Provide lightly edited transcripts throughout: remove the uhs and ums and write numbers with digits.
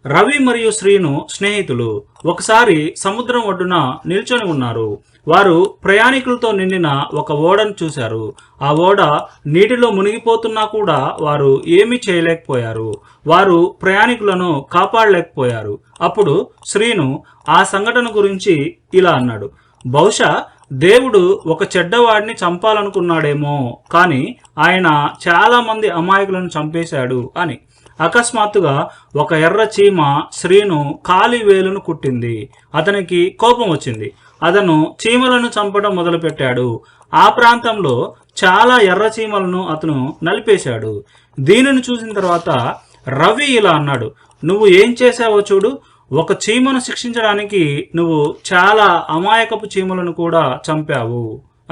రవి మరియు శ్రీను స్నేహితులు ఒకసారి సముద్రం ఒడ్డున నిల్చొని ఉన్నారు. వారు ప్రయాణికులతో నిండిన ఒక ఓడను చూశారు. ఆ ఓడ నీటిలో మునిగిపోతున్నా కూడా వారు ఏమీ చేయలేకపోయారు. వారు ప్రయాణికులను కాపాడలేకపోయారు. అప్పుడు శ్రీను ఆ సంఘటన గురించి ఇలా అన్నాడు: బహుశా దేవుడు ఒక చెడ్డవాడిని చంపాలనుకున్నాడేమో, కానీ ఆయన చాలా మంది అమాయకులను చంపేశాడు అని. అకస్మాత్తుగా ఒక ఎర్ర చీమ శ్రీను కాలి వేలును కుట్టింది. అతనికి కోపం వచ్చింది. అతను చీమలను చంపడం మొదలుపెట్టాడు. ఆ ప్రాంతంలో చాలా ఎర్ర చీమలను అతను నలిపేశాడు. దీనిని చూసిన తర్వాత రవి ఇలా అన్నాడు: నువ్వు ఏం చేశావో చూడు. ఒక చీమను శిక్షించడానికి నువ్వు చాలా అమాయకపు చీమలను కూడా చంపావు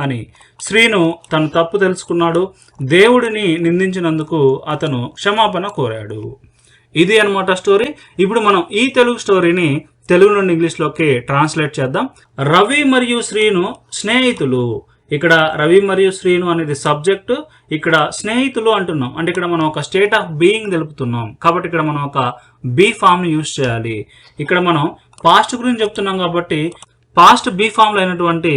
అని. శ్రీను తన తప్పు తెలుసుకున్నాడు. దేవుడిని నిందించినందుకు అతను క్షమాపణ కోరాడు. ఇది అన్నమాట స్టోరీ. ఇప్పుడు మనం ఈ తెలుగు స్టోరీని తెలుగు నుండి ఇంగ్లీష్లోకి ట్రాన్స్లేట్ చేద్దాం. రవి మరియు శ్రీను స్నేహితులు. ఇక్కడ రవి మరియు శ్రీను అనేది సబ్జెక్టు, ఇక్కడ స్నేహితులు అంటున్నాం. అంటే ఇక్కడ మనం ఒక స్టేట్ ఆఫ్ బీయింగ్ తెలుపుతున్నాం కాబట్టి ఇక్కడ మనం ఒక బీ ఫామ్ని యూజ్ చేయాలి. ఇక్కడ మనం పాస్ట్ గురించి చెప్తున్నాం కాబట్టి పాస్ట్ బీ ఫామ్లో అయినటువంటి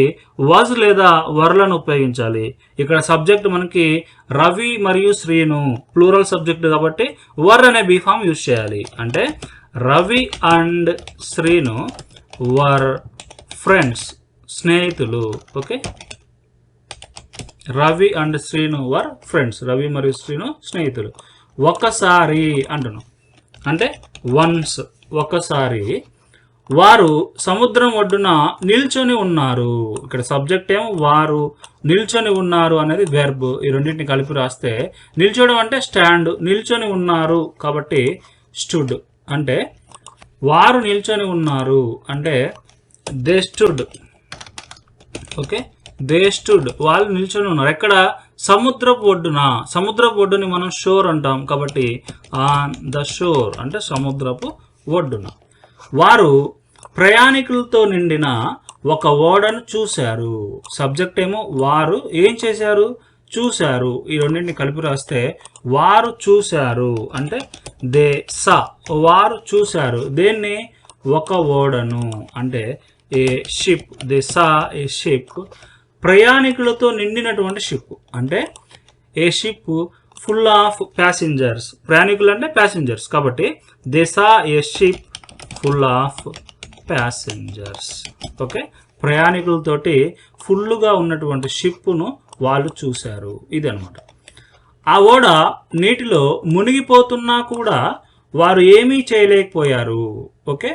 వాజ్ లేదా వర్లను ఉపయోగించాలి. ఇక్కడ సబ్జెక్ట్ మనకి రవి మరియు శ్రీను ప్లూరల్ సబ్జెక్ట్ కాబట్టి వర్ అనే బీ ఫామ్ యూజ్ చేయాలి. అంటే Ravi and Srinu were friends, స్నేహితులు. Okay, Ravi and Srinu were friends. Ravi మరియు శ్రీను స్నేహితులు. ఒకసారి అంటున్నాం అంటే వన్స్, ఒకసారి వారు సముద్రం ఒడ్డున నిల్చొని ఉన్నారు. ఇక్కడ సబ్జెక్ట్ ఏమో వారు, నిల్చొని ఉన్నారు అనేది వెర్బ్. ఈ రెండింటిని కలిపి రాస్తే నిల్చోవడం అంటే స్టాండ్, నిల్చొని ఉన్నారు కాబట్టి స్టూడ్. అంటే వారు నిల్చొని ఉన్నారు అంటే they stood. Okay, they stood, వాళ్ళు నిల్చొని ఉన్నారు. ఎక్కడ? సముద్రపు ఒడ్డున. సముద్రపు ఒడ్డుని మనం షోర్ అంటాం కాబట్టి ఆన్ ద షోర్ అంటే సముద్రపు ఒడ్డున. వారు ప్రయాణికులతో నిండిన ఒక ఓడను చూశారు. సబ్జెక్ట్ ఏమో వారు ఏం చేశారు? చూశారు. ఈ రెండింటిని కలిపి రాస్తే వారు చూశారు అంటే దే సా. వారు చూశారు దేన్ని? ఒక ఓడను అంటే a ship. They saw a ship. ప్రయాణికులతో నిండినటువంటి షిప్ అంటే a ship full of passengers. ప్రయాణికులు అంటే ప్యాసింజర్స్ కాబట్టి they saw a ship full of passengers. Okay, ప్రయాణికులతోటి ఫుల్గా ఉన్నటువంటి షిప్ను వాళ్ళు చూశారు. ఇది అనమాట. ఆ ఓడ నీటిలో మునిగిపోతున్నా కూడా వారు ఏమీ చేయలేకపోయారు. ఓకే,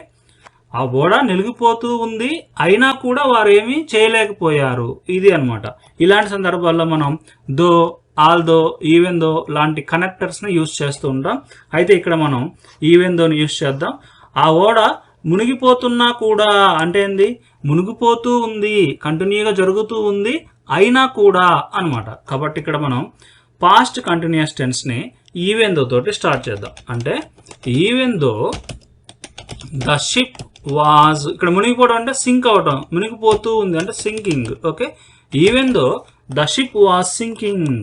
ఆ ఓడ నిలిగిపోతూ ఉంది అయినా కూడా వారు ఏమీ చేయలేకపోయారు. ఇది అనమాట. ఇలాంటి సందర్భాల్లో మనం దో, ఆల్దో, ఈవెన్ దో లాంటి కనెక్టర్స్ని యూజ్ చేస్తూ ఉంటాం. అయితే ఇక్కడ మనం ఈవెన్ దోని యూజ్ చేద్దాం. ఆ ఓడ మునిగిపోతున్నా కూడా అంటే ఏంది? మునిగిపోతూ ఉంది, కంటిన్యూగా జరుగుతూ ఉంది అయినా కూడా అనమాట. కాబట్టి ఇక్కడ మనం పాస్ట్ కంటిన్యూస్ టెన్స్ని ఈవెన్ దో తోటి స్టార్ట్ చేద్దాం. అంటే even though the ship was, ఇక్కడ మునిగిపోవడం అంటే సింక్ అవటం, మునిగిపోతూ ఉంది అంటే sinking. Okay, even though the ship was sinking.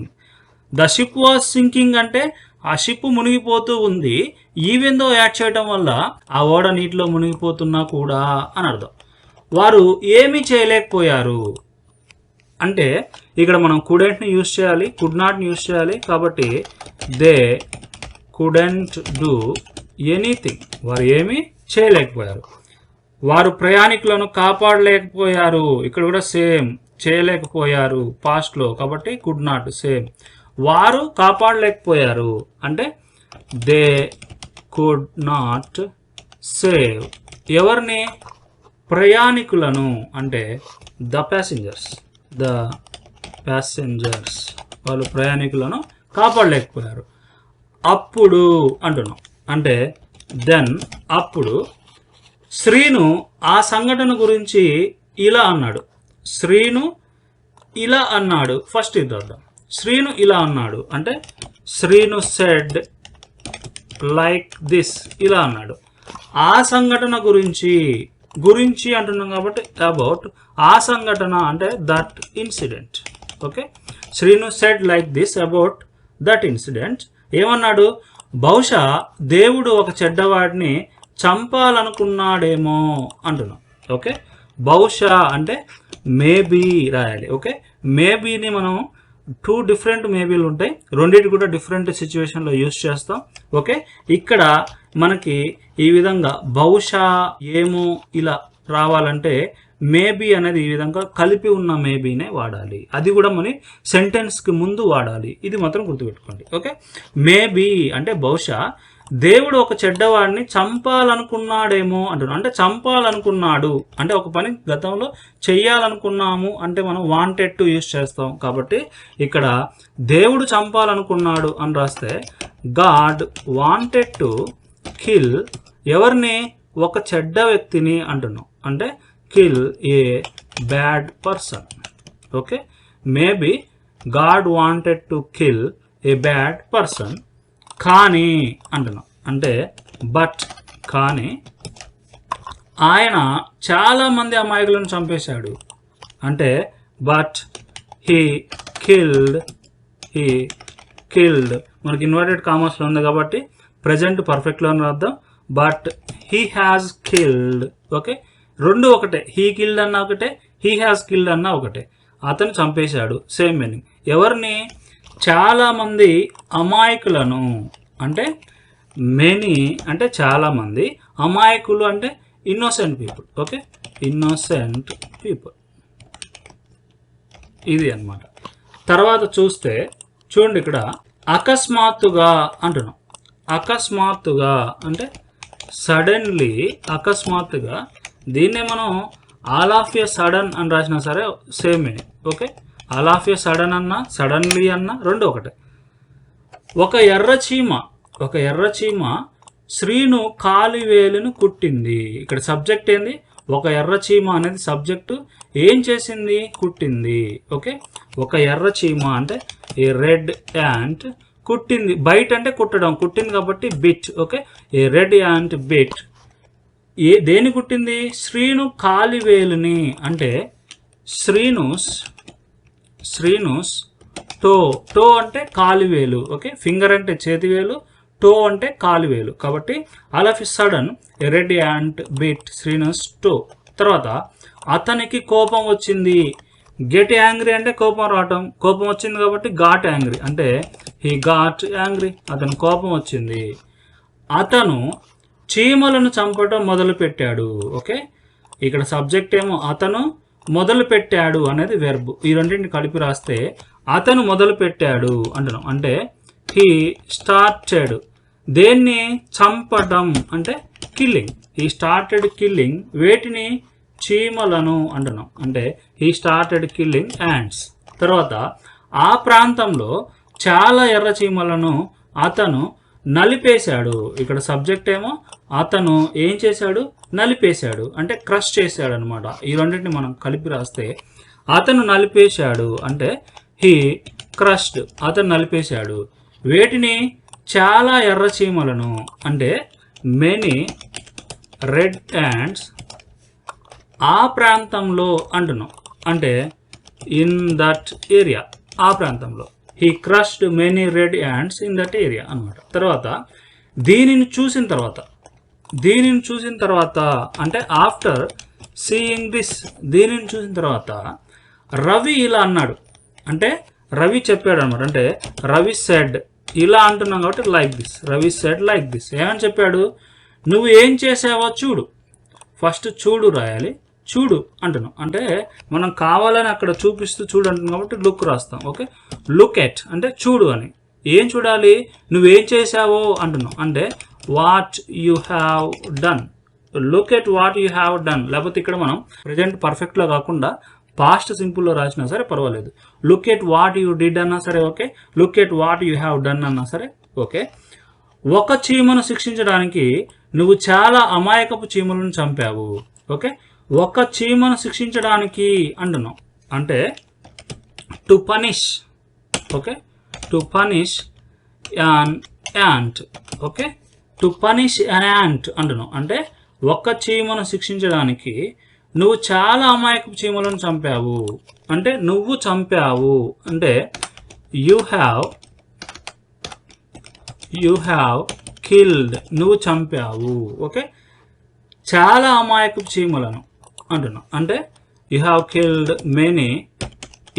The ship was sinking అంటే ఆ షిప్ మునిగిపోతూ ఉంది. ఈవెన్ దో యాడ్ చేయడం వల్ల ఆ ఓడ నీటిలో మునిగిపోతున్నా కూడా అని అర్థం. వారు ఏమీ చేయలేకపోయారు అంటే ఇక్కడ మనం కుడెంట్ని యూజ్ చేయాలి, కుడ్ నాట్ని యూజ్ చేయాలి. కాబట్టి దే కుడెంట్ డూ ఎనీథింగ్. వారు ఏమీ చేయలేకపోయారు. వారు ప్రయాణికులను కాపాడలేకపోయారు. ఇక్కడ కూడా సేమ్, చేయలేకపోయారు పాస్ట్లో కాబట్టి కుడ్ నాట్ సేమ్. వారు కాపాడలేకపోయారు అంటే దే కుడ్ నాట్ సేవ్. ఎవరిని? ప్రయాణికులను అంటే ద ప్యాసింజర్స్. ద ప్యాసింజర్స్, వాళ్ళు ప్రయాణికులను కాపాడలేకపోయారు. అప్పుడు అంటున్నాం అంటే దెన్, అప్పుడు శ్రీను ఆ సంఘటన గురించి ఇలా అన్నాడు. శ్రీను ఇలా అన్నాడు. ఫస్ట్ ఇది అర్థం. శ్రీను ఇలా అన్నాడు అంటే శ్రీను సెడ్ లైక్ దిస్, ఇలా అన్నాడు. ఆ సంఘటన గురించి, గురించి అంటున్నాం కాబట్టి అబౌట్. ఆ సంఘటన అంటే that incident. Okay, Srinu said like this about that incident. ఏమన్నాడు? బహుశా దేవుడు ఒక చెడ్డవాడిని చంపాలనుకున్నాడేమో అంటున్నాం. ఓకే, బహుశా అంటే మేబీ రాయాలి. ఓకే, మేబీని మనం 2 డిఫరెంట్ మేబీలు ఉంటాయి, రెండింటి కూడా డిఫరెంట్ సిచ్యువేషన్లో యూజ్ చేస్తాం. ఓకే, ఇక్కడ మనకి ఈ విధంగా బహుశా ఏమో ఇలా రావాలంటే మేబీ అనేది ఈ విధంగా కలిపి ఉన్న మేబీనే వాడాలి. అది కూడా మన సెంటెన్స్కి ముందు వాడాలి. ఇది మాత్రం గుర్తుపెట్టుకోండి. ఓకే, మేబీ అంటే బహుశా దేవుడు ఒక చెడ్డవాడిని చంపాలనుకున్నాడేమో అంటున్నాడు. అంటే చంపాలనుకున్నాడు అంటే ఒక పని గతంలో చెయ్యాలనుకున్నాము అంటే మనం వాంటెడ్ టు యూజ్ చేస్తాం. కాబట్టి ఇక్కడ దేవుడు చంపాలనుకున్నాడు అని రాస్తే గాడ్ వాంటెడ్ టు కిల్ ఎవరిని, ఒక చెడ్డ వ్యక్తిని అంటున్నాం. అంటే kill A bad person. Okay, maybe God wanted to kill A bad person. కానీ అంటున్నాం అంటే బట్ కానీ ఆయన చాలామంది అమాయకులను చంపేశాడు. అంటే బట్ హీ కిల్డ్ మనకి ఇన్వర్టెడ్ కామర్స్లో ఉంది కాబట్టి ప్రజెంట్ పర్ఫెక్ట్లో రాద్దాం. But he has killed. Okay, రెండు ఒకటే, హీ కిల్డ్ అన్న ఒకటే, హీ హ్యాస్ కిల్డ్ అన్న ఒకటే. అతను చంపేశాడు, సేమ్ మీనింగ్. ఎవరిని, చాలామంది అమాయకులను. అంటే మెనీ అంటే చాలామంది, అమాయకులు అంటే innocent people. Okay, innocent people ఇది అన్నమాట. తర్వాత చూస్తే చూడండి, ఇక్కడ అకస్మాత్తుగా అంటున్నాం. అకస్మాత్తుగా అంటే సడన్లీ, అకస్మాత్తుగా. దీన్నే మనం ఆల్ ఆఫ్ ఎ సడన్ అని రాసినా సరే same meaning. Okay, all of a sudden అన్నా సడన్లీ అన్నా రెండు ఒకటే. ఒక ఎర్ర చీమ శ్రీను కాలివేలును కుట్టింది. ఇక్కడ సబ్జెక్ట్ ఏంది, ఒక ఎర్ర చీమ అనేది సబ్జెక్టు. ఏం చేసింది, కుట్టింది. ఓకే, ఒక ఎర్ర చీమ అంటే ఏ రెడ్ యాంట్ కుట్టింది. బైట్ అంటే కుట్టడం, కుట్టింది కాబట్టి బిట్. ఓకే, ఏ రెడ్ యాంట్ బిట్. దేని కుట్టింది, శ్రీను కాలివేలుని. అంటే శ్రీనుస్ టో అంటే కాలివేలు. ఓకే, ఫింగర్ అంటే చేతివేలు, టో అంటే కాలివేలు. కాబట్టి all of a sudden a red ant bit Srinu's toe. తర్వాత అతనికి కోపం వచ్చింది. గెట్ యాంగ్రీ అంటే కోపం రావటం, కోపం వచ్చింది కాబట్టి గాట్ యాంగ్రీ. అంటే హీ గాట్ యాంగ్రీ, అతను కోపం వచ్చింది. అతను చీమలను చంపటం మొదలుపెట్టాడు. ఓకే, ఇక్కడ సబ్జెక్ట్ ఏమో అతను, మొదలు పెట్టాడు అనేది వెర్బ్. ఈ రెండింటిని కలిపి రాస్తే అతను మొదలు పెట్టాడు అంటున్నాం. అంటే హీ స్టార్టెడ్. దేన్ని, చంపడం అంటే కిల్లింగ్. హీ స్టార్టెడ్ కిల్లింగ్ వేటిని, చీమలను అంటున్నాం. అంటే హీ స్టార్టెడ్ కిల్లింగ్ యాంట్స్. తర్వాత ఆ ప్రాంతంలో చాలా ఎర్ర చీమలను అతను నలిపేశాడు. ఇక్కడ సబ్జెక్ట్ ఏమో అతను ఏం చేశాడు, నలిపేశాడు అంటే క్రష్ చేశాడు అనమాట. ఈ రెండింటిని మనం కలిపి రాస్తే అతను నలిపేశాడు అంటే హీ క్రష్డ్, అతను నలిపేశాడు. వేటిని, చాలా ఎర్ర చీమలను. అంటే మెనీ రెడ్ యాంట్స్ ఆ ప్రాంతంలో అంటున్నాం. అంటే ఇన్ దట్ ఏరియా, ఆ ప్రాంతంలో. He crushed many red ants in that area అనమాట. తర్వాత దీనిని చూసిన తర్వాత అంటే ఆఫ్టర్ సీయింగ్ దిస్, దీనిని చూసిన తర్వాత రవి ఇలా అన్నాడు. అంటే రవి చెప్పాడు అనమాట. అంటే రవి సెడ్, ఇలా అంటున్నాం కాబట్టి like this. Ravi said like this. ఏమని చెప్పాడు, నువ్వు ఏం చేసావో చూడు. ఫస్ట్ చూడు రాయాలి, చూడు అంటున్నాం. అంటే మనం కావాలని అక్కడ చూపిస్తూ చూడు అంటున్నాం కాబట్టి లుక్ రాస్తాం. ఓకే, లుక్ ఎట్ అంటే చూడు అని. ఏం చూడాలి, నువ్వేం చేసావో అంటున్నాం. అంటే what you have done. Look at what you have done. లేకపోతే ఇక్కడ మనం ప్రజెంట్ పర్ఫెక్ట్లో కాకుండా పాస్ట్ సింపుల్లో రాసినా సరే పర్వాలేదు. Look at what you did అన్నా సరే okay, look at what you have done అన్నా సరే ఓకే. ఒక చీమను శిక్షించడానికి నువ్వు చాలా అమాయకపు చీమలను చంపావు. ఓకే, ఒక చీమను శిక్షించడానికి అంటున్నాం. అంటే to punish. Okay, to punish an ant. Okay, to punish an ant అంటున్నాం. అంటే ఒక్క చీమను శిక్షించడానికి నువ్వు చాలా అమాయకపు చీమలను చంపావు. అంటే నువ్వు చంపావు అంటే యు హ్యావ్ కిల్డ్, నువ్వు చంపావు. ఓకే, చాలా అమాయకపు చీమలను అంటున్నాం. అంటే you have killed many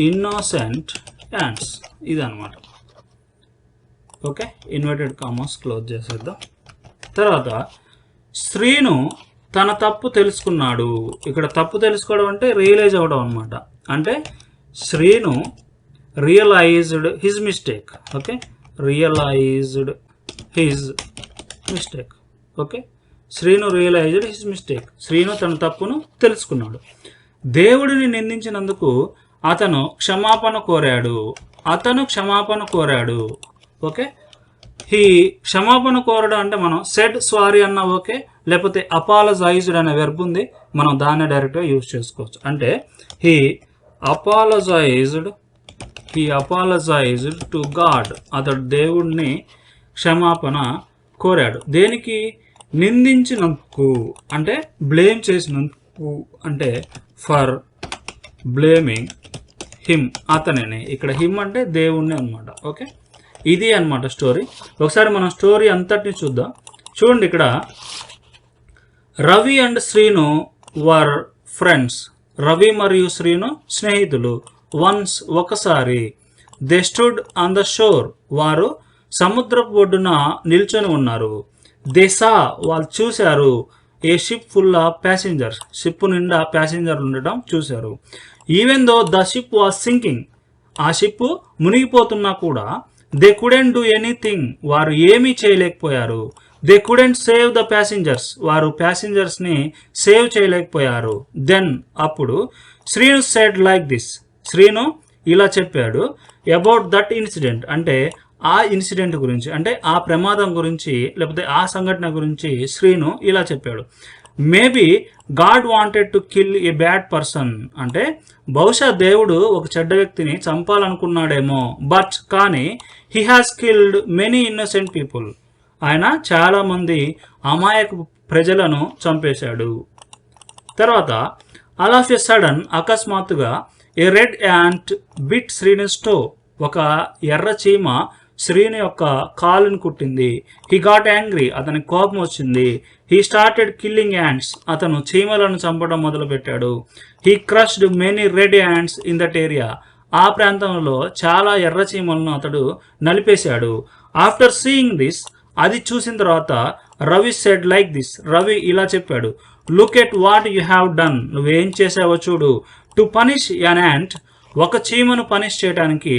innocent ants, ఇదనమాట. ఓకే, ఇన్వర్టెడ్ కామర్స్ క్లోజ్ చేసేద్దాం. తర్వాత శ్రీను తన తప్పు తెలుసుకున్నాడు. ఇక్కడ తప్పు తెలుసుకోవడం అంటే రియలైజ్ అవ్వడం అనమాట. అంటే Srinu realised his mistake. Okay, realized his mistake. Okay, Srinu realised his mistake. Srinu తన తప్పును తెలుసుకున్నాడు. దేవుడిని నిందించినందుకు అతను క్షమాపణ కోరాడు. అతను క్షమాపణ కోరాడు. ఓకే, ఈ క్షమాపణ కోరడం అంటే మనం సెడ్ సారీ అన్నా ఓకే, లేకపోతే అపాలజైజ్డ్ అనే వెర్బ్ ఉంది, మనం దాన్ని డైరెక్ట్గా యూజ్ చేసుకోవచ్చు. అంటే హీ అపాలజైజ్డ్ టు గాడ్. అతడు దేవుడిని క్షమాపణ కోరాడు. దేనికి? నిందించినందుకు, అంటే బ్లేమ్ చేసినందుకు, అంటే ఫర్ బ్లేమింగ్ హిమ్, అతనిని. ఇక్కడ హిమ్ అంటే దేవుణ్ణి అనమాట. ఓకే, ఇది అనమాట స్టోరీ. ఒకసారి మనం స్టోరీ అంతటిని చూద్దాం. చూడండి, ఇక్కడ Ravi and Srinu were friends. Ravi మరియు శ్రీను స్నేహితులు. వన్స్ ఒకసారి. They stood on the shore. వారు సముద్రపు ఒడ్డున నిల్చొని ఉన్నారు. దే సా, వాళ్ళు చూశారు. A ship full of passengers. Ship నిండా ప్యాసింజర్లు ఉండటం చూశారు. Even though the ship was sinking. ఆ షిప్ మునిగిపోతున్నా కూడా దే కుడెంట్ డూ ఎనీథింగ్. వారు ఏమీ చేయలేకపోయారు. They couldn't save the passengers. వారు ప్యాసింజర్స్ని సేవ్ చేయలేకపోయారు. దెన్, అప్పుడు Srinu said like this. Srinu ఇలా చెప్పాడు. అబౌట్ దట్ ఇన్సిడెంట్, అంటే ఆ ఇన్సిడెంట్ గురించి, అంటే ఆ ప్రమాదం గురించి, లేకపోతే ఆ సంఘటన గురించి శ్రీను ఇలా చెప్పాడు. Maybe God wanted to kill A bad person. అంటే బహుశా దేవుడు ఒక చెడ్డ వ్యక్తిని చంపాలనుకున్నాడేమో. బట్ కానీ he has killed many innocent people. ఆయన చాలామంది అమాయక ప్రజలను చంపేశాడు. తర్వాత ఆల్ ఆఫ్ ఎ సడన్, అకస్మాత్తుగా ఏ red ant bit Srini's to. ఒక ఎర్ర చీమ శ్రీను యొక్క కాలుని కుట్టింది. He got angry. అతనికి కోపం వచ్చింది. He started killing ants. అతను చీమలను చంపడం మొదలుపెట్టాడు. He crushed many red ants in that area. ఆ ప్రాంతంలో చాలా ఎర్ర చీమలను అతడు నలిపేశాడు. ఆఫ్టర్ సీయింగ్ దిస్, అది చూసిన తర్వాత Ravi said like this. Ravi ఇలా చెప్పాడు. Look at what you have done. నువ్వేం చేసావో చూడు. టు పనిష్ యాన్ యాంట్, ఒక చీమను పనిష్ చేయడానికి,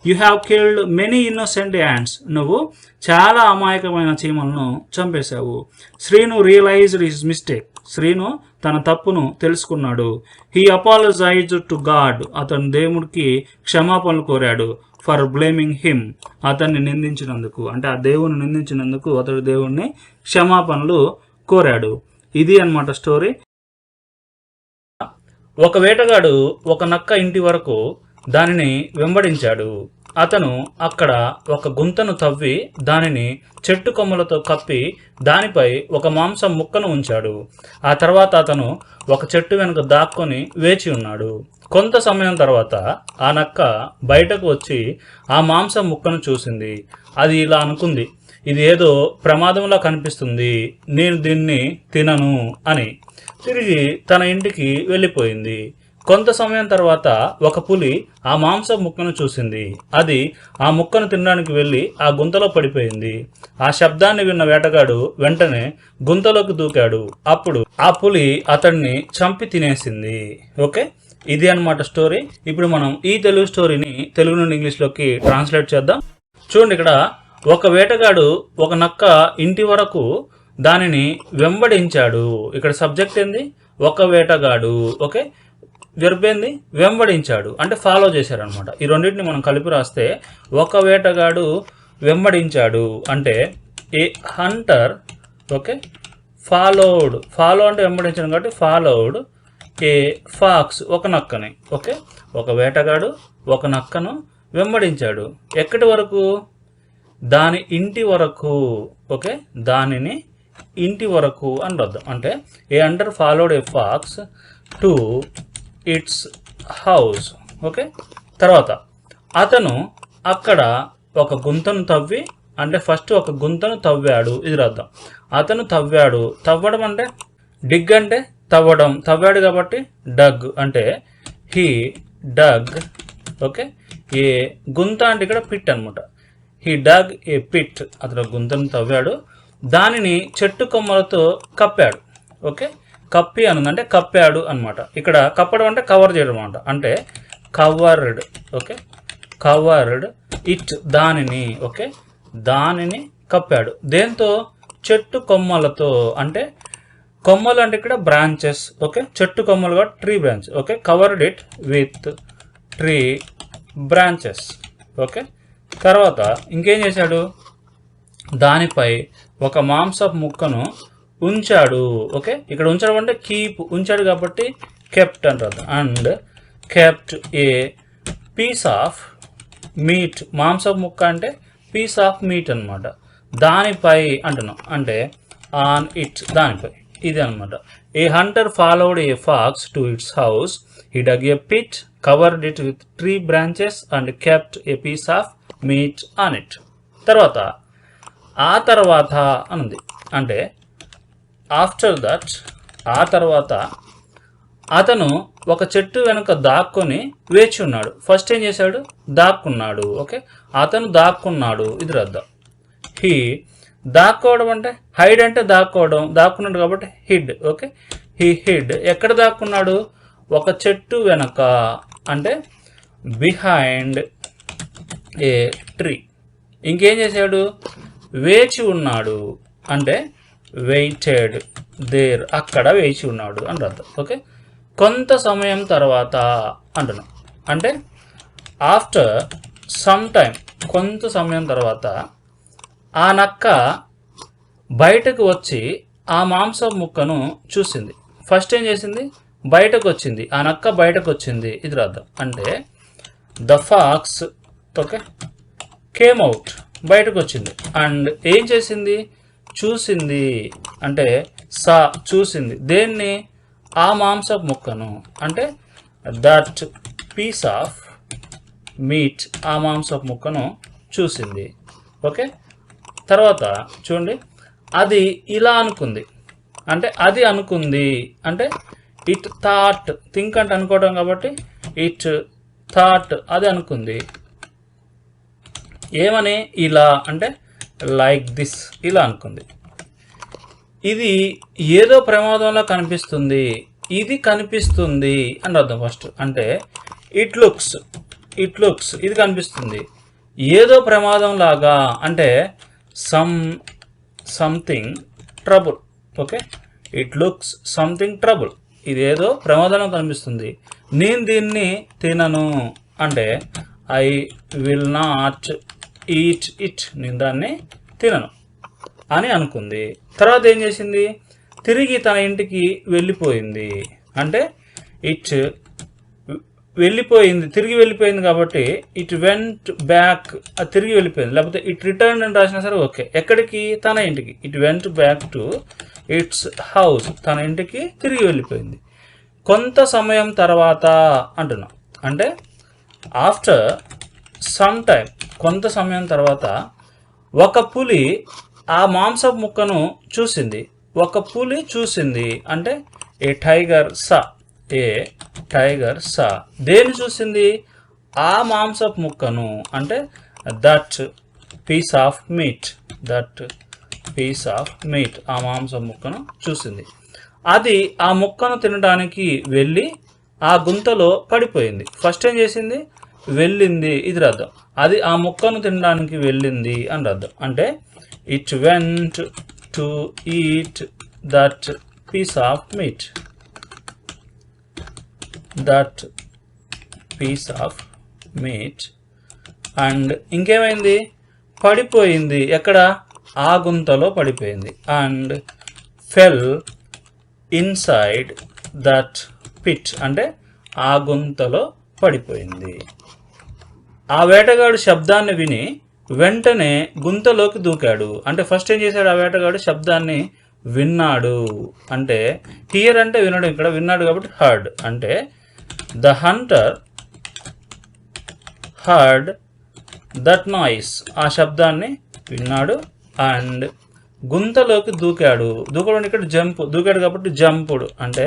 you have killed many innocent ants. నువ్వు చాలా అమాయకమైన చీమలను చంపేశావు. Srinu realised his mistake. Srinu తన తప్పును తెలుసుకున్నాడు. He apologised to God. అతను దేవుడికి క్షమాపణలు కోరాడు. ఫర్ బ్లేమింగ్ హిమ్, అతన్ని నిందించినందుకు, అంటే ఆ దేవుని నిందించినందుకు అతడు దేవుణ్ణి క్షమాపణలు కోరాడు. ఇది అన్నమాట స్టోరీ. ఒక వేటగాడు ఒక నక్క ఇంటి వరకు దానిని వెంబడించాడు. అతను అక్కడ ఒక గుంతను తవ్వి దానిని చెట్టు కొమ్మలతో కప్పి దానిపై ఒక మాంసం ముక్కను ఉంచాడు. ఆ తర్వాత అతను ఒక చెట్టు వెనుక దాక్కొని వేచి ఉన్నాడు. కొంత సమయం తర్వాత ఆ నక్క బయటకు వచ్చి ఆ మాంసం ముక్కను చూసింది. అది ఇలా అనుకుంది, ఇది ఏదో ప్రమాదంలా కనిపిస్తుంది, నేను దీన్ని తినను అని తిరిగి తన ఇంటికి వెళ్ళిపోయింది. కొంత సమయం తర్వాత ఒక పులి ఆ మాంసం ముక్కను చూసింది. అది ఆ ముక్కను తినడానికి వెళ్ళి ఆ గుంతలో పడిపోయింది. ఆ శబ్దాన్ని విన్న వేటగాడు వెంటనే గుంతలోకి దూకాడు. అప్పుడు ఆ పులి అతన్ని చంపి తినేసింది. ఓకే, ఇది అన్నమాట స్టోరీ. ఇప్పుడు మనం ఈ తెలుగు స్టోరీని తెలుగు నుండి ఇంగ్లీష్లోకి ట్రాన్స్లేట్ చేద్దాం. చూడండి, ఇక్కడ ఒక వేటగాడు ఒక నక్క ఇంటి వరకు దానిని వెంబడించాడు. ఇక్కడ సబ్జెక్ట్ ఏంది? ఒక వేటగాడు. ఓకే, వెర్బ్ ఏంది? వెంబడించాడు, అంటే ఫాలో చేశారు అనమాట. ఈ రెండింటిని మనం కలిపి రాస్తే ఒక వేటగాడు వెంబడించాడు అంటే a Hunter. Okay, followed. Follow అంటే వెంబడించడం కాబట్టి ఫాలోడ్ ఏ ఫాక్స్, ఒక నక్కని. ఓకే, ఒక వేటగాడు ఒక నక్కను వెంబడించాడు. ఎక్కడి వరకు? దాని ఇంటి వరకు. ఓకే, దానిని ఇంటి వరకు అని అర్థం. అంటే a hunter followed a fox to its house. Okay, తర్వాత అతను అక్కడ ఒక గుంతను తవ్వి, అంటే ఫస్ట్ ఒక గుంతను తవ్వాడు, ఇది అర్థం. అతను తవ్వాడు. తవ్వడం అంటే డిగ్ అంటే తవ్వడం, తవ్వాడు కాబట్టి డగ్ అంటే హీ డగ్. ఓకే, ఏ గుంత అంటే ఇక్కడ పిట్ అనమాట. హీ డగ్ ఏ పిట్, అతను గుంతను తవ్వాడు, దానిని చెట్టు కొమ్మలతో కప్పాడు. ఓకే, కప్పి అని అంటే కప్పాడు అనమాట. ఇక్కడ కప్పడం అంటే కవర్ చేయడం అనమాట, అంటే కవర్డ్. ఓకే, కవర్డ్ ఇట్, దానిని. ఓకే, దానిని కప్పాడు దేంతో? చెట్టు కొమ్మలతో. అంటే కొమ్మలు అంటే ఇక్కడ బ్రాంచెస్. ఓకే, చెట్టు కొమ్మలుగా tree branch. Okay, covered it with tree branches. Okay, తర్వాత ఇంకేం చేశాడు? దానిపై ఒక మాంసపు ముక్కను ఉంచాడు. ఓకే, ఇక్కడ ఉంచడం అంటే కీప్, ఉంచాడు కాబట్టి కెప్ట్ అంటారు. And kept a piece of meat, మాంసపు ముక్క అంటే పీస్ ఆఫ్ మీట్ అనమాట. దానిపై అంటున్నాం అంటే ఆన్ ఇట్, దానిపై, ఇది అనమాట. A hunter followed a fox to its house, he dug a pit, covered it with tree branches and kept a piece of meat on it. తర్వాత ఆ తర్వాత అనుంది, అంటే ఆఫ్టర్ దట్, ఆ తర్వాత అతను ఒక చెట్టు వెనుక దాక్కొని వేచి ఉన్నాడు. ఫస్ట్ ఏం చేశాడు? దాక్కున్నాడు. ఓకే, అతను దాక్కున్నాడు, ఇది రద్దాం. హీ దాక్కోవడం అంటే హైడ్ అంటే దాక్కోవడం, దాక్కున్నాడు కాబట్టి హిడ్. ఓకే, హీ హిడ్, ఎక్కడ దాక్కున్నాడు? ఒక చెట్టు వెనక, అంటే బిహైండ్ ఏ ట్రీ. ఇంకేం చేశాడు? వేచి ఉన్నాడు, అంటే వెయిటెడ్ దేర్, అక్కడ వేచి ఉన్నాడు అని అర్థం. ఓకే, కొంత సమయం తర్వాత అంటున్నాం, అంటే ఆఫ్టర్ సమ్ టైం, కొంత సమయం తర్వాత ఆ నక్క బయటకు వచ్చి ఆ మాంసం ముక్కను చూసింది. ఫస్ట్ ఏం చేసింది? బయటకు వచ్చింది, ఆ నక్క బయటకు వచ్చింది, ఇది అర్థం. అంటే the pox, okay, came out, బయటకు వచ్చింది. అండ్ ఏం చేసింది? చూసింది, అంటే సా, చూసింది దేన్ని? ఆ మాంసపు ముక్కను, అంటే దట్ పీస్ ఆఫ్ మీట్, ఆ మాంసపు ముక్కను చూసింది. ఓకే, తర్వాత చూడండి, అది ఇలా అనుకుంది, అంటే అది అనుకుంది, అంటే ఇట్ థాట్, థింక్ అంటే అనుకోవడం కాబట్టి ఇట్ థాట్, అది అనుకుంది. ఏమని? ఇలా, అంటే లైక్ దిస్, ఇలా అనుకుంది. ఇది ఏదో ప్రమాదంలో కనిపిస్తుంది, ఇది కనిపిస్తుంది అని అర్థం. ఫస్ట్ అంటే ఇట్ లుక్స్, ఇట్ లుక్స్, ఇది కనిపిస్తుంది. ఏదో ప్రమాదం లాగా, అంటే something trouble. Okay, it looks something trouble, ఇది ఏదో ప్రమాదంలో కనిపిస్తుంది. నేను దీన్ని తినను, అంటే I will not eat it, నేను దాన్ని తినను అని అనుకుంది. తర్వాత ఏం చేసింది? తిరిగి తన ఇంటికి వెళ్ళిపోయింది, అంటే ఇట్ వెళ్ళిపోయింది, తిరిగి వెళ్ళిపోయింది కాబట్టి ఇట్ వెంట్ బ్యాక్, అది తిరిగి వెళ్ళిపోయింది. లేకపోతే ఇట్ రిటర్న్ అని రాసినా సరే ఓకే. ఎక్కడికి? తన ఇంటికి. It went back to its house, తన ఇంటికి తిరిగి వెళ్ళిపోయింది. కొంత సమయం తర్వాత అంటున్నాం, అంటే ఆఫ్టర్ సమ్ టైం, కొంత సమయం తర్వాత ఒక పులి ఆ మాంసపు ముక్కను చూసింది. ఒక పులి చూసింది, అంటే ఏ టైగర్ సా, ఏ టైగర్ సా, దేన్ని చూసింది? ఆ మాంసపు ముక్కను, అంటే that piece of meat, that piece of meat, ఆ మాంసపు ముక్కను చూసింది. అది ఆ ముక్కను తినడానికి వెళ్ళి ఆ గుంతలో పడిపోయింది. ఫస్ట్ ఏం చేసింది? వెళ్ళింది, ఇది రద్దం. అది ఆ ముక్కను తినడానికి వెళ్ళింది అని రద్దం. అంటే it went to eat that piece of meat, that piece of meat. And ఇంకేమైంది? పడిపోయింది, ఎక్కడ? ఆ గుంతలో పడిపోయింది. And fell inside that pit, అంటే ఆ గుంతలో పడిపోయింది. ఆ వేటగాడు శబ్దాన్ని విని వెంటనే గుంతలోకి దూకాడు. అంటే ఫస్ట్ ఏం చేశాడు? ఆ వేటగాడు శబ్దాన్ని విన్నాడు, అంటే హియర్ అంటే వినడం, ఇక్కడ విన్నాడు కాబట్టి హర్డ్. అంటే the hunter heard that noise, ఆ శబ్దాన్ని విన్నాడు. అండ్ గుంతలోకి దూకాడు. దూకడం ఇక్కడ దూకాడు కాబట్టి జంపుడ్ అంటే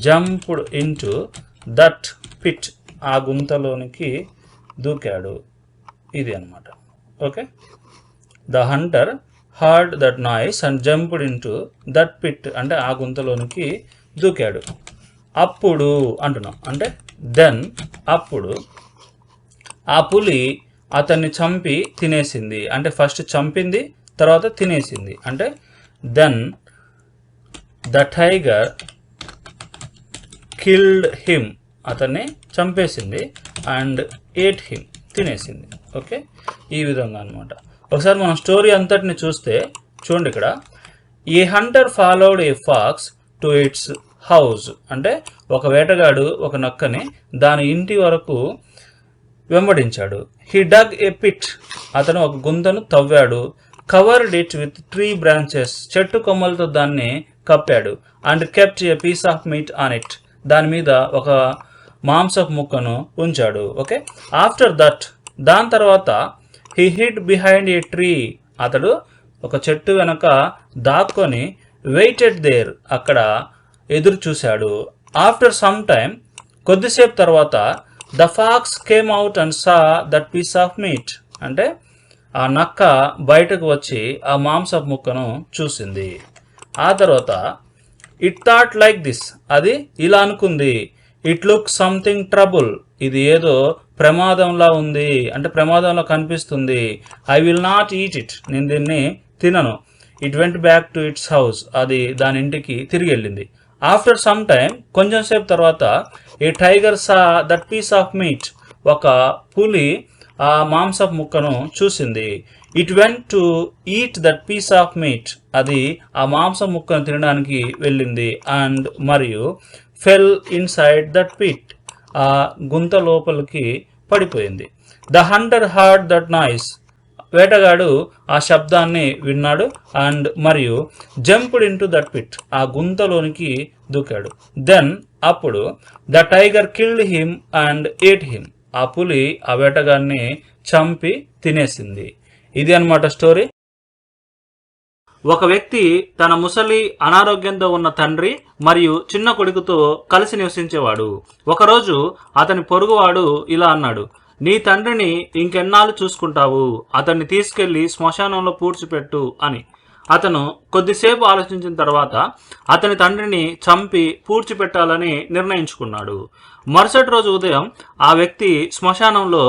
జంపుడ్ ఇంటూ దట్ పిట్, ఆ గుంతలోనికి దూకాడు. ఇది అన్నమాట. Okay, the hunter heard that noise and jumped into that pit అంటే ఆ గుంతలోనికి దూకాడు. అప్పుడు అంటున్నాం అంటే దెన్, అప్పుడు ఆ పులి అతన్ని చంపి తినేసింది. అంటే ఫస్ట్ చంపింది, తర్వాత తినేసింది. అంటే then the tiger killed him, అతన్ని చంపేసింది, అండ్ ఏట్ హిమ్, తినేసింది. ఓకే, ఈ విధంగా అనమాట. ఒకసారి మనం స్టోరీ అంతటిని చూస్తే చూడండి, ఇక్కడ a hunter followed a fox to its house అంటే ఒక వేటగాడు ఒక నక్కని దాని ఇంటి వరకు వెంబడించాడు. హీ డగ్ ఏ పిట్, అతను ఒక గుంతను తవ్వాడు. Covered it with tree branches, చెట్టు కొమ్మలతో దాన్ని కప్పాడు. And kept a piece of meat on it, దాని మీద ఒక మాంసపు ముక్కను ఉంచాడు. ఓకే, ఆఫ్టర్ దట్, దాని తర్వాత he hid behind A tree, అతడు ఒక చెట్టు వెనక దాక్కొని వెయిటెడ్ దేర్, అక్కడ ఎదురు చూశాడు. ఆఫ్టర్ సమ్ టైమ్, కొద్దిసేపు తర్వాత the fox came out and saw that piece of meat అంటే ఆ నక్క బయటకు వచ్చి ఆ మాంసపు ముక్కను చూసింది. ఆ తర్వాత ఇట్ థాట్ లైక్ దిస్, అది ఇలా అనుకుంది. ఇట్ లుక్ సంథింగ్ ట్రబుల్, ఇది ఏదో ప్రమాదంలా ఉంది అంటే ప్రమాదంలో కనిపిస్తుంది. I will not eat it, నేను దీన్ని తినను. It went back to its house, అది దాని ఇంటికి తిరిగి వెళ్ళింది. ఆఫ్టర్ సమ్ టైమ్, కొంచెం సేపు తర్వాత a tiger saw that piece of meat, ఒక పులి ఆ మాంసపు ముక్కను చూసింది. It went to eat that piece of meat, అది ఆ మాంసం ముక్కను తినడానికి వెళ్ళింది. అండ్ మరియు ఫెల్ ఇన్సైడ్ దట్ పిట్, ఆ గుంత లోపలికి పడిపోయింది. The hunter heard that noise, వేటగాడు ఆ శబ్దాన్ని విన్నాడు. అండ్ మరియు జంప్డ్ ఇంటూ దట్ పిట్, ఆ గుంతలోనికి దూకాడు. దెన్, అప్పుడు the tiger killed him and ate him, ఆ పులి ఆ వేటగాన్ని చంపి తినేసింది. ఇది అన్నమాట స్టోరీ. ఒక వ్యక్తి తన ముసలి అనారోగ్యంతో ఉన్న తండ్రి మరియు చిన్న కొడుకుతో కలిసి నివసించేవాడు. ఒకరోజు అతని పొరుగువాడు ఇలా అన్నాడు, నీ తండ్రిని ఇంకెన్నాళ్ళు చూసుకుంటావు, అతన్ని తీసుకెళ్లి శ్మశానంలో పూడ్చిపెట్టు అని. అతను కొద్దిసేపు ఆలోచించిన తర్వాత అతని తండ్రిని చంపి పూడ్చిపెట్టాలని నిర్ణయించుకున్నాడు. మరుసటి రోజు ఉదయం ఆ వ్యక్తి శ్మశానంలో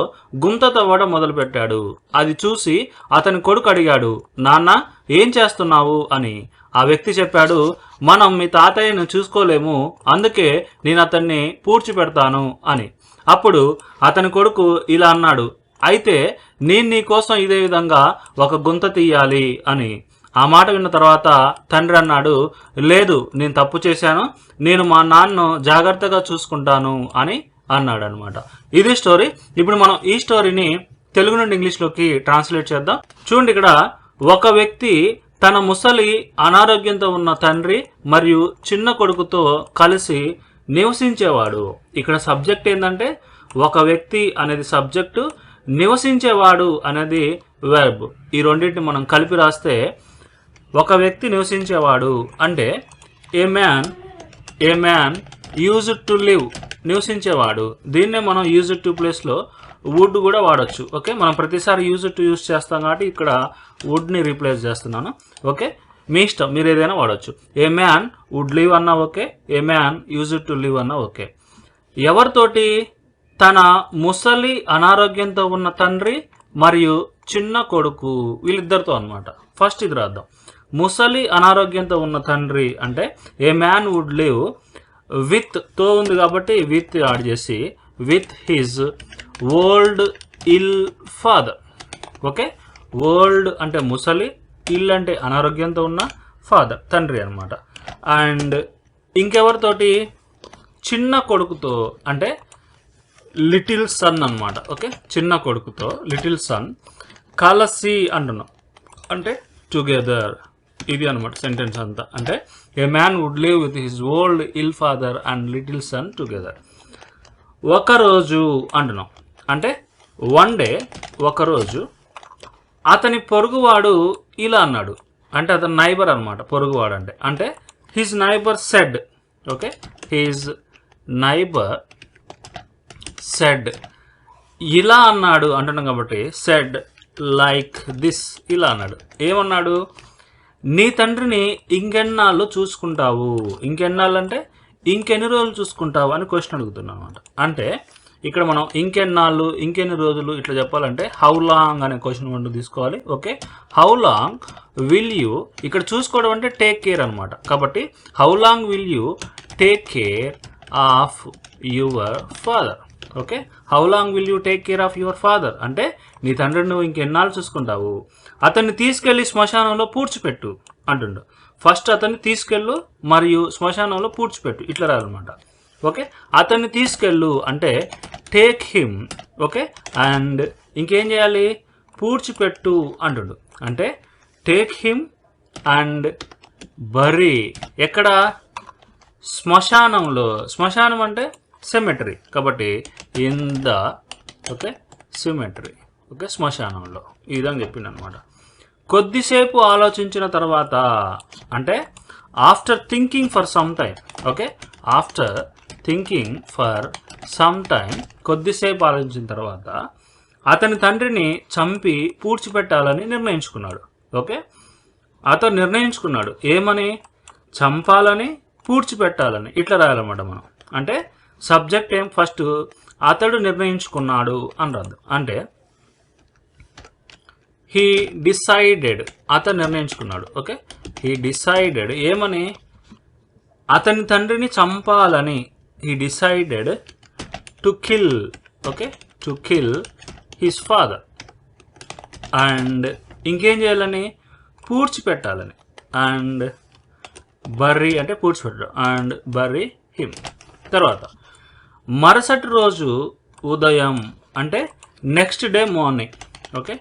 గుంత తవ్వడం మొదలుపెట్టాడు. అది చూసి అతని కొడుకు అడిగాడు, నాన్న ఏం చేస్తున్నావు అని. ఆ వ్యక్తి చెప్పాడు, మనం మీ తాతయ్యను చూసుకోలేము, అందుకే నేను అతన్ని పూడ్చిపెడతాను అని. అప్పుడు అతని కొడుకు ఇలా అన్నాడు, అయితే నేను నీ కోసం ఇదే విధంగా ఒక గుంత తీయాలి అని. ఆ మాట విన్న తర్వాత తండ్రి అన్నాడు, లేదు, నేను తప్పు చేశాను, నేను మా నాన్నను జాగ్రత్తగా చూసుకుంటాను అని అన్నాడు అనమాట. ఇది స్టోరీ. ఇప్పుడు మనం ఈ స్టోరీని తెలుగు నుండి ఇంగ్లీష్లోకి ట్రాన్స్లేట్ చేద్దాం. చూడండి, ఇక్కడ ఒక వ్యక్తి తన ముసలి అనారోగ్యంతో ఉన్న తండ్రి మరియు చిన్న కొడుకుతో కలిసి నివసించేవాడు. ఇక్కడ సబ్జెక్ట్ ఏంటంటే ఒక వ్యక్తి అనేది సబ్జెక్టు, నివసించేవాడు అనేది వెర్బ్. ఈ రెండింటిని మనం కలిపి రాస్తే ఒక వ్యక్తి నివసించేవాడు అంటే a man used to live, నివసించేవాడు. దీన్నే మనం యూజ్డ్ టు ప్లేస్లో వుడ్ కూడా వాడచ్చు. ఓకే, మనం ప్రతిసారి యూజ్డ్ టు యూజ్ చేస్తాం కాబట్టి ఇక్కడ వుడ్ని రీప్లేస్ చేస్తున్నాను. ఓకే, మీ ఇష్టం, మీరు ఏదైనా వాడచ్చు. ఏ మ్యాన్ వుడ్ లివ్ అన్నా okay, a man used to live అన్నా ఓకే. ఎవరితోటి? తన ముసలి అనారోగ్యంతో ఉన్న తండ్రి మరియు చిన్న కొడుకు, వీళ్ళిద్దరితో అనమాట. ఫస్ట్ ఇది రాద్దాం. ముసలి అనారోగ్యంతో ఉన్న తండ్రి అంటే a man would live with, తో ఉంది కాబట్టి విత్ యాడ్ చేసి, with his old ill father. Okay, old అంటే ముసలి, ఇల్ అంటే అనారోగ్యంతో ఉన్న, ఫాదర్ తండ్రి అనమాట. అండ్ ఇంకెవరితోటి? చిన్న కొడుకుతో అంటే లిటిల్ సన్ అనమాట. ఓకే, చిన్న కొడుకుతో లిటిల్ సన్. కలిసి అంటున్నాం అంటే టుగెదర్. ఇది అనమాట సెంటెన్స్ అంతా. అంటే a man would live with his old ill father and little son together. ఒకరోజు అంటున్నాం అంటే వన్ డే, ఒకరోజు. అతని పొరుగువాడు ఇలా అన్నాడు అంటే అతను నైబర్ అనమాట, పొరుగువాడు అంటే. అంటే his neighbour said, okay, his neighbour said, ఇలా అన్నాడు అంటున్నాం కాబట్టి సెడ్ లైక్ దిస్, ఇలా అన్నాడు. ఏమన్నాడు? నీ తండ్రిని ఇంకెన్నాళ్ళు చూసుకుంటావు, ఇంకెన్నాళ్ళు అంటే ఇంకెన్ని రోజులు చూసుకుంటావు అని క్వశ్చన్ అడుగుతున్నాను అనమాట. అంటే ఇక్కడ మనం ఇంకెన్నాళ్ళు, ఇంకెన్ని రోజులు ఇట్లా చెప్పాలంటే హౌ లాంగ్ అనే క్వశ్చన్ మనం తీసుకోవాలి. Okay, how long will you, ఇక్కడ చూసుకోవడం అంటే టేక్ కేర్ అనమాట. కాబట్టి how long will you take care of your father. Okay, how long will you take care of your father అంటే నీ తండ్రిని నువ్వు ఇంకెన్నాళ్ళు చూసుకుంటావు. అతన్ని తీసుకెళ్ళి శ్మశానంలో పూడ్చిపెట్టు అంటుండు. ఫస్ట్ అతన్ని తీసుకెళ్ళు మరియు శ్మశానంలో పూడ్చిపెట్టు, ఇట్లా రాదనమాట. ఓకే, అతన్ని తీసుకెళ్ళు అంటే టేక్ హిమ్. ఓకే, అండ్ ఇంకేం చేయాలి? పూడ్చిపెట్టు అంటుండు. అంటే టేక్ హిమ్ అండ్ బరీ, ఎక్కడ? శ్మశానంలో. శ్మశానం అంటే సెమెటరీ, కాబట్టి in the, okay, cemetery. Okay, శ్మశానంలో. ఈ విధంగా చెప్పిండు అనమాట. కొద్దిసేపు ఆలోచించిన తర్వాత అంటే after thinking for some time. Okay, after thinking for some time, కొద్దిసేపు ఆలోచించిన తర్వాత అతని తండ్రిని చంపి పూడ్చిపెట్టాలని నిర్ణయించుకున్నాడు. ఓకే, అతను నిర్ణయించుకున్నాడు ఏమని? చంపాలని, పూడ్చిపెట్టాలని, ఇట్లా రాయాలన్నమాట మనం. అంటే సబ్జెక్ట్ ఏం? ఫస్ట్ అతడు నిర్ణయించుకున్నాడు అని రాదు. అంటే హీ డిసైడెడ్, అతను నిర్ణయించుకున్నాడు. ఓకే, హీ డిసైడెడ్ ఏమని? అతని తండ్రిని చంపాలని. He decided to kill, okay, to kill his father. And ఇంకేం చేయాలని? పూడ్చిపెట్టాలని. అండ్ బర్రీ అంటే పూడ్చిపెట్టడం, అండ్ బర్రీ హిమ్. తర్వాత మరుసటి రోజు ఉదయం అంటే next day morning. Okay,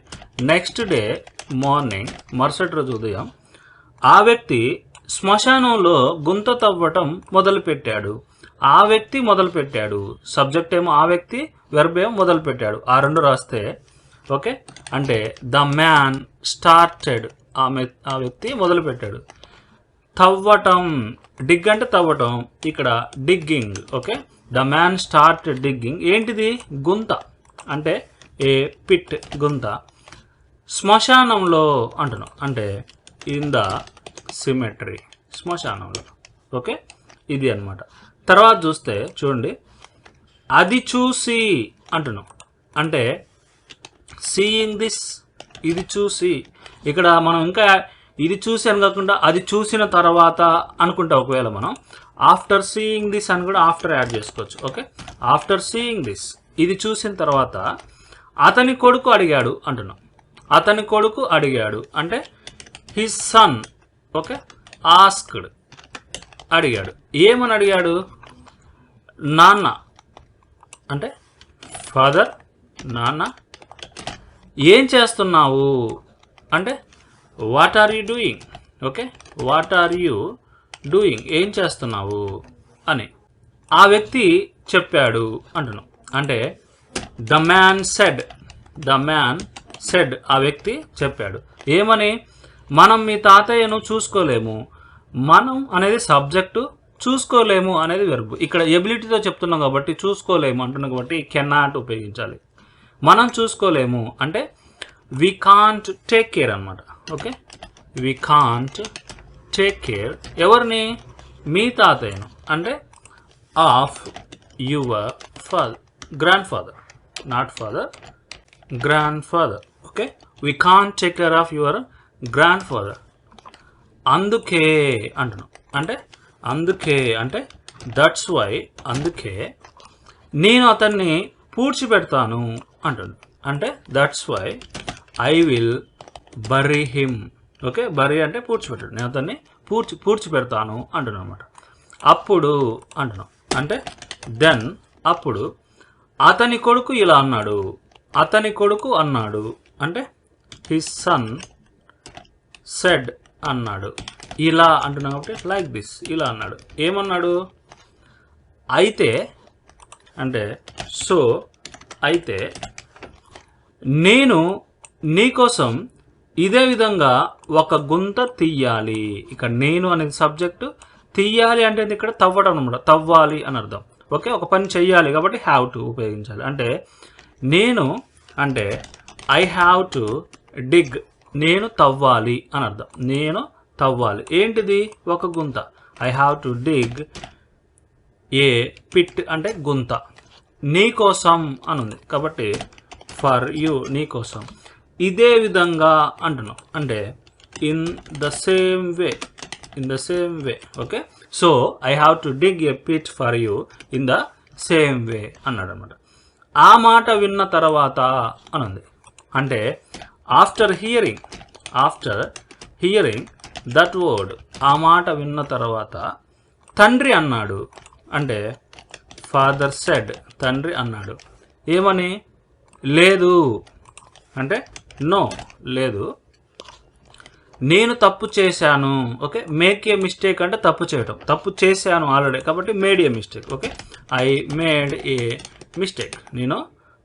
next day morning, మరుసటి రోజు ఉదయం ఆ వ్యక్తి శ్మశానంలో గుంత తవ్వటం మొదలుపెట్టాడు. ఆ వ్యక్తి మొదలుపెట్టాడు. సబ్జెక్ట్ ఏమో ఆ వ్యక్తి, వెర్బ్ ఏమో మొదలుపెట్టాడు. ఆ రెండు రాస్తే ఓకే, అంటే ద మ్యాన్ స్టార్టెడ్, ఆ వ్యక్తి మొదలుపెట్టాడు. తవ్వటం, డిగ్ అంటే తవ్వటం, ఇక్కడ digging. Okay, the man started digging. ఏంటిది? గుంత, అంటే ఏ పిట్, గుంత. శ్మశానంలో అంటున్నాం, అంటే ఇన్ ద సిమెట్రీ, శ్మశానంలో. ఓకే, ఇది అన్నమాట. తర్వాత చూస్తే చూడండి, అది చూసి అంటున్నాం, అంటే సీయింగ్ దిస్, ఇది చూసి. ఇక్కడ మనం ఇంకా ఇది చూసి అని కాకుండా అది చూసిన తర్వాత అనుకుంటా. ఒకవేళ మనం ఆఫ్టర్ సీయింగ్ దిస్ అని కూడా ఆఫ్టర్ యాడ్ చేసుకోవచ్చు. ఓకే, ఆఫ్టర్ సీయింగ్ దిస్, ఇది చూసిన తర్వాత అతని కొడుకు అడిగాడు అంటున్నాం. అతని కొడుకు అడిగాడు అంటే హిస్ సన్. ఓకే, ఆస్క్డ్, అడిగాడు. ఏమని అడిగాడు? నాన్న అంటే ఫాదర్, నాన్న. ఏం చేస్తున్నావు అంటే what are you doing. Okay, what are you doing, ఏం చేస్తున్నావు అని ఆ వ్యక్తి చెప్పాడు అంటున్నాం. అంటే the man said, the man said, ఆ వ్యక్తి చెప్పాడు. ఏమని? మనం మీ తాతయ్యను చూసుకోలేము. మనం అనేది సబ్జెక్టు, చూసుకోలేము అనేది వెర్బ్. ఇక్కడ ఎబిలిటీతో చెప్తున్నాం కాబట్టి చూసుకోలేము అంటున్నాం కాబట్టి కెనాట్ ఉపయోగించాలి. మనం చూసుకోలేము అంటే వి కాంట్ టేక్ కేర్ అనమాట. Okay, we can't take care ఎవరిని? మీ తాతయ్యను, అంటే of your father, grandfather, not father, grandfather. Okay, we can't take care of your grandfather. అందుకే అంటున్నాం, అంటే అందుకే అంటే దట్స్ వై, అందుకే నేను అతన్ని పూడ్చిపెడతాను అంటున్నాను. అంటే that's why I will bury him. Okay, bury అంటే పూడ్చిపెట్టాడు, నేను అతన్ని పూడ్చిపెడతాను అంటున్నాను అనమాట. అప్పుడు అంటున్నాం, అంటే దెన్, అప్పుడు అతని కొడుకు ఇలా అన్నాడు. అతని కొడుకు అన్నాడు అంటే హిస్ సన్ సెడ్ అన్నాడు. ఇలా అంటున్నాం కాబట్టి లైక్ దిస్, ఇలా అన్నాడు. ఏమన్నాడు? అయితే అంటే సో, అయితే నేను నీకోసం ఇదే విధంగా ఒక గుంత తీయాలి. ఇక్కడ నేను అనేది సబ్జెక్టు, తీయాలి అంటే ఇక్కడ తవ్వడం అనమాట, తవ్వాలి అని అర్థం. ఓకే, ఒక పని చెయ్యాలి కాబట్టి హ్యావ్ టు ఉపయోగించాలి. అంటే నేను అంటే ఐ హ్యావ్ టు డిగ్, నేను తవ్వాలి అని అర్థం. నేను తవ్వాలి ఏంటిది? ఒక గుంత. I have to dig a pit అంటే గుంత. నీ కోసం అని ఉంది కాబట్టి ఫర్ యూ, నీ కోసం. ఇదే విధంగా అంటున్నాం అంటే in the same way, in the same way. Okay, so I have to dig a pit for you in the same way అన్నాడు అనమాట. ఆ మాట విన్న తర్వాత అని ఉంది అంటే ఆఫ్టర్ హియరింగ్ దట్ వర్డ్, ఆ మాట విన్న తర్వాత తండ్రి అన్నాడు. అంటే ఫాదర్ సెడ్, తండ్రి అన్నాడు. ఏమని? లేదు అంటే నో, లేదు. నేను తప్పు చేశాను. ఓకే, మేక్ ఏ మిస్టేక్ అంటే తప్పు చేయటం, తప్పు చేశాను ఆల్రెడీ కాబట్టి made a mistake. Okay, I made a mistake, నేను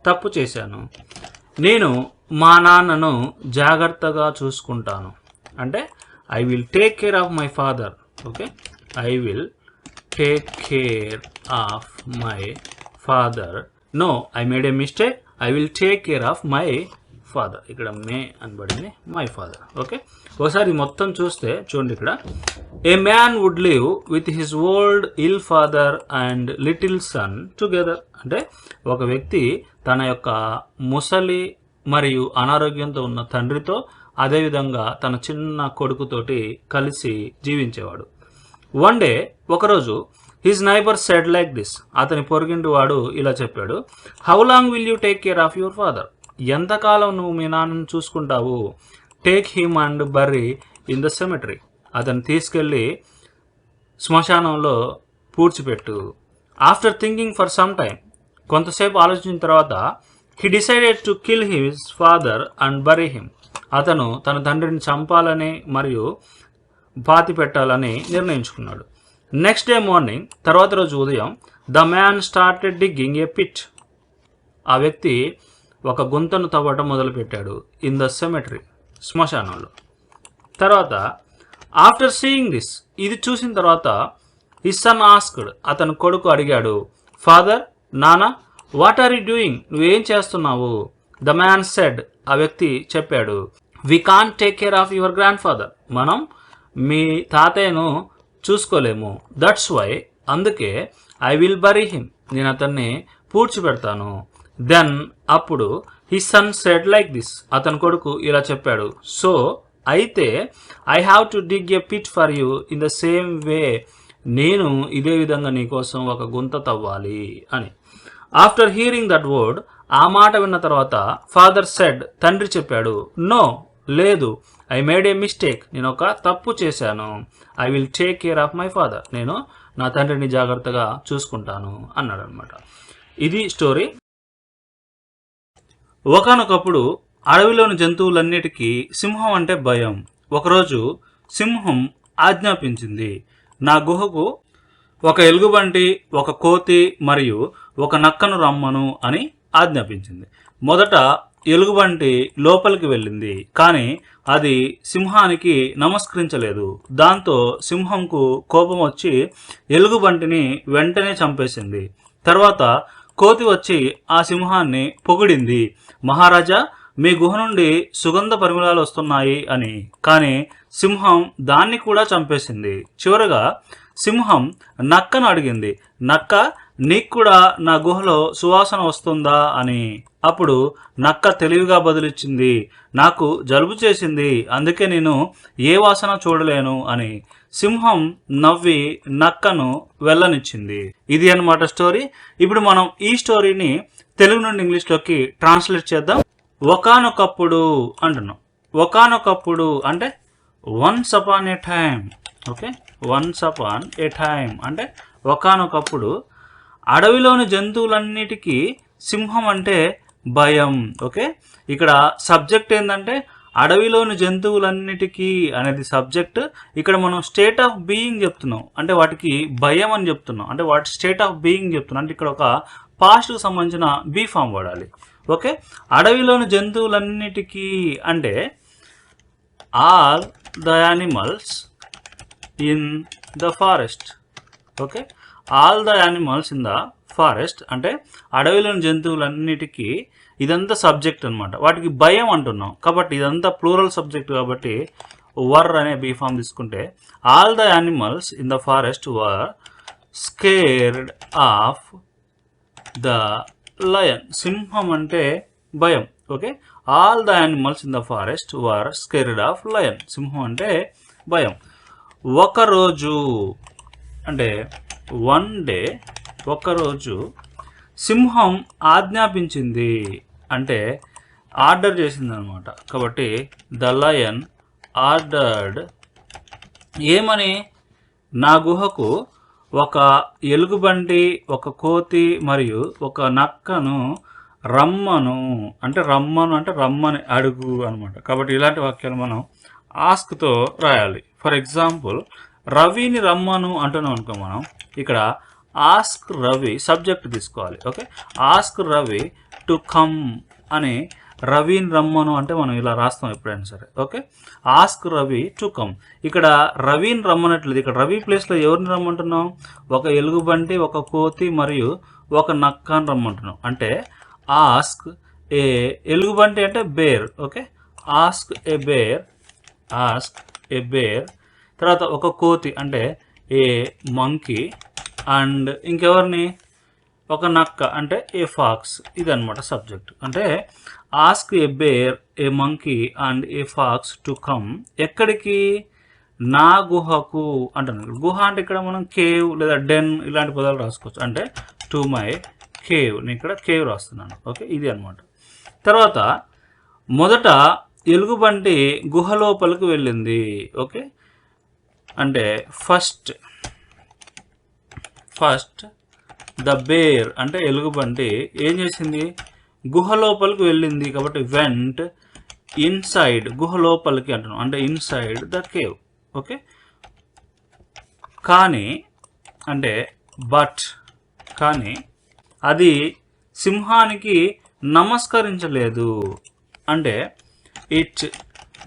తప్పు చేశాను. నేను మా నాన్నను జాగ్రత్తగా చూసుకుంటాను. అంటే I will take care of my father. Okay, I will take care of my father. No, I made a mistake, I will take care of my father. ఇక్కడ మే అనబడింది, మై ఫాదర్. ఓకే, ఒకసారి మొత్తం చూస్తే చూడండి. ఇక్కడ a man would live with his old ill father and little son together. అంటే ఒక వ్యక్తి తన యొక్క ముసలి మరియు అనారోగ్యంతో ఉన్న తండ్రితో, అదేవిధంగా తన చిన్న కొడుకుతోటి కలిసి జీవించేవాడు. వన్ డే, ఒకరోజు, his neighbour said like this, అతని పొరుగింటి వాడు ఇలా చెప్పాడు. How long will you take care of your father? ఎంతకాలం నువ్వు మీ నాన్నను చూసుకుంటావు? Take him and bury in the cemetery, అతను తీసుకెళ్ళి శ్మశానంలో పూడ్చిపెట్టు. After thinking for some time, కొంతసేపు ఆలోచించిన తర్వాత, he decided to kill his father and bury him, అతను తన తండ్రిని చంపాలని మరియు పాతి పెట్టాలని నిర్ణయించుకున్నాడు. నెక్స్ట్ డే మార్నింగ్, తర్వాత రోజు ఉదయం, the man started digging a pit, ఆ వ్యక్తి ఒక గుంతను తవ్వటం మొదలుపెట్టాడు. ఇన్ ద సెమెటరీ, శ్మశానంలో. తర్వాత ఆఫ్టర్ సీయింగ్ దిస్, ఇది చూసిన తర్వాత, హిస్ సన్ ఆస్క్డ్, అతని కొడుకు అడిగాడు, ఫాదర్, నాన్న, వాట్ ఆర్ యూ డూయింగ్, నువ్వేం చేస్తున్నావు? ద మ్యాన్ సెడ్, ఆ వ్యక్తి చెప్పాడు, we can't take care of your grandfather, మనం మీ తాతయ్యను చూసుకోలేము. దట్స్ వై, అందుకే, ఐ విల్ బరీ హిమ్, నేను అతన్ని పూడ్చిపెడతాను. దెన్, అప్పుడు, his son said like this, అతని కొడుకు ఇలా చెప్పాడు, సో, అయితే, I have to dig a pit for you in the same way, నేను ఇదే విధంగా నీకోసం ఒక గుంత తవ్వాలి అని. ఆఫ్టర్ హియరింగ్ దట్ వర్డ్, ఆ మాట విన్న తర్వాత, ఫాదర్ సెడ్, తండ్రి చెప్పాడు, నో, లేదు, ఐ మేడ్ ఏ మిస్టేక్, నేను ఒక తప్పు చేశాను. I will take care of my father, నేను నా తండ్రిని జాగ్రత్తగా చూసుకుంటాను అన్నాడు అనమాట. ఇది స్టోరీ. ఒకానొకప్పుడు అడవిలోని జంతువులన్నిటికీ సింహం అంటే భయం. ఒకరోజు సింహం ఆజ్ఞాపించింది, నా గుహకు ఒక ఎలుగుబంటి, ఒక కోతి మరియు ఒక నక్కను రమ్మను అని ఆజ్ఞాపించింది. మొదట ఎలుగుబంటి లోపలికి వెళ్ళింది, కానీ అది సింహానికి నమస్కరించలేదు. దాంతో సింహంకు కోపం వచ్చి ఎలుగుబంటిని వెంటనే చంపేసింది. తర్వాత కోతి వచ్చి ఆ సింహాన్ని పొగిడింది, మహారాజా, మీ గుహ నుండి సుగంధ పరిమళాలు వస్తున్నాయి అని. కానీ సింహం దాన్ని కూడా చంపేసింది. చివరగా సింహం నక్కను అడిగింది, నక్క, నీకు కూడా నా గుహలో సువాసన వస్తుందా అని. అప్పుడు నక్క తెలివిగా బదులిచ్చింది, నాకు జలుబు చేసింది, అందుకే నేను ఏ వాసన చూడలేను అని. సింహం నవ్వి నక్కను వెళ్ళనిచ్చింది. ఇది అన్నమాట స్టోరీ. ఇప్పుడు మనం ఈ స్టోరీని తెలుగు నుండి ఇంగ్లీష్లోకి ట్రాన్స్లేట్ చేద్దాం. ఒకానొకప్పుడు అంటున్నాం. ఒకానొకప్పుడు అంటే once upon a time. Okay, once upon a time అంటే ఒకానొకప్పుడు. అడవిలోని జంతువులన్నిటికీ సింహం అంటే భయం. ఓకే, ఇక్కడ సబ్జెక్ట్ ఏంటంటే అడవిలోని జంతువులన్నిటికీ అనేది సబ్జెక్ట్. ఇక్కడ మనం స్టేట్ ఆఫ్ బీయింగ్ చెప్తున్నాం, అంటే వాటికి భయం అని చెప్తున్నాం, అంటే వాటి స్టేట్ ఆఫ్ బీయింగ్ చెప్తున్నాం. అంటే ఇక్కడ ఒక పాస్ట్కి సంబంధించిన బీ ఫామ్ వాడాలి. ఓకే, అడవిలోని జంతువులన్నిటికీ అంటే all the animals in the forest. Okay, all the animals in the forest అంటే అడవిలోని జంతువులన్నిటికీ ఇదంతా సబ్జెక్ట్ అనమాట. వాటికి భయం అంటున్నాం కాబట్టి ఇదంతా ప్లూరల్ సబ్జెక్ట్ కాబట్టి వర్ అనే బీ ఫామ్ తీసుకుంటే all the animals in the forest were scared of the lion. సింహం అంటే భయం. Okay, all the animals in the forest were scared of lion. సింహం అంటే భయం. ఒకరోజు అంటే వన్ డే, ఒకరోజు సింహం ఆజ్ఞాపించింది అంటే ఆర్డర్ చేసింది అనమాట. కాబట్టి ద లయన్ ఆర్డర్డ్ ఏమని, నా గుహకు ఒక ఎలుగుబంటి, ఒక కోతి మరియు ఒక నక్కను రమ్మను అంటే రమ్మని అడుగు అనమాట. కాబట్టి ఇలాంటి వాక్యాలు మనం ఆస్క్తో రాయాలి. ఫర్ ఎగ్జాంపుల్ రవిని రమ్మను అంటున్నాం అనుకో, మనం ఇక్కడ ఆస్క్ రవి సబ్జెక్ట్ తీసుకోవాలి. Okay, ask Ravi to come అని రవిని రమ్మను అంటే మనం ఇలా రాస్తాం ఎప్పుడైనా సరే. Okay, ask Ravi to come. ఇక్కడ రవిని రమ్మనట్లేదు, ఇక్కడ రవి ప్లేస్లో ఎవరిని రమ్మంటున్నాం, ఒక ఎలుగుబంటి, ఒక కోతి మరియు ఒక నక్కని రమ్మంటున్నాం. అంటే ఆస్క్ ఏ ఎలుగుబంటి అంటే bear. Okay, ask a bear, ask a bear. తర్వాత ఒక కోతి అంటే ఏ మంకీ, అండ్ ఇంకెవరిని, ఒక నక్క అంటే ఏ ఫాక్స్. ఇది అనమాట సబ్జెక్ట్. అంటే ask a bear, a monkey and a fox to come. ఎక్కడికి, నా గుహకు అంటున్నాను. గుహ అంటే ఇక్కడ మనం కేవ్ లేదా డెన్ ఇలాంటి పదాలు రాసుకోవచ్చు. అంటే టు మై కేవ్, నేను ఇక్కడ కేవ్ రాస్తున్నాను. ఓకే, ఇది అనమాట. తర్వాత మొదట ఎలుగుబంటి గుహ లోపలికి వెళ్ళింది. ఓకే, అంటే ఫస్ట్ ద బేర్ అంటే ఎలుగుబంటి ఏం చేసింది, గుహ లోపలికి వెళ్ళింది. కాబట్టి వెంట్ ఇన్సైడ్, గుహ లోపలికి అంటున్నాం అంటే ఇన్సైడ్ ద కేవ్. ఓకే, కానీ అంటే బట్, కానీ అది సింహానికి నమస్కరించలేదు. అంటే ఇట్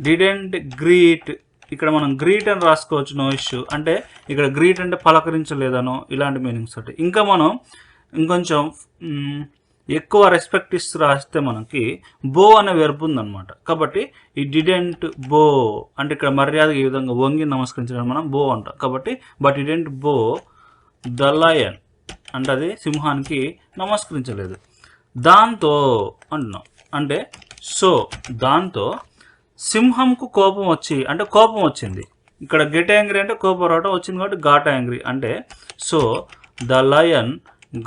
డిడెంట్ గ్రీట్. ఇక్కడ మనం గ్రీట్ అని రాసుకోవచ్చు, నో ఇష్యూ. అంటే ఇక్కడ గ్రీట్ అంటే పలకరించలేదనో ఇలాంటి మీనింగ్స్ ఉంటాయి. ఇంకా మనం ఇంకొంచెం ఎక్కువ రెస్పెక్ట్ ఇస్తూ రాస్తే మనకి బో అనే వెర్బ్ ఉందన్నమాట. కాబట్టి ఈ డిడెంట్ బో అంటే ఇక్కడ మర్యాద ఈ విధంగా వంగి నమస్కరించడం మనం బో అంటాం. కాబట్టి but didn't bow the lion అంటే అది సింహానికి నమస్కరించలేదు. దాంతో అంటున్నాం అంటే సో, దాంతో సింహంకు కోపం వచ్చి అంటే కోపం వచ్చింది. ఇక్కడ గెట్ యాంగ్రీ అంటే కోపం రావడం వచ్చింది కాబట్టి గాట్ యాంగ్రీ. అంటే so the lion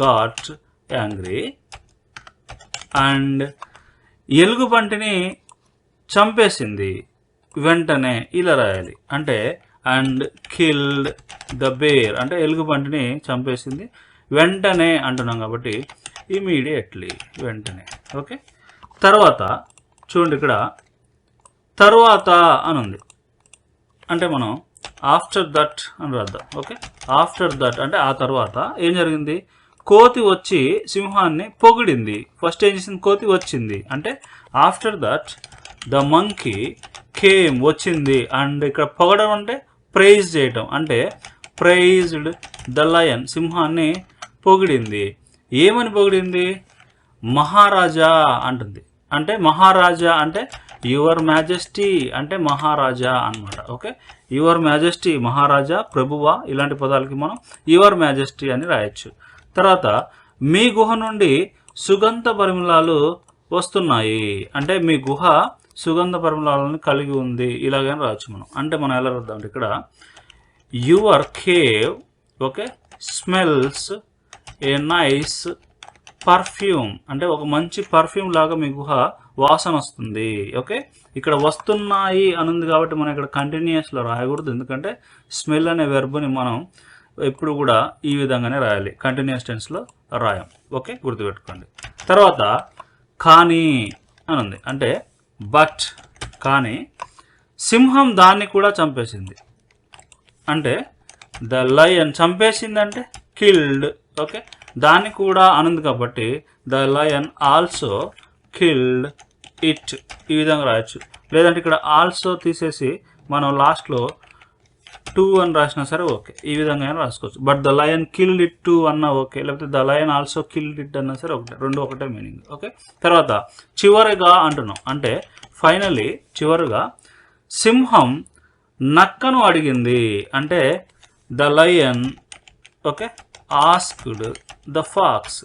got angry and ఎలుగుబంటిని చంపేసింది వెంటనే. ఇలా రాయాలి. అంటే అండ్ కిల్డ్ ద బేర్ అంటే ఎలుగుబంటిని చంపేసింది వెంటనే అంటున్నాం కాబట్టి ఇమీడియట్లీ, వెంటనే. ఓకే, తర్వాత చూడండి ఇక్కడ తరువాత అని ఉంది అంటే మనం ఆఫ్టర్ దట్ అని రాద్దాం. ఓకే, ఆఫ్టర్ దట్ అంటే ఆ తర్వాత ఏం జరిగింది, కోతి వచ్చి సింహాన్ని పొగిడింది. ఫస్ట్ ఏం చేసింది, కోతి వచ్చింది. అంటే after that the monkey came, వచ్చింది. అండ్ ఇక్కడ పొగడం అంటే ప్రైజ్ చేయటం. అంటే ప్రైజ్డ్ ద లయన్, సింహాన్ని పొగిడింది. ఏమని పొగిడింది, మహారాజా అంటుంది. అంటే మహారాజా అంటే యువర్ మ్యాజెస్టీ అంటే మహారాజా అన్నమాట. ఓకే, యువర్ మ్యాజెస్టీ మహారాజా, ప్రభువా ఇలాంటి పదాలకి మనం యువర్ మ్యాజెస్టీ అని రాయొచ్చు. తర్వాత మీ గుహ నుండి సుగంధ పరిమళాలు వస్తున్నాయి అంటే మీ గుహ సుగంధ పరిమళాలను కలిగి ఉంది ఇలాగని రావచ్చు మనం. అంటే మనం ఎలా రాద్దాం అంటే ఇక్కడ your cave okay smells a nice perfume అంటే ఒక మంచి పర్ఫ్యూమ్ లాగా మీ గుహ వాసన వస్తుంది. ఓకే, ఇక్కడ వస్తున్నాయి అనుంది కాబట్టి మనం ఇక్కడ కంటిన్యూస్లో రాయకూడదు. ఎందుకంటే స్మెల్ అనే వెర్బ్ని మనం ఎప్పుడు కూడా ఈ విధంగానే రాయాలి, కంటిన్యూస్ టెన్స్లో రాయం. ఓకే, గుర్తుపెట్టుకోండి. తర్వాత కానీ అని ఉంది అంటే బట్, కానీ సింహం దాన్ని కూడా చంపేసింది. అంటే ద లయన్ చంపేసింది అంటే కిల్డ్. ఓకే, దాన్ని కూడా అనుంది కాబట్టి the lion also killed it ఈ విధంగా రాయొచ్చు. లేదంటే ఇక్కడ ఆల్సో తీసేసి మనం లాస్ట్లో 2 అని రాసినా సరే ఓకే, ఈ విధంగా అయినా రాసుకోవచ్చు. But the lion killed it 2 అన్నా ఓకే, లేకపోతే the lion also killed it అన్నా సరే ఒకటే, రెండు ఒకటే మీనింగ్. ఓకే, తర్వాత చివరిగా అంటున్నాం అంటే ఫైనలీ చివరిగా సింహం నక్కను అడిగింది అంటే the lion okay asked the pox.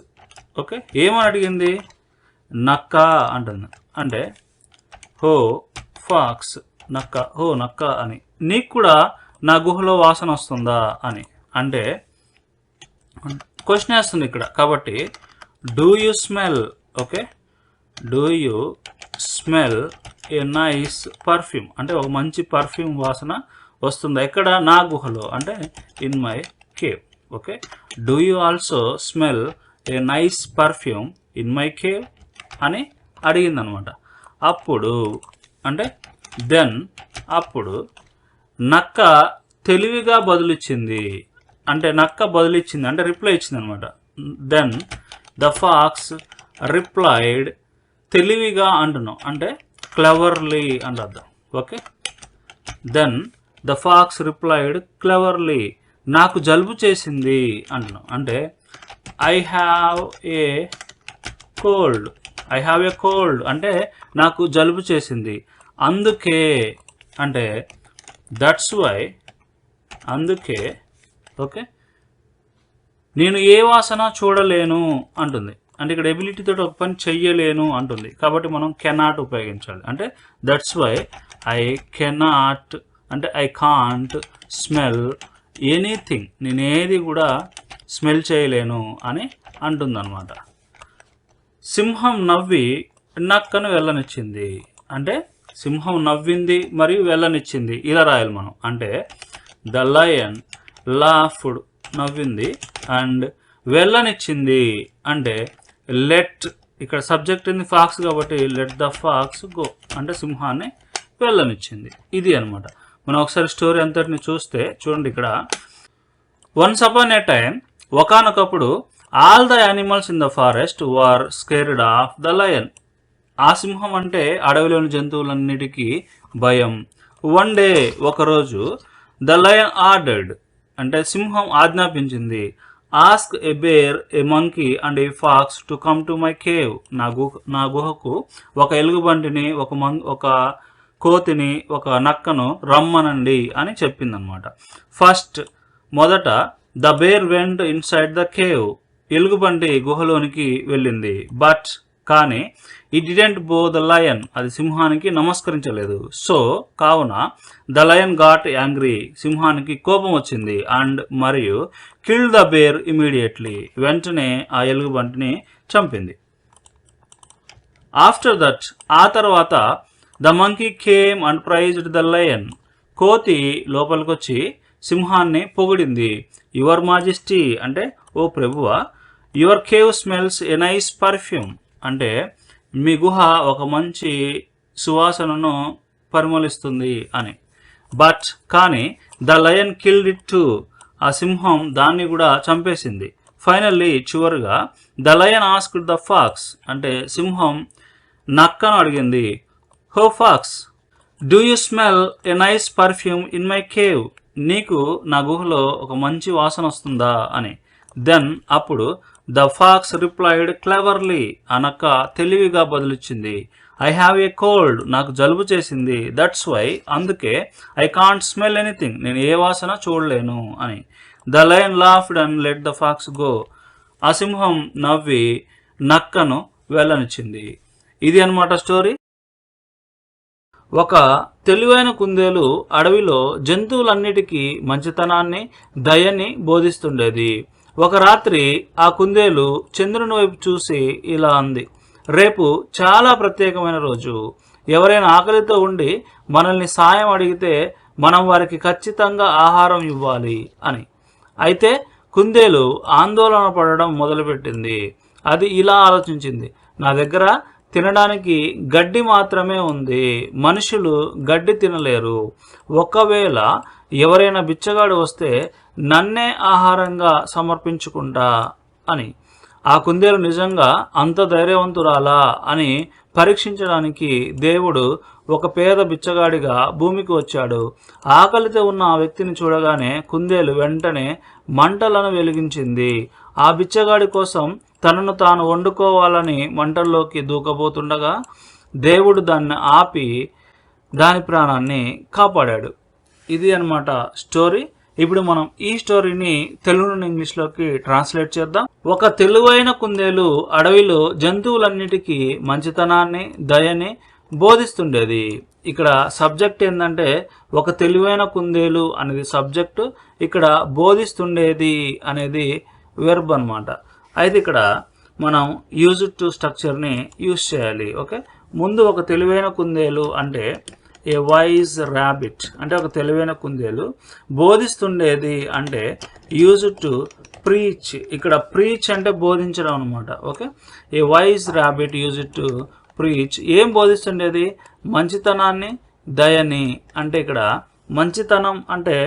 Okay, ఏమని అడిగింది? నక్క అంటుంది. అంటే హో ఫాక్స్ నక్క, హో నక్క అని, నీకు కూడా నా గుహలో వాసన వస్తుందా అని. అంటే క్వశ్చన్ వేస్తుంది ఇక్కడ. కాబట్టి do you smell, okay do you smell a nice perfume అంటే ఒక మంచి పర్ఫ్యూమ్ వాసన వస్తుందా ఎక్కడ? నా గుహలో అంటే in my cave. Okay, do you also smell a nice perfume in my cave అని అడిగిందనమాట. అప్పుడు అంటే దెన్ అప్పుడు నక్క తెలివిగా బదులిచ్చింది. అంటే నక్క బదులిచ్చింది అంటే రిప్లై ఇచ్చింది అనమాట. దెన్ ద ఫాక్స్ రిప్లైడ్, తెలివిగా అంటున్నాం అంటే క్లెవర్లీ అని అర్థం. Okay, then the fox replied cleverly, నాకు జలుబు చేసింది అంటున్నాం. అంటే I have a cold, I have a cold అంటే నాకు జలుబు చేసింది, అందుకే అంటే దట్స్ వై, అందుకే ఓకే నేను ఏ వాసన చూడలేను అంటుంది. అంటే ఇక్కడ ఎబిలిటీ తోటి ఒక పని చెయ్యలేను అంటుంది, కాబట్టి మనం కెనాట్ ఉపయోగించాలి. అంటే దట్స్ వై ఐ కెనాట్ అంటే ఐ కాంట్ స్మెల్ ఎనీథింగ్, నేను ఏది కూడా స్మెల్ చేయలేను అని అంటుందన్నమాట. సింహం నవ్వి నక్కను వెళ్ళనిచ్చింది అంటే సింహం నవ్వింది మరియు వెళ్ళనిచ్చింది ఇలా రాయాలి మనం. అంటే ద లయన్ లాఫ్డ్, నవ్వింది, అండ్ వెళ్ళనిచ్చింది అంటే లెట్, ఇక్కడ సబ్జెక్ట్ ఉంది ఫాక్స్ కాబట్టి లెట్ ద ఫాక్స్ గో అంటే సింహాన్ని వెళ్ళనిచ్చింది. ఇది అనమాట. మనం ఒకసారి స్టోరీ అంతటిని చూస్తే చూడండి. ఇక్కడ వన్స్ అపాన్ ఏ టైమ్, ఒకానొకప్పుడు all the animals in the forest were scared of the lion. ఆ సింహం అంటే అడవిలోని జంతువులన్నిటికీ భయం. వన్ డే, ఒకరోజు, ద లయన్ ఆర్డర్డ్ అంటే సింహం ఆజ్ఞాపించింది, ask a bear, a monkey and a fox to come to my cave. నా గుహకు ఒక ఎలుగుబంటిని, ఒక కోతిని, ఒక నక్కను రమ్మనండి అని చెప్పిందనమాట. ఫస్ట్, మొదట the bear went inside the cave, ఎలుగుబంటి గుహలోనికి వెళ్ళింది. బట్ కానీ it didn't bow the lion, అది సింహానికి నమస్కరించలేదు. సో కావున ద లయన్ గాట్ యాంగ్రీ, సింహానికి కోపం వచ్చింది. అండ్ మరియు కిల్ ద బేర్ ఇమీడియట్లీ, వెంటనే ఆ ఎలుగుబంటిని చంపింది. ఆఫ్టర్ దట్, ఆ తర్వాత the monkey came and praised the lion, కోతి లోపలికొచ్చి సింహాన్ని పొగిడింది. యువర్ మాజెస్టీ అంటే ఓ ప్రభువా, your cave smells a nice perfume అంటే మీ గుహ ఒక మంచి సువాసనను పరిమళిస్తుంది అని. బట్ కానీ the lion killed it too, ఆ సింహం దాన్ని కూడా చంపేసింది. ఫైనల్లీ చివరిగా the lion asked the fox అంటే సింహం నక్కను అడిగింది, oh fox do you smell a nice perfume in my cave, నీకు నా గుహలో ఒక మంచి వాసన వస్తుందా అని. దెన్ అప్పుడు ద ఫాక్స్ రిప్లైడ్ క్లెవర్లీ, అనక్క తెలివిగా బదులిచ్చింది, ఐ హ్యావ్ ఏ కోల్డ్, నాకు జలుబు చేసింది, దట్స్ వై అందుకే, ఐ కాంట్ స్మెల్ ఎనీథింగ్, నేను ఏ వాసన చూడలేను అని. The lion laughed and let the pox go, ఆ సింహం నవ్వి నక్కను వెళ్ళనిచ్చింది. ఇది అనమాట స్టోరీ. ఒక తెలివైన కుందేలు అడవిలో జంతువులన్నిటికీ మంచితనాన్ని, దయని బోధిస్తుండేది. ఒక రాత్రి ఆ కుందేలు చంద్రుని వైపు చూసి ఇలా అంది, రేపు చాలా ప్రత్యేకమైన రోజు, ఎవరైనా ఆకలితో ఉండి మనల్ని సాయం అడిగితే మనం వారికి ఖచ్చితంగా ఆహారం ఇవ్వాలి అని. అయితే కుందేలు ఆందోళన పడడం మొదలుపెట్టింది. అది ఇలా ఆలోచించింది, నా దగ్గర తినడానికి గడ్డి మాత్రమే ఉంది, మనుషులు గడ్డి తినలేరు, ఒకవేళ ఎవరైనా బిచ్చగాడు వస్తే నన్నే ఆహారంగా సమర్పించుకుంటా అని. ఆ కుందేలు నిజంగా అంత ధైర్యవంతురాలా అని పరీక్షించడానికి దేవుడు ఒక పేద బిచ్చగాడిగా భూమికి వచ్చాడు. ఆకలితో ఉన్న ఆ వ్యక్తిని చూడగానే కుందేలు వెంటనే మంటలను వెలిగించింది. ఆ బిచ్చగాడి కోసం తనను తాను వండుకోవాలని మంటల్లోకి దూకబోతుండగా దేవుడు దాన్ని ఆపి దాని ప్రాణాన్ని కాపాడాడు. ఇది అన్నమాట స్టోరీ. ఇప్పుడు మనం ఈ స్టోరీని తెలుగు నుండి ఇంగ్లీష్లోకి ట్రాన్స్లేట్ చేద్దాం. ఒక తెలివైన కుందేలు అడవిలో జంతువులన్నిటికీ మంచితనాన్ని, దయని బోధిస్తుండేది. ఇక్కడ సబ్జెక్ట్ ఏంటంటే ఒక తెలివైన కుందేలు అనేది సబ్జెక్టు, ఇక్కడ బోధిస్తుండేది అనేది వెర్బ్ అనమాట. అయితే ఇక్కడ మనం యూజ్ టు స్ట్రక్చర్ని యూజ్ చేయాలి. ఓకే, ముందు ఒక తెలివైన కుందేలు అంటే ఏ వైజ్ ర్యాబిట్ అంటే ఒక తెలివైన కుందేలు. బోధిస్తుండేది అంటే యూజ్ టు ప్రీచ్. ఇక్కడ ప్రీచ్ అంటే బోధించడం అనమాట. Okay, A wise rabbit use to preach. ఏం బోధిస్తుండేది? మంచితనాన్ని, దయని. అంటే ఇక్కడ మంచితనం అంటే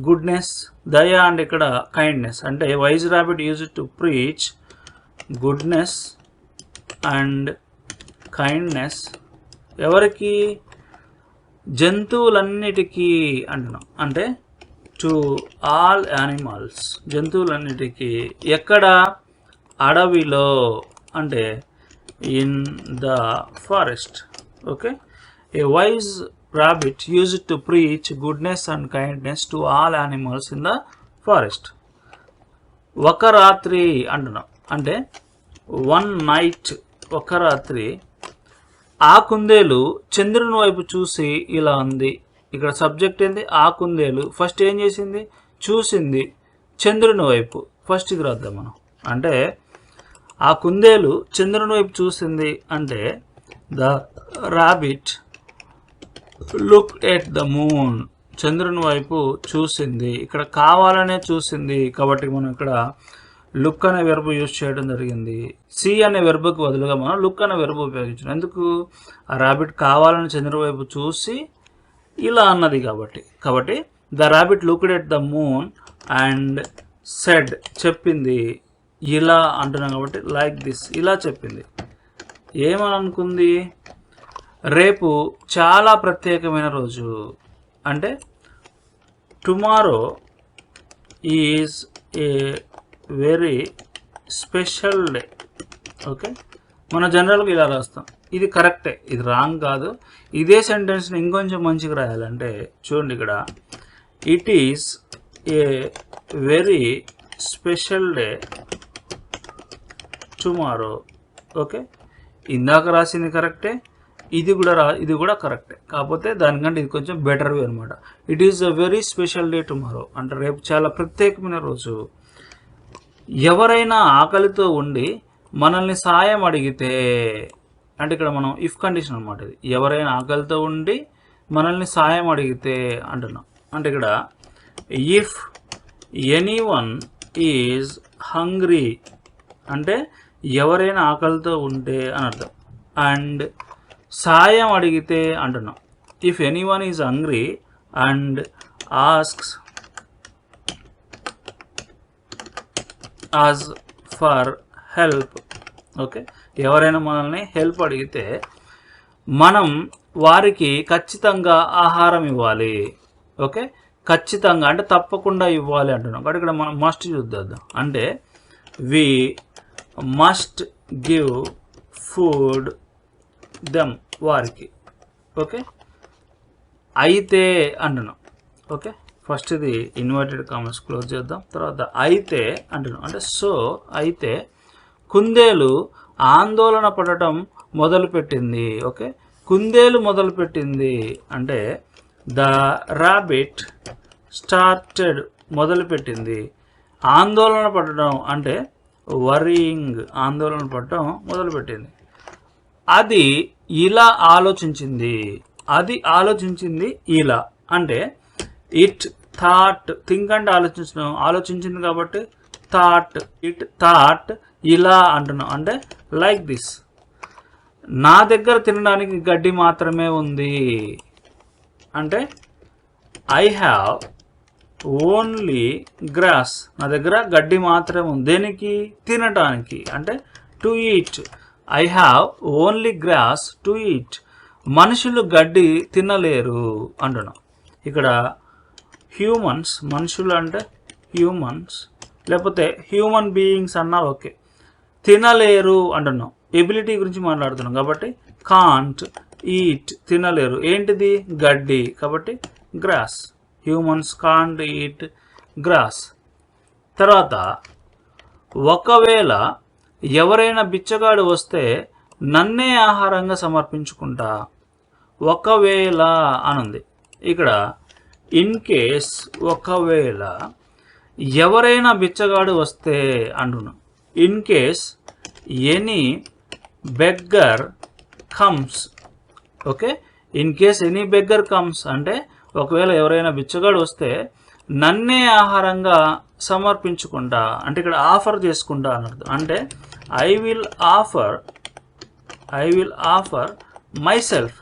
గుడ్నెస్, దయ అంటే ఇక్కడ కైండ్నెస్. అంటే wise rabbit use to preach goodness and kindness. ఎవరికి? జంతువులన్నిటికీ అంటున్నాం. అంటే టు ఆల్ యానిమల్స్, జంతువులన్నిటికీ. ఎక్కడ? అడవిలో, అంటే in the forest. Okay, A wise rabbit used to preach goodness and kindness to all animals in the forest. ఒక రాత్రి అంటున్నాం. అంటే వన్ నైట్, ఒక రాత్రి. ఆ కుందేలు చంద్రుని వైపు చూసి ఇలా ఉంది. ఇక్కడ సబ్జెక్ట్ ఏంది? ఆ కుందేలు. ఫస్ట్ ఏం చేసింది? చూసింది చంద్రుని వైపు. ఫస్ట్ ఇది రాద్దాం మనం. అంటే ఆ కుందేలు చంద్రుని వైపు చూసింది అంటే the rabbit look at the moon. చంద్రుని వైపు చూసింది. ఇక్కడ కావాలనే చూసింది కాబట్టి మనం ఇక్కడ లుక్ అనే వెర్బ్ యూజ్ చేయడం జరిగింది. సి అనే వెర్బ్కి బదులుగా మనం లుక్ అనే వెర్బ్ ఉపయోగించాం. ఎందుకు? ఆ ర్యాబిట్ కావాలని చంద్రుని వైపు చూసి ఇలా అన్నది కాబట్టి the rabbit looked at the moon and said, చెప్పింది. ఇలా అంటున్నాం కాబట్టి లైక్ దిస్, ఇలా చెప్పింది. ఏమని అనుకుంది? రేపు చాలా ప్రత్యేకమైన రోజు. అంటే tomorrow is a very special day. Okay, మన జనరల్గా ఇలా రాస్తాం. ఇది కరెక్టే, ఇది రాంగ్ కాదు. ఇదే సెంటెన్స్ని ఇంకొంచెం మంచిగా రాయాలంటే చూడండి, ఇక్కడ it is a very special day tomorrow. Okay, ఇందాక రాసింది కరెక్టే, ఇది కూడా కరెక్టే. కాకపోతే దానికంటే ఇది కొంచెం బెటర్ వే అనమాట. It is a very special day tomorrow అంటే రేపు చాలా ప్రత్యేకమైన రోజు. ఎవరైనా ఆకలితో ఉండి మనల్ని సాయం అడిగితే, అంటే ఇక్కడ మనం ఇఫ్ కండిషన్ అనమాట. ఇది ఎవరైనా ఆకలితో ఉండి మనల్ని సాయం అడిగితే అంటున్నాం. అంటే ఇక్కడ ఇఫ్ ఎనీవన్ ఈజ్ హంగ్రీ అంటే ఎవరైనా ఆకలితో ఉంటే అని అర్థం. అండ్ సాయం అడిగితే అంటున్నాం. If anyone is hungry and asks as for help. Okay, ఎవరైనా మనల్ని హెల్ప్ అడిగితే మనం వారికి ఖచ్చితంగా ఆహారం ఇవ్వాలి. ఓకే, ఖచ్చితంగా అంటే తప్పకుండా ఇవ్వాలి అంటున్నాం. కాబట్టి ఇక్కడ మనం మస్ట్ చూద్దాం. అంటే we must give food them, వారికి. ఓకే, అయితే అంటున్నాం. ఓకే, ఫస్ట్ ఇది ఇన్వర్టెడ్ కామర్స్ క్లోజ్ చేద్దాం. తర్వాత అయితే అంటున్నాం. అంటే సో అయితే కుందేలు ఆందోళన పడటం మొదలుపెట్టింది. ఓకే, కుందేలు మొదలుపెట్టింది అంటే ద ర్యాబిట్ స్టార్టెడ్, మొదలుపెట్టింది. ఆందోళన పడటం అంటే వరీయింగ్, ఆందోళన పడటం మొదలుపెట్టింది. అది ఇలా ఆలోచించింది, అది ఆలోచించింది ఇలా. అంటే ఇట్ థాట్, థింక్ అంటే ఆలోచించింది కాబట్టి థాట్. ఇట్ థాట్ ఇలా అంటున్నాం. అంటే లైక్ దిస్, నా దగ్గర తినడానికి గడ్డి మాత్రమే ఉంది. అంటే ఐ హ్యావ్ ఓన్లీ గ్రాస్, నా దగ్గర గడ్డి మాత్రమే ఉంది. దేనికి? తినటానికి. అంటే to eat. I have only grass to eat. మనుషులు గడ్డి తినలేరు అంటున్నాం. ఇక్కడ హ్యూమన్స్, మనుషులు అంటే హ్యూమన్స్, లేకపోతే హ్యూమన్ బీయింగ్స్ అన్నా ఓకే. తినలేరు అంటున్నాం, ఎబిలిటీ గురించి మాట్లాడుతున్నాం కాబట్టి కాంట్ ఈట్, తినలేరు ఏంటిది, గడ్డి, కాబట్టి grass. Humans can't eat grass. తర్వాత ఒకవేళ ఎవరైనా బిచ్చగాడు వస్తే నన్నే ఆహారంగా సమర్పించుకుంటా. ఒకవేళ అనుంది ఇక్కడ. ఇన్ కేస్, ఒకవేళ ఎవరైనా బిచ్చగాడు వస్తే అంటున్నాం. In case any beggar comes. Okay, in case any beggar comes అంటే ఒకవేళ ఎవరైనా బిచ్చగాడు వస్తే నన్నే ఆహారంగా సమర్పించుకుంటా అంటే ఇక్కడ ఆఫర్ చేసుకుంటా అని అర్థం. అంటే I will offer my self,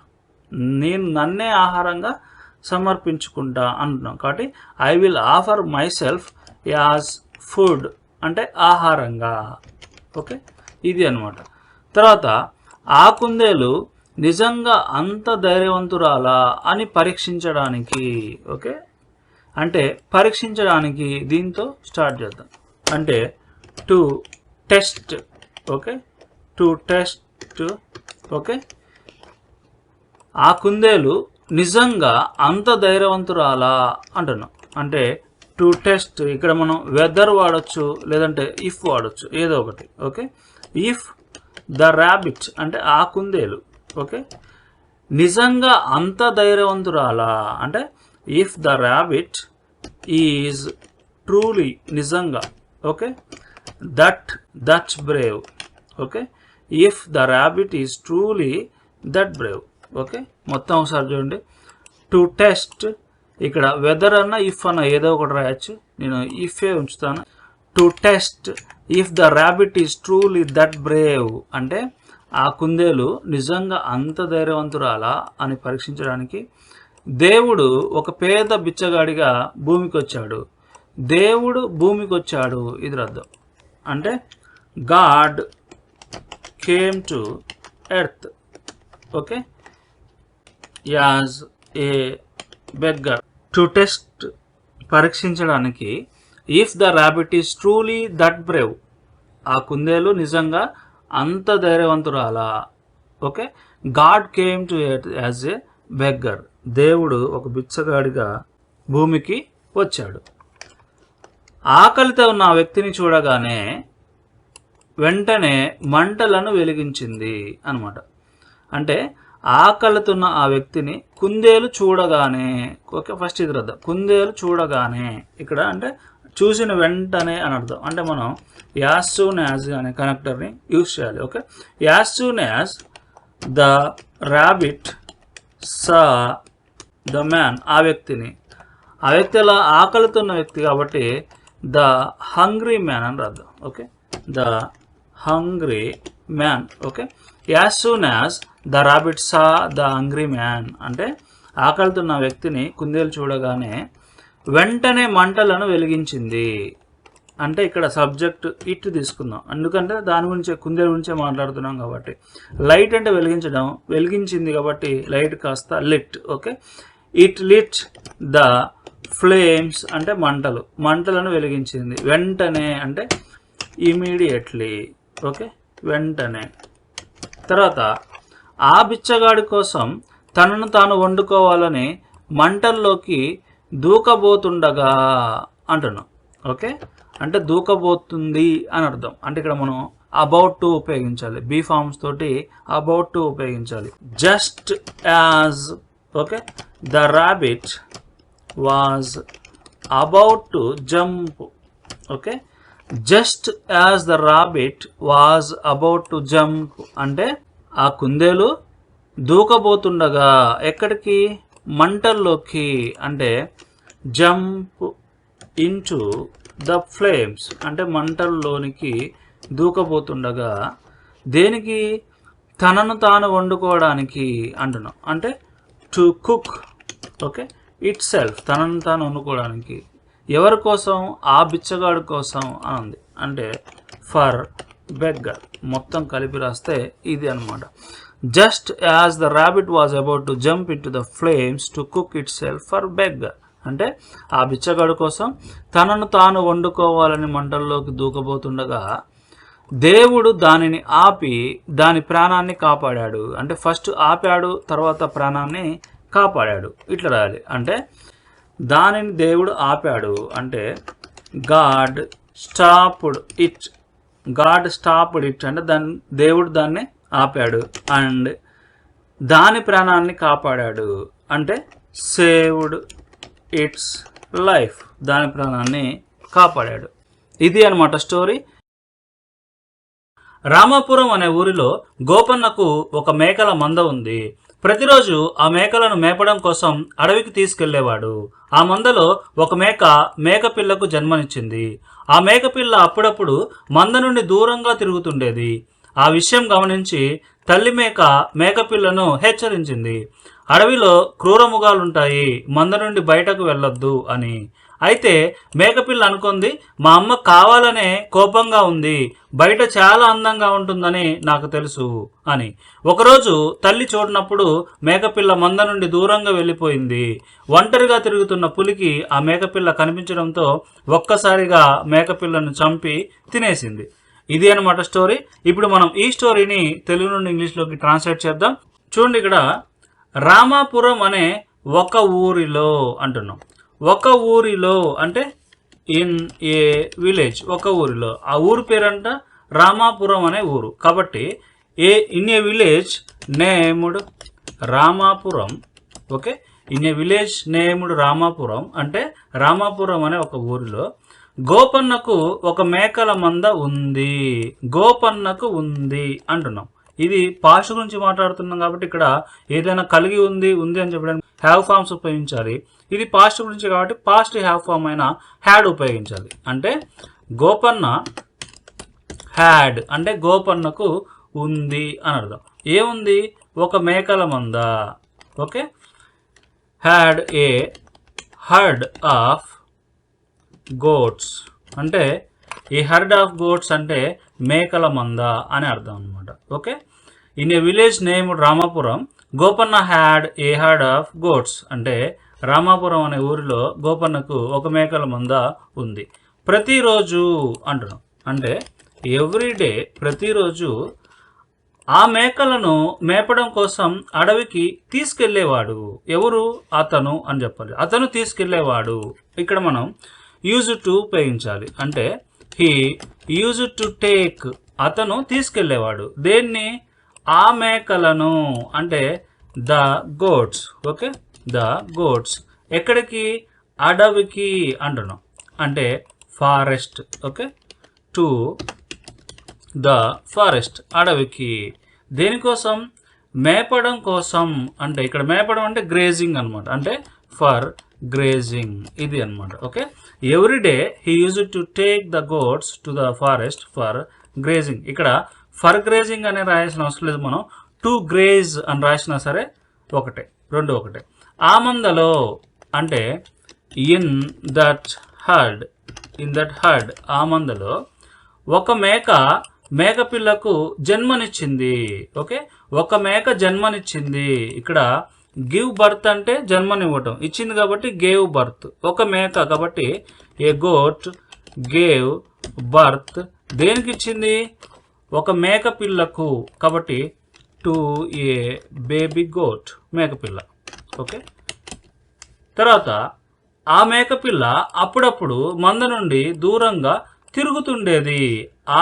నేను నన్నే ఆహారంగా సమర్పించుకుంటా అంటున్నాం. కాబట్టి I will offer my self as food అంటే ఆహారంగా. ఓకే, ఇది అనమాట. తర్వాత ఆ కుందేలు నిజంగా అంత ధైర్యవంతురాలా అని పరీక్షించడానికి. ఓకే, అంటే పరీక్షించడానికి దీంతో స్టార్ట్ చేద్దాం. అంటే to test. Okay, to test. Okay, ఆ కుందేలు నిజంగా అంత ధైర్యవంతురాలా అంటున్నాం. అంటే టు టెస్ట్ ఇక్కడ మనం వెదర్ వాడచ్చు, లేదంటే ఇఫ్ వాడచ్చు, ఏదో ఒకటి. ఓకే, ఇఫ్ ద ర్యాబిట్ అంటే ఆ కుందేలు. ఓకే, నిజంగా అంత ధైర్యవంతురాలా అంటే if the rabbit is truly, నిజంగా. Okay, that brave. Okay, if the rabbit is truly that brave. Okay, మొత్తం ఒకసారి చూడండి. టు టెస్ట్ ఇక్కడ వెదర్ అన్న ఇఫ్ అన్న ఏదో ఒకటి రాయొచ్చు, నేను ఇఫే ఉంచుతాను. To test if the rabbit is truly that brave అంటే ఆ కుందేలు నిజంగా అంత ధైర్యవంతురాలా అని పరీక్షించడానికి దేవుడు ఒక పేద బిచ్చగాడిగా భూమికి వచ్చాడు. దేవుడు భూమికి వచ్చాడు, ఇది అర్థం. అంటే God came to earth. Okay, as a beggar. To test పరీక్షించడానికి if the rabbit is truly that brave, ఆ కుందేలు నిజంగా అంత ధైర్యవంతురాలా. Okay, God came to earth as a beggar, దేవుడు ఒక బిచ్చగాడిగా భూమికి వచ్చాడు. ఆకలితో ఉన్న ఆ వ్యక్తిని చూడగానే వెంటనే మంటలను వెలిగించింది అనమాట. అంటే ఆకలితున్న ఆ వ్యక్తిని కుందేలు చూడగానే. ఓకే, ఫస్ట్ ఇది రద్ద. కుందేలు చూడగానే ఇక్కడ అంటే చూసిన వెంటనే అని అర్థం. అంటే మనం యాజ్ సూన్ యాజ్ అనే కనెక్టర్ని యూజ్ చేయాలి. Okay, as soon as the rabbit saw the man, ఆ వ్యక్తిని, ఆ వ్యక్తి అలా ఆకలితున్న వ్యక్తి కాబట్టి ద హంగ్రీ మ్యాన్ అని అర్థం. Okay, the hungry man. Okay, as soon as the rabbit saw the hungry man అంటే ఆకలితున్న వ్యక్తిని కుందేలు చూడగానే వెంటనే మంటలను వెలిగించింది. అంటే ఇక్కడ సబ్జెక్ట్ ఇట్ తీసుకుందాం, ఎందుకంటే దాని గురించే, కుందేలు గురించే మాట్లాడుతున్నాం కాబట్టి. లైట్ అంటే వెలిగించడం, వెలిగించింది కాబట్టి లైట్ కాస్త lit. Okay, it lit the flames అంటే మంటలు, మంటలను వెలిగించింది. వెంటనే అంటే ఇమీడియట్లీ. ఓకే, వెంటనే. తర్వాత ఆ బిచ్చగాడి కోసం తనను తాను వండుకోవాలని మంటల్లోకి దూకబోతుండగా అంటున్నాం. ఓకే, అంటే దూకబోతుంది అని అర్థం. అంటే ఇక్కడ మనం అబౌట్ టు ఉపయోగించాలి, బీ ఫార్మ్స్ తోటి అబౌట్ టు ఉపయోగించాలి. Just as. Okay, the rabbit was about to jump. Okay, just as the rabbit was about to jump అంటే ఆ కుందేలు దూకబోతుండగా ఎక్కడికి, మంటల్లోకి. అంటే జంప్ ఇంటూ ద ఫ్లేమ్స్ అంటే మంటల్లోనికి దూకబోతుండగా. దేనికి, తనను తాను వండుకోవడానికి అంటున్నాం. అంటే to cook. Okay, it self, తనను తాను వండుకోవడానికి. ఎవరి కోసం, ఆ బిచ్చగాడి కోసం అని ఉంది. అంటే ఫర్ బెగ్గర్, మొత్తం కలిపి రాస్తే ఇది అనమాట. Just as the rabbit was about to jump in to the flames to cook it self for beggar. అంటే ఆ బిచ్చగాడు కోసం తనను తాను వండుకోవాలని మంటల్లోకి దూకబోతుండగా దేవుడు దానిని ఆపి దాని ప్రాణాన్ని కాపాడాడు. అంటే ఫస్ట్ ఆపాడు, తర్వాత ప్రాణాన్ని కాపాడాడు. ఇట్లా రాయాలి. అంటే దానిని దేవుడు ఆపాడు అంటే God stopped it. God stopped it అంటే దేవుడు దాన్ని ఆపాడు. అండ్ దాని ప్రాణాన్ని కాపాడాడు అంటే సేవ్డ్ ఇట్స్ లైఫ్. దాని ప్రాణాన్ని కాపాడాడు. ఇది అన్నమాట స్టోరీ. రామాపురం అనే ఊరిలో గోపన్నకు ఒక మేకల మంద ఉంది. ప్రతిరోజు ఆ మేకలను మేపడం కోసం అడవికి తీసుకెళ్లేవాడు. ఆ మందలో ఒక మేకపిల్లకు జన్మనిచ్చింది. ఆ మేకపిల్ల అప్పుడప్పుడు మంద నుండి దూరంగా తిరుగుతుండేది. ఆ విషయం గమనించి తల్లి మేకపిల్లను హెచ్చరించింది. అడవిలో క్రూరముగాలుంటాయి, మంద నుండి బయటకు వెళ్ళొద్దు అని. అయితే మేకపిల్ల అనుకుంది, మా అమ్మ కావాలనే కోపంగా ఉంది, బయట చాలా అందంగా ఉంటుందని నాకు తెలుసు అని. ఒకరోజు తల్లి చూడనప్పుడు మేకపిల్ల మంద నుండి దూరంగా వెళ్ళిపోయింది. ఒంటరిగా తిరుగుతున్న పులికి ఆ మేకపిల్ల కనిపించడంతో ఒక్కసారిగా మేకపిల్లను చంపి తినేసింది. ఇది అన్నమాట స్టోరీ. ఇప్పుడు మనం ఈ స్టోరీని తెలుగు నుండి ఇంగ్లీష్లోకి ట్రాన్స్లేట్ చేద్దాం. చూడండి, ఇక్కడ రామాపురం అనే ఒక ఊరిలో అంటున్నాం. ఒక ఊరిలో అంటే ఇన్ ఏ విలేజ్, ఒక ఊరిలో. ఆ ఊరు పేరంట రామాపురం అనే ఊరు. కాబట్టి in a village named Ramapuram. Okay, in a village named Ramapuram అంటే రామాపురం అనే ఒక ఊరిలో గోపన్నకు ఒక మేకల మంద ఉంది. గోపన్నకు ఉంది అంటున్నాం. ఇది పాస్ట్ గురించి మాట్లాడుతున్నాం కాబట్టి ఇక్కడ ఏదైనా కలిగి ఉంది అని చెప్పడానికి హ్యావ్ ఫార్మ్స్ ఉపయోగించాలి. ఇది పాస్ట్ గురించి కాబట్టి పాస్ట్ హ్యావ్ ఫార్మ్ అయిన హ్యాడ్ ఉపయోగించాలి. అంటే గోపన్న హ్యాడ్ అంటే గోపన్నకు ఉంది అని అర్థం. ఏముంది? ఒక మేకల మంద. Okay, had a herd of goats అంటే ఈ హర్డ్ ఆఫ్ గోట్స్ అంటే మేకల మంద అని అర్థం అనమాట. Okay, in a village name Ramapuram Gopanna had a herd of goats అంటే రామాపురం అనే ఊరిలో గోపన్నకు ఒక మేకల మంద ఉంది. ప్రతిరోజు అంటున్నాం అంటే ఎవ్రీడే, ప్రతిరోజు ఆ మేకలను మేపడం కోసం అడవికి తీసుకెళ్లేవాడు. ఎవరు? అతను అని చెప్పాలి. అతను తీసుకెళ్లేవాడు. ఇక్కడ మనం యూజ్ టు ఉపయోగించాలి. అంటే హీ యూజ్ టు టేక్. అతను తీసుకెళ్లేవాడు. దేన్ని? ఆ మేకలను అంటే the goats. Okay, the goats. ఎక్కడికి? అడవికి అంటున్నాం. అంటే forest. Okay, to the forest, అడవికి. దేనికోసం? మేపడం కోసం. అంటే ఇక్కడ మేపడం అంటే గ్రేజింగ్ అనమాట. అంటే ఫర్ గ్రేజింగ్, ఇది అనమాట. Okay, everyday he use to take the goats to the forest for grazing. ఇక్కడ ఫర్ గ్రేజింగ్ అనే రాయాల్సిన అవసరం లేదు. మనం టు గ్రేజ్ అని రాసినా సరే ఒకటే, రెండు ఒకటే. ఆ మందలో అంటే in that heard, in that herd, ఆ మందలో ఒక మేకపిల్లకు జన్మనిచ్చింది. ఓకే, ఒక మేక జన్మనిచ్చింది. ఇక్కడ గివ్ బర్త్ అంటే జన్మనివ్వటం, ఇచ్చింది కాబట్టి గేవ్ బర్త్. ఒక మేక కాబట్టి ఏ గోట్ గేవ్ బర్త్. దేనికి ఇచ్చింది? ఒక మేకపిల్లకు. కాబట్టి టు ఏ బేబీ గోట్, మేకపిల్ల. ఓకే, తర్వాత ఆ మేకపిల్ల అప్పుడప్పుడు మంద నుండి దూరంగా తిరుగుతుండేది.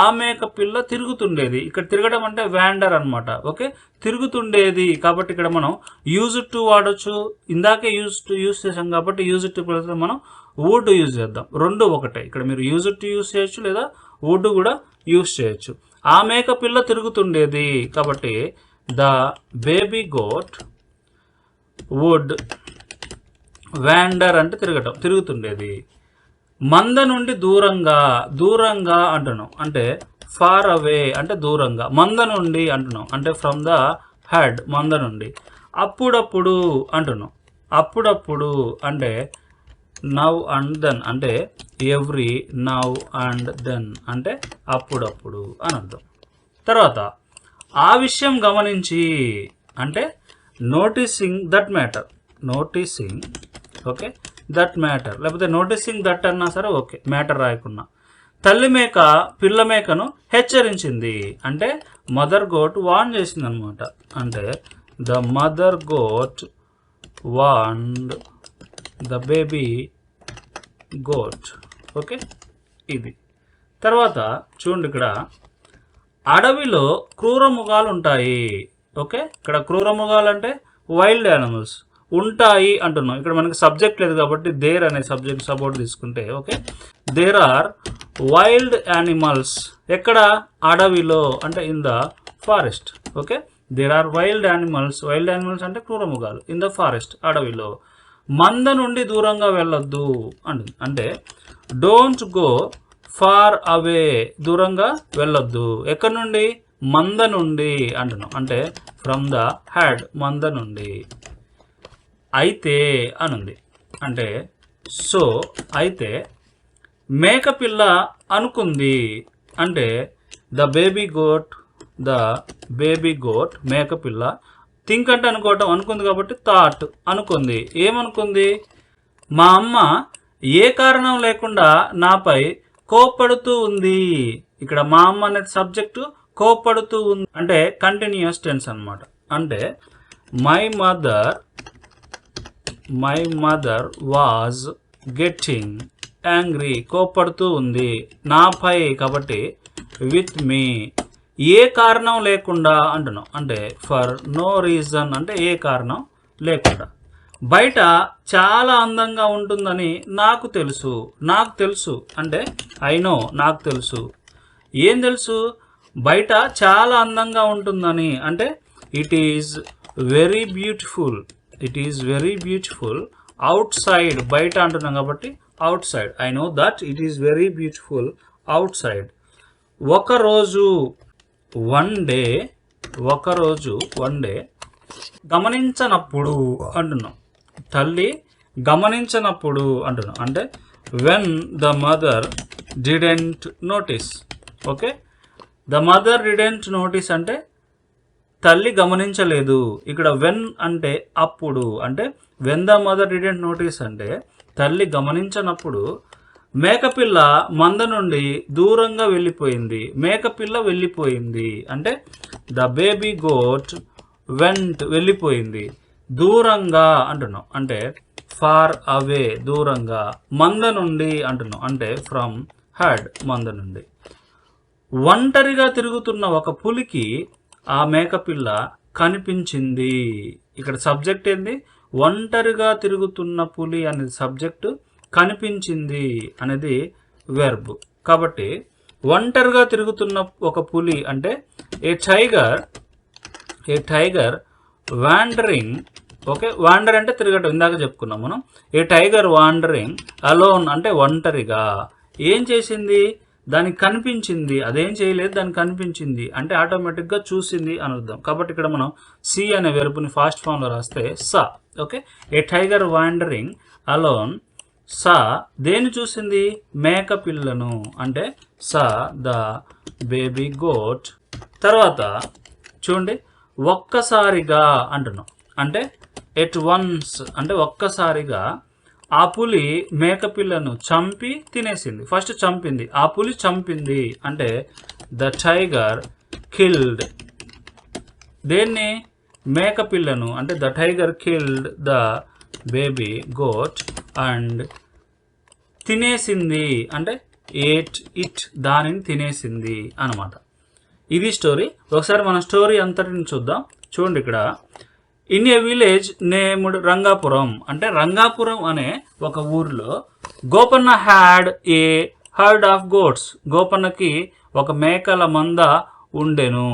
ఆ మేకపిల్ల తిరుగుతుండేది. ఇక్కడ తిరగడం అంటే వ్యాండర్ అనమాట. ఓకే, తిరుగుతుండేది కాబట్టి ఇక్కడ మనం యూజ్ టు వాడచ్చు. ఇందాకే యూజ్ చేసాం కాబట్టి యూజ్ టు ప్లేస్లో మనం వుడ్ యూజ్ చేద్దాం. రెండు ఒకటే. ఇక్కడ మీరు యూజ్ టు యూజ్ చేయొచ్చు, లేదా వుడ్ కూడా యూజ్ చేయొచ్చు. ఆ మేకపిల్ల తిరుగుతుండేది కాబట్టి the baby goat would wander అంటే తిరగటం, తిరుగుతుండేది. మంద నుండి దూరంగా అంటున్నాం. అంటే ఫార్ అవే అంటే దూరంగా. మంద నుండి అంటున్నాం అంటే ఫ్రమ్ ద హెడ్, మంద నుండి. అప్పుడప్పుడు అంటున్నాం. అప్పుడప్పుడు అంటే నవ్ అండ్ దెన్ అంటే ఎవ్రీ, నవ్ అండ్ దెన్ అంటే అప్పుడప్పుడు అని అర్థం. తర్వాత ఆ విషయం గమనించి అంటే noticing that matter, noticing okay that matter, లేకపోతే నోటీసింగ్ దట్ అన్నా సరే ఓకే, మ్యాటర్ రాయకున్నా. తల్లి మేక పిల్ల మేకను హెచ్చరించింది అంటే మదర్ గోట్ వార్న్ చేసింది అనమాట. అంటే the mother goat warned the baby goat. Okay, ఇది. తర్వాత చూడండి, ఇక్కడ అడవిలో క్రూర మృగాలు ఉంటాయి. ఓకే, ఇక్కడ క్రూర మృగాలు అంటే వైల్డ్ యానిమల్స్ ఉంటాయి అంటున్నాం. ఇక్కడ మనకి సబ్జెక్ట్ లేదు కాబట్టి దేర్ అనే సబ్జెక్ట్ సపోర్ట్ తీసుకుంటే okay, there are wild animals. ఎక్కడ? అడవిలో అంటే in the forest. Okay, there are wild animals. Wild animals అంటే క్రూర మృగాలు ఇన్ ద ఫారెస్ట్, అడవిలో. మంద నుండి దూరంగా వెళ్ళొద్దు అంటుంది. అంటే డోంట్ గో ఫార్ అవే, దూరంగా వెళ్ళొద్దు. ఎక్కడి నుండి? మంద నుండి అంటున్నాం. అంటే ఫ్రమ్ ద హ్యాడ్, మంద నుండి. అయితే అనుంది. అంటే సో అయితే మేకపిల్ల అనుకుంది. అంటే ద బేబీ గోట్ మేకపిల్ల. థింక్ అంటే అనుకోవటం, అనుకుంది కాబట్టి థాట్, అనుకుంది. ఏమనుకుంది? మా అమ్మ ఏ కారణం లేకుండా నాపై కోప్పడుతూ ఉంది. ఇక్కడ మా అమ్మ అనేది సబ్జెక్టు, కోప్పడుతూ ఉంది అంటే కంటిన్యూస్ టెన్స్ అన్నమాట. అంటే my mother was getting angry, కోప్పడుతూ ఉంది నాపై, కాబట్టి విత్ మీ. ఏ కారణం లేకుండా అంటున్నాం. అంటే ఫర్ నో రీజన్ అంటే ఏ కారణం లేకుండా. బయట చాలా అందంగా ఉంటుందని నాకు తెలుసు అంటే ఐ నో, నాకు తెలుసు. ఏం తెలుసు? బయట చాలా అందంగా ఉంటుందని. అంటే it is very beautiful outside, బయట అంటున్నాం కాబట్టి out side. I know that it is very beautiful out side. ఒకరోజు వన్ డే గమనించనప్పుడు అంటున్నాం. తల్లి గమనించనప్పుడు అంటున్నాం. అంటే when the mother didn't notice. Okay, the mother didn't notice అంటే తల్లి గమనించలేదు. ఇక్కడ వెన్ అంటే అప్పుడు, అంటే when the mother didn't notice అంటే తల్లి గమనించనప్పుడు మేకపిల్ల మంద నుండి దూరంగా వెళ్ళిపోయింది. మేకపిల్ల వెళ్ళిపోయింది అంటే ద బేబీ గోట్ వెంట్, వెళ్ళిపోయింది. దూరంగా అంటున్నాం. అంటే ఫార్ అవే, దూరంగా. మంద నుండి అంటున్నాం. అంటే ఫ్రమ్ హ్యాడ్, మంద నుండి. ఒంటరిగా తిరుగుతున్న ఒక పులికి ఆ మేకపిల్ల కనిపించింది. ఇక్కడ సబ్జెక్ట్ ఏంది? ఒంటరిగా తిరుగుతున్న పులి అనేది సబ్జెక్టు, కనిపించింది అనేది వెర్బ్. కాబట్టి ఒంటరిగా తిరుగుతున్న ఒక పులి అంటే ఏ టైగర్ వాండరింగ్. ఓకే, వాండర్ అంటే తిరగటం, ఇందాక చెప్పుకున్నాం మనం. ఏ టైగర్ వాండరింగ్ అలోన్ అంటే ఒంటరిగా. ఏం చేసింది? దానికి కనిపించింది. అదేం చేయలేదు, దానికి కనిపించింది అంటే ఆటోమేటిక్గా చూసింది అని అర్థం. కాబట్టి ఇక్కడ మనం సి అనే వెర్బుని ఫాస్ట్ ఫామ్లో రాస్తే సా. ఓకే, ఏ టైగర్ వాండరింగ్ అలోన్ సా, దేని చూసింది? మేక పిల్లను. అంటే సా ద బేబీ గోట్. తర్వాత చూడండి, ఒక్కసారిగా అంటున్నాం. అంటే ఎట్ వన్స్ అంటే ఒక్కసారిగా ఆ పులి మేకపిల్లను చంపి తినేసింది. ఫస్ట్ చంపింది, ఆ పులి చంపింది. అంటే ద టైగర్ కిల్డ్ దేన్ని? మేకపిల్లను. అంటే the tiger killed the baby goat and తినేసింది. అంటే ఏట్ ఇట్, దానిని తినేసింది అనమాట. ఇది స్టోరీ. ఒకసారి మన స్టోరీ అంతటిని చూద్దాం. చూడండి, ఇక్కడ in a village named Rangapuram అంటే రంగాపురం అనే ఒక ఊరిలో Gopanna had a herd of goats. గోపన్నకి ఒక మేకల మంద ఉండెను.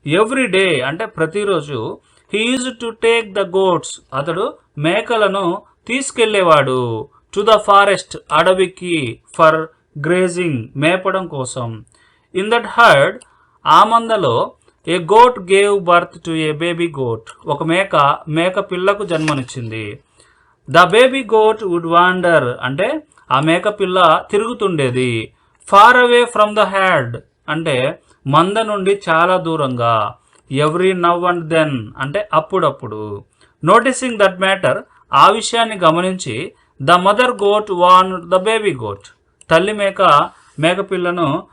ఎవ్రీ డే అంటే ప్రతిరోజు he use to take the goats, అతడు మేకలను తీసుకెళ్లేవాడు. టు ద ఫారెస్ట్ అడవికి, ఫర్ గ్రేజింగ్ మేపడం కోసం. ఇన్ దట్ హర్డ్ ఆ మందలో a goat gave birth to a baby goat, ఒక మేక పిల్లకు జన్మనిచ్చింది. The baby goat would wander అంటే ఆ మేక పిల్ల తిరుగుతుండేది. Far away from the herd అంటే మంద నుండి చాలా దూరంగా. ఎవ్రీ నవ్ అండ్ దెన్ అంటే అప్పుడప్పుడు. నోటీసింగ్ దట్ మ్యాటర్ ఆ విషయాన్ని గమనించి the mother goat warned the baby goat తల్లి మేకపిల్లను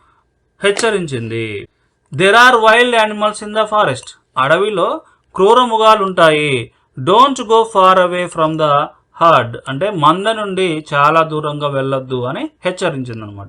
హెచ్చరించింది. There are wild animals in the forest అడవిలో క్రూర మృగాలుంటాయి. Don't go far away from the herd అంటే మంద నుండి చాలా దూరంగా వెళ్ళొద్దు అని హెచ్చరించింది అనమాట.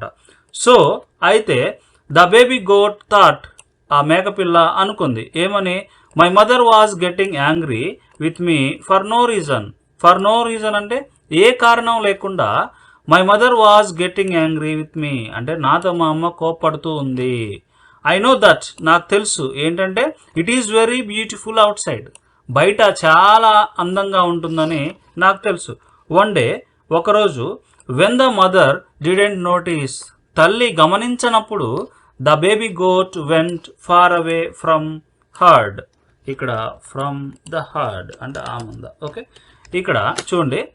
సో అయితే ద బేబీ గోట్ థాట్ ఆ మేకపిల్ల అనుకుంది ఏమని, my mother was getting angry with me for no reason. For no reason అంటే ఏ కారణం లేకుండా my mother was getting angry with me అంటే నాతో మా అమ్మ కోప్పడుతూ ఉంది. ఐ నో దట్ నాకు తెలుసు ఏంటంటే it is very beautiful outside బయట చాలా అందంగా ఉంటుందని నాకు తెలుసు. వన్ డే ఒకరోజు when the mother didn't notice తల్లి గమనించనప్పుడు the baby goat went far away from herd. ఇక్కడ ఫ్రమ్ ద హర్డ్ అంటే ఆ మంద. ఓకే ఇక్కడ చూడండి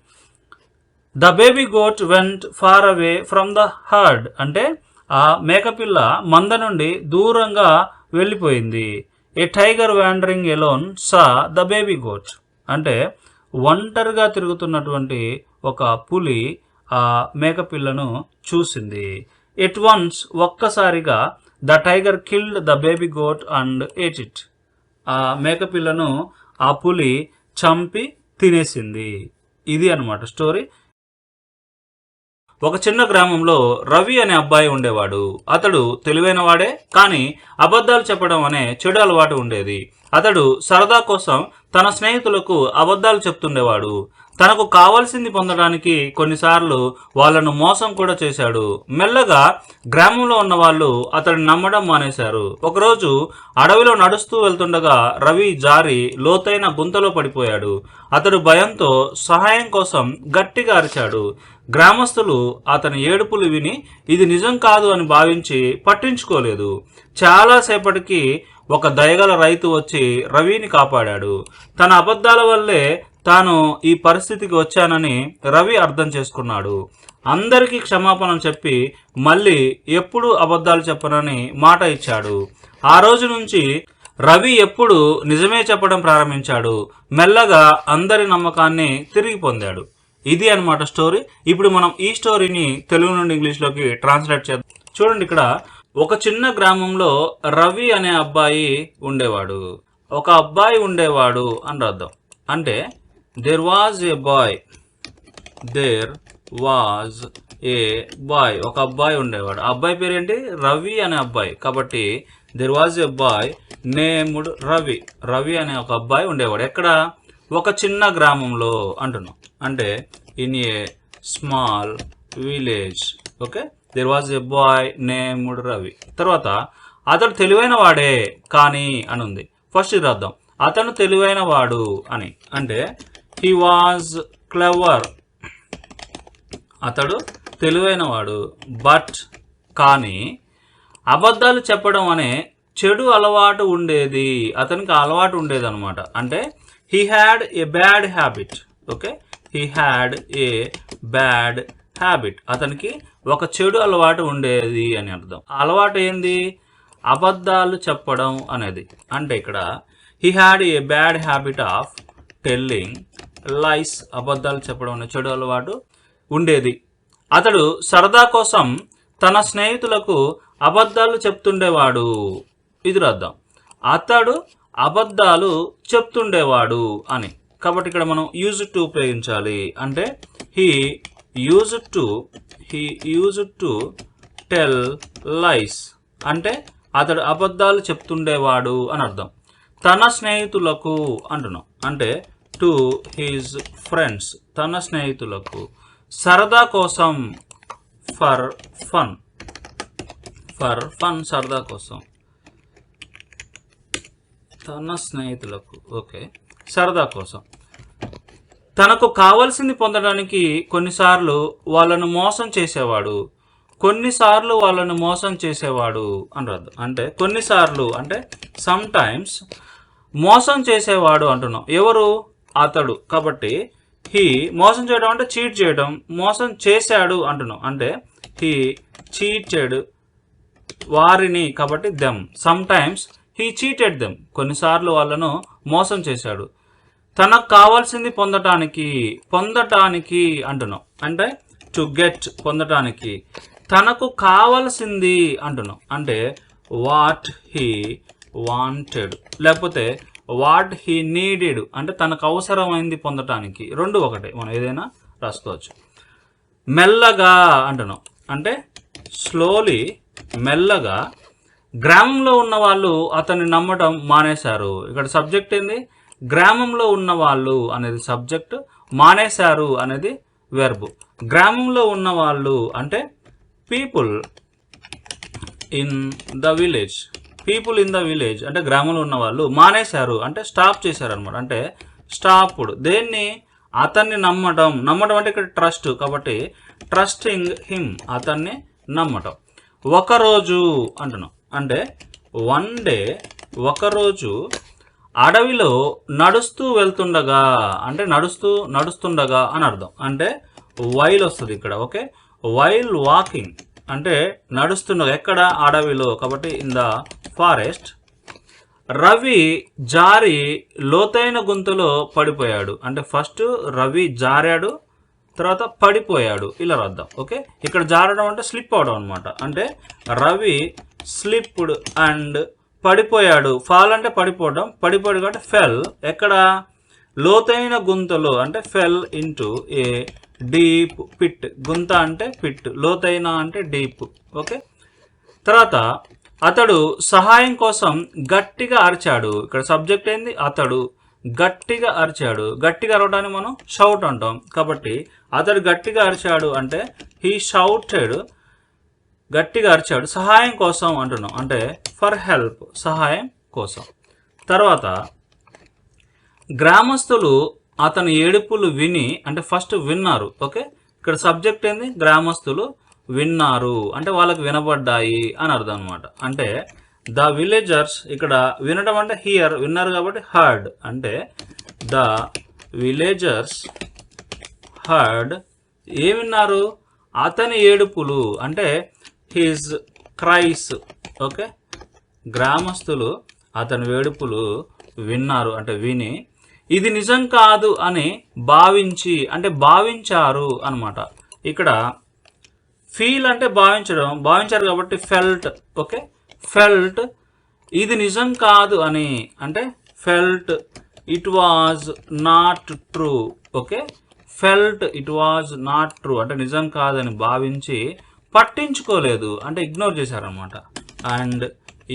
the baby goat went far away from the herd అంటే ఆ మేకపిల్ల మంద నుండి దూరంగా వెళ్ళిపోయింది. A tiger wandering alone saw the baby goat అంటే ఒంటరిగా తిరుగుతున్నటువంటి ఒక పులి ఆ మేకపిల్లను చూసింది. ఎట్ వన్స్ ఒక్కసారిగా the tiger killed the baby goat and ate it ఆ మేకపిల్లను ఆ పులి చంపి తినేసింది. ఇది అన్నమాట స్టోరీ. ఒక చిన్న గ్రామంలో రవి అనే అబ్బాయి ఉండేవాడు. అతడు తెలివైన వాడే, కానీ అబద్ధాలు చెప్పడం అనే చెడు అలవాటు ఉండేది. అతడు సరదా కోసం తన స్నేహితులకు అబద్ధాలు చెప్తుండేవాడు. తనకు కావాల్సింది పొందడానికి కొన్నిసార్లు వాళ్ళను మోసం కూడా చేశాడు. మెల్లగా గ్రామంలో ఉన్న వాళ్ళు అతడిని నమ్మడం మానేశారు. ఒకరోజు అడవిలో నడుస్తూ వెళ్తుండగా రవి జారి లోతైన గుంతలో పడిపోయాడు. అతడు భయంతో సహాయం కోసం గట్టిగా అరిచాడు. గ్రామస్తులు అతని ఏడుపులు విని ఇది నిజం కాదు అని భావించి పట్టించుకోలేదు. చాలాసేపటికి ఒక దయగల రైతు వచ్చి రవిని కాపాడాడు. తన అబద్ధాల వల్లే తాను ఈ పరిస్థితికి వచ్చానని రవి అర్థం చేసుకున్నాడు. అందరికీ క్షమాపణ చెప్పి మళ్ళీ ఎప్పుడూ అబద్ధాలు చెప్పనని మాట ఇచ్చాడు. ఆ రోజు నుంచి రవి ఎప్పుడు నిజమే చెప్పడం ప్రారంభించాడు. మెల్లగా అందరి నమ్మకాన్ని తిరిగి పొందాడు. ఇది అన్నమాట స్టోరీ. ఇప్పుడు మనం ఈ స్టోరీని తెలుగు నుండి ఇంగ్లీష్లోకి ట్రాన్స్లేట్ చేద్దాం. చూడండి ఇక్కడ ఒక చిన్న గ్రామంలో రవి అనే అబ్బాయి ఉండేవాడు. ఒక అబ్బాయి ఉండేవాడు అని అర్థం. అంటే there was a boy. There was a boy ఒక అబ్బాయి ఉండేవాడు. ఆ అబ్బాయి పేరు ఏంటి? రవి అనే అబ్బాయి. కాబట్టి there was a boy named Ravi. Ravi అనే ఒక అబ్బాయి ఉండేవాడు. ఎక్కడ? ఒక చిన్న గ్రామంలో అంటున్నాం. అంటే in a small village. Okay, there was a boy named Ravi. తర్వాత అతడు తెలివైన వాడే కానీ అని ఉంది. ఫస్ట్ ఇది రాద్దాం. అతను తెలివైన వాడు అని అంటే హీ వాజ్ క్లెవర్. అతడు తెలివైన వాడు. బట్ కానీ అబద్ధాలు చెప్పడం అనే చెడు అలవాటు ఉండేది. అతనికి అలవాటు ఉండేది అనమాట. అంటే he had a bad habit. Okay, he had a bad habit. అతనికి ఒక చెడు అలవాటు ఉండేది అని అర్థం. అలవాటు ఏంది? అబద్ధాలు చెప్పడం అనేది. అంటే ఇక్కడ he had a bad habit of telling lies. అబద్ధాలు చెప్పడం అనే చెడు అలవాటు ఉండేది. అతడు సరదా కోసం తన స్నేహితులకు అబద్ధాలు చెప్తుండేవాడు. ఇది రాద్దాం. అతడు అబద్ధాలు చెప్తుండేవాడు అని. కాబట్టి ఇక్కడ మనం యూజ్ టు ఉపయోగించాలి. అంటే he used to tell lies అంటే అతడు అబద్ధాలు చెప్తుండేవాడు అని అర్థం. తన స్నేహితులకు అంటున్నాం. అంటే టు హిజ్ ఫ్రెండ్స్ తన స్నేహితులకు. సరదా కోసం ఫర్ ఫన్ సరదా కోసం తన స్నేహితులకు. ఓకే, సరదా కోసం. తనకు కావాల్సింది పొందడానికి కొన్నిసార్లు వాళ్ళను మోసం చేసేవాడు. అని అర్థం. అంటే కొన్నిసార్లు అంటే సమ్ టైమ్స్ మోసం చేసేవాడు అంటున్నాం. ఎవరు? అతడు. కాబట్టి హీ మోసం చేయడం అంటే చీట్ చేయడం. మోసం చేశాడు అంటున్నాం. అంటే హీ చీటెడ్ వారిని. కాబట్టి them. Some times he cheated them, కొన్నిసార్లు వాళ్ళను మోసం చేశాడు. తనకు కావాల్సింది పొందటానికి అంటున్నాం, అంటే టు గెట్, పొందటానికి. తనకు కావాల్సింది అంటున్నాం, అంటే వాట్ హీ వాంటెడ్, లేకపోతే వాట్ హీ నీడెడ్, అంటే తనకు అవసరమైంది పొందటానికి. రెండు ఒకటే, మనం ఏదైనా రాసుకోవచ్చు. మెల్లగా అంటున్నాం, అంటే స్లోలీ, మెల్లగా. గ్రామంలో ఉన్న వాళ్ళు అతన్ని నమ్మటం మానేశారు. ఇక్కడ సబ్జెక్ట్ ఏంది? గ్రామంలో ఉన్న వాళ్ళు అనేది సబ్జెక్ట్, మానేశారు అనేది వెర్బ్. గ్రామంలో ఉన్న వాళ్ళు అంటే people in the village. People in the village అంటే గ్రామంలో ఉన్న వాళ్ళు. మానేశారు అంటే స్టాప్ చేశారు అనమాట, అంటే స్టాప్డ్. దేన్ని? అతన్ని నమ్మటం. నమ్మటం అంటే ఇక్కడ ట్రస్ట్, కాబట్టి ట్రస్టింగ్ హిమ్, అతన్ని నమ్మటం. ఒకరోజు అంటున్నాం, అంటే వన్ డే, ఒకరోజు అడవిలో నడుస్తూ వెళ్తుండగా, అంటే నడుస్తుండగా అని అర్థం, అంటే వైల్ వస్తుంది ఇక్కడ. ఓకే, వైల్ వాకింగ్ అంటే నడుస్తుండగా. ఎక్కడ? అడవిలో, కాబట్టి ఇన్ ద ఫారెస్ట్. రవి జారి లోతైన గుంతలో పడిపోయాడు, అంటే ఫస్ట్ రవి జారాడు, తర్వాత పడిపోయాడు, ఇలా రాద్దాం. ఓకే, ఇక్కడ జారడం అంటే స్లిప్ అవడం అనమాట, అంటే రవి స్లిప్డ్ అండ్ పడిపోయాడు. ఫాల్ అంటే పడిపోవడం, పడిపోయాడు కాబట్టి ఫెల్. ఎక్కడ? లోతైన గుంతలో, అంటే ఫెల్ ఇంటూ ఏ డీప్ పిట్. గుంత అంటే పిట్, లోతైన అంటే డీప్. ఓకే, తర్వాత అతడు సహాయం కోసం గట్టిగా అరిచాడు. ఇక్కడ సబ్జెక్ట్ ఏంది? అతడు గట్టిగా అరిచాడు. గట్టిగా అరవడాన్ని మనం షౌట్ అంటాం, కాబట్టి అతడు గట్టిగా అరిచాడు అంటే హీ షౌటెడ్, గట్టిగా అరిచాడు. సహాయం కోసం అంటున్నాం, అంటే ఫర్ హెల్ప్, సహాయం కోసం. తర్వాత గ్రామస్తులు అతని ఏడుపులు విని, అంటే ఫస్ట్ విన్నారు. ఓకే, ఇక్కడ సబ్జెక్ట్ ఏంది? గ్రామస్తులు విన్నారు, అంటే వాళ్ళకి వినబడ్డాయి అని అర్థం అనమాట. అంటే ద విలేజర్స్, ఇక్కడ వినడం అంటే హియర్, విన్నారు కాబట్టి హర్డ్, అంటే ద విలేజర్స్ హర్డ్. ఏం విన్నారు? అతని ఏడుపులు, అంటే హిజ్ క్రైస్. ఓకే, గ్రామస్తులు అతని ఏడుపులు విన్నారు, అంటే విని. ఇది నిజం కాదు అని భావించి, అంటే భావించారు అనమాట. ఇక్కడ ఫీల్ అంటే భావించారు కాబట్టి ఫెల్ట్. Okay, felt. ఇది నిజం కాదు అని, అంటే felt it was not true. Okay, felt it was not true అంటే నిజం కాదని భావించి పట్టించుకోలేదు, అంటే ఇగ్నోర్ చేశారనమాట. అండ్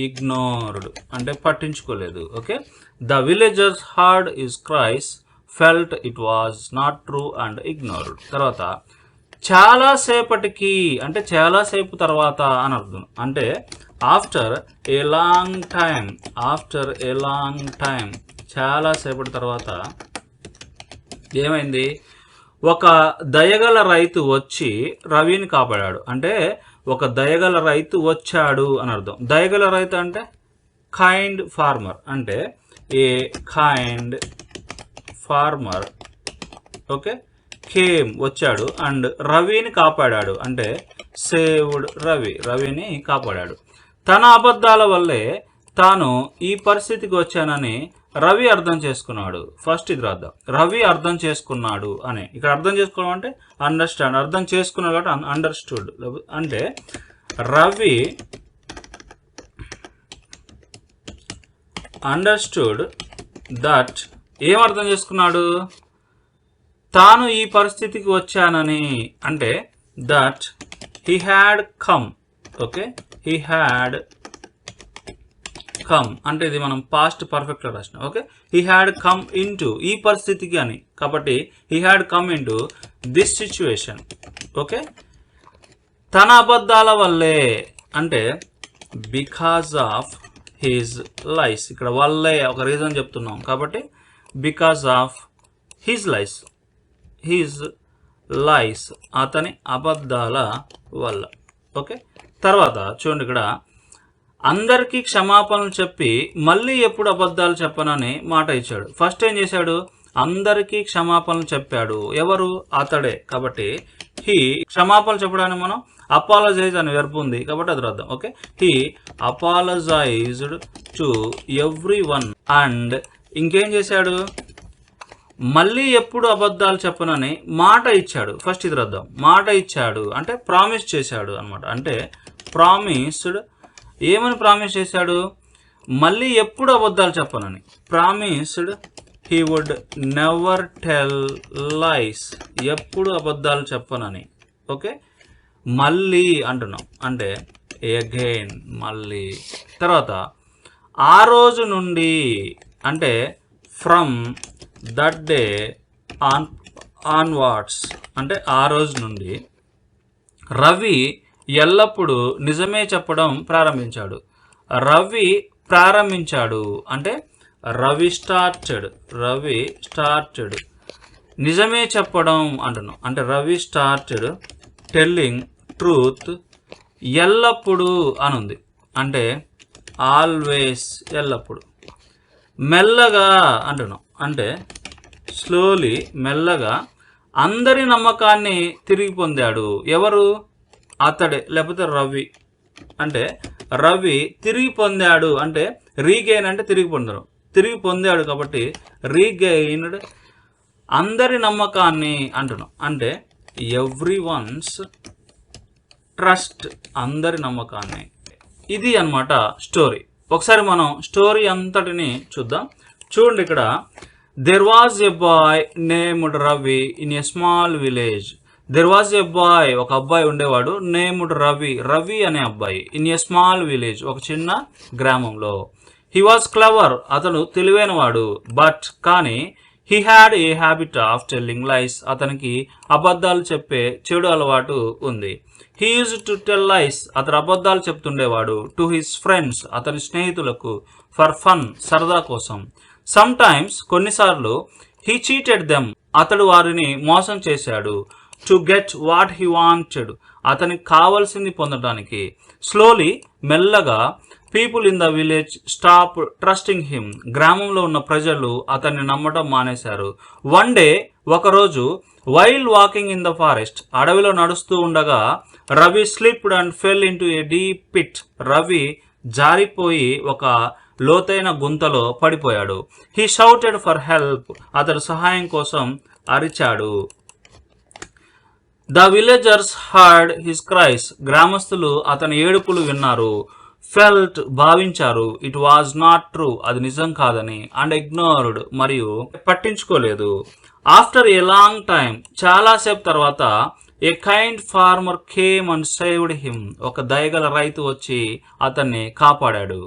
ఇగ్నోర్డ్ అంటే పట్టించుకోలేదు. Okay, the villagers heard his cries, felt it was not true and ignored. తర్వాత చాలాసేపటికి అంటే చాలాసేపు తర్వాత అని అర్థం, అంటే after a long time. After a long time, చాలాసేపటి తర్వాత ఏమైంది? ఒక దయగల రైతు వచ్చి రవిని కాపాడాడు, అంటే ఒక దయగల రైతు వచ్చాడు అని అర్థం. దయగల రైతు అంటే కైండ్ ఫార్మర్, అంటే ఏ కైండ్ ఫార్మర్. ఓకే, కేమ్ వచ్చాడు, అండ్ రవిని కాపాడాడు, అంటే సేవ్డ్ రవి, రవిని కాపాడాడు. తన అబద్ధాల వల్లే తాను ఈ పరిస్థితికి వచ్చానని రవి అర్థం చేసుకున్నాడు. ఫస్ట్ ఇది రాద్దాం, రవి అర్థం చేసుకున్నాడు అని. ఇక్కడ అర్థం చేసుకోవడం అంటే అండర్స్టాండ్, అర్థం చేసుకున్నాడు కాబట్టి అండర్స్టూడ్. అంటే రవి అండర్స్టూడ్ దట్, ఏం అర్థం చేసుకున్నాడు? తాను ఈ పరిస్థితికి వచ్చానని, అంటే that he had come. Okay, he had come అంటే ఇది మనం పాస్ట్ పర్ఫెక్ట్లో రాసినాం. Okay, he had come into, ఈ పరిస్థితికి అని, కాబట్టి he had come into this situation. Okay, తన అబద్ధాల వల్లే అంటే బికాజ్ ఆఫ్ హిజ్ లైస్. ఇక్కడ వల్లే ఒక రీజన్ చెప్తున్నాం కాబట్టి because of his lies, his lies అతని అబద్ధాల వల్ల. ఓకే, తర్వాత చూడండి, ఇక్కడ అందరికీ క్షమాపణలు చెప్పి మళ్ళీ ఎప్పుడు అబద్ధాలు చెప్పనని మాట ఇచ్చాడు. ఫస్ట్ ఏం చేశాడు? అందరికీ క్షమాపణలు చెప్పాడు. ఎవరు? అతడే, కాబట్టి హీ క్షమాపణలు చెప్పడానికి మనం అపాలజైజ్ అనే వెర్బ్ ఉంది కాబట్టి అది రాద్దాం. Okay, he apologised to every one and ఇంకేం చేశాడు, మళ్ళీ ఎప్పుడు అబద్ధాలు చెప్పనని మాట ఇచ్చాడు. ఫస్ట్ ఇది రాద్దాం. మాట ఇచ్చాడు అంటే ప్రామిస్ చేశాడు అనమాట. అంటే ప్రామిస్డ్, ఏమని ప్రామిస్ చేశాడు, మళ్ళీ ఎప్పుడు అబద్ధాలు చెప్పనని. Promised he would never tell lies, ఎప్పుడు అబద్ధాలు చెప్పనని. ఓకే, మళ్ళీ అంటున్నాం అంటే అగైన్, మళ్ళీ. తర్వాత ఆ రోజు నుండి అంటే ఫ్రమ్ దట్ డే ఆన్వార్డ్స్ అంటే ఆ రోజు నుండి రవి ఎల్లప్పుడూ నిజమే చెప్పడం ప్రారంభించాడు. రవి ప్రారంభించాడు అంటే రవి స్టార్టెడ్ నిజమే చెప్పడం అంటున్నాం. అంటే రవి స్టార్టెడ్ టెల్లింగ్ ట్రూత్ ఎల్లప్పుడూ అనుంది అంటే ఆల్వేస్, ఎల్లప్పుడు. మెల్లగా అంటున్నాం అంటే స్లోలీ, మెల్లగా అందరి నమ్మకాన్ని తిరిగి పొందాడు. ఎవరు, అతడే లేకపోతే రవి. అంటే రవి తిరిగి పొందాడు అంటే రీగెయిన్ అంటే తిరిగి పొందాడు కాబట్టి రీగెయిన్డ్ అందరి నమ్మకాన్ని అంటున్నాం. అంటే ఎవ్రీ వన్స్ ట్రస్ట్, అందరి నమ్మకాన్ని. ఇది అన్నమాట స్టోరీ. ఒకసారి మనం స్టోరీ అంతటిని చూద్దాం. చూడండి, ఇక్కడ there was a boy named Ravi in a small village. There was a bye, ఒక అబ్బాయి ఉండేవాడు, నేమ్డ్ రవి, రవి అనే అబ్బాయి, ఇన్ ఎ స్మాల్ విలేజ్, ఒక చిన్న గ్రామంలో. హీ వాజ్ క్లవర్, అతను తెలివైనవాడు, బట్ కానీ he had a habit of telling లైస్, అతనికి అబద్ధాలు చెప్పే చెడు అలవాటు ఉంది. He use to tell lies, అతను అబద్ధాలు చెప్తుండేవాడు, టు హిస్ ఫ్రెండ్స్, అతని స్నేహితులకు, ఫర్ ఫన్, సరదా కోసం. సమ్ టైమ్స్, కొన్నిసార్లు, హీ చీటెడ్ దెమ్, అతడు వారిని మోసం చేశాడు, to get what he wanted, అతనికి కావలసింది పొందడానికి. స్లోలీ, మెల్లగా, people in the village stop trusting him, గ్రామంలో ఉన్న ప్రజలు అతన్ని నమ్మటం మానేశారు. వన్ డే, ఒకరోజు, while walking in the forest, అడవిలో నడుస్తూ ఉండగా, Ravi slipped and fell into a deep pit, Ravi జారిపోయి ఒక లోతైన గుంతలో పడిపోయాడు. హీ షౌటెడ్ ఫర్ హెల్ప్, అతడు సహాయం కోసం అరిచాడు. ద విలేజర్స్ హర్డ్ హిస్ క్రైస్, గ్రామస్తులు అతని ఏడుపులు విన్నారు. ఫెల్ట్, భావించారు, ఇట్ వాజ్ నాట్ ట్రూ, అది నిజం కాదని. అండ్ ఇగ్నోర్డ్, మరియు పట్టించుకోలేదు. ఆఫ్టర్ ఏ లాంగ్ టైమ్, చాలాసేపు తర్వాత, a kind farmer came and saved him, ఒక దయగల రైతు వచ్చి అతన్ని కాపాడాడు.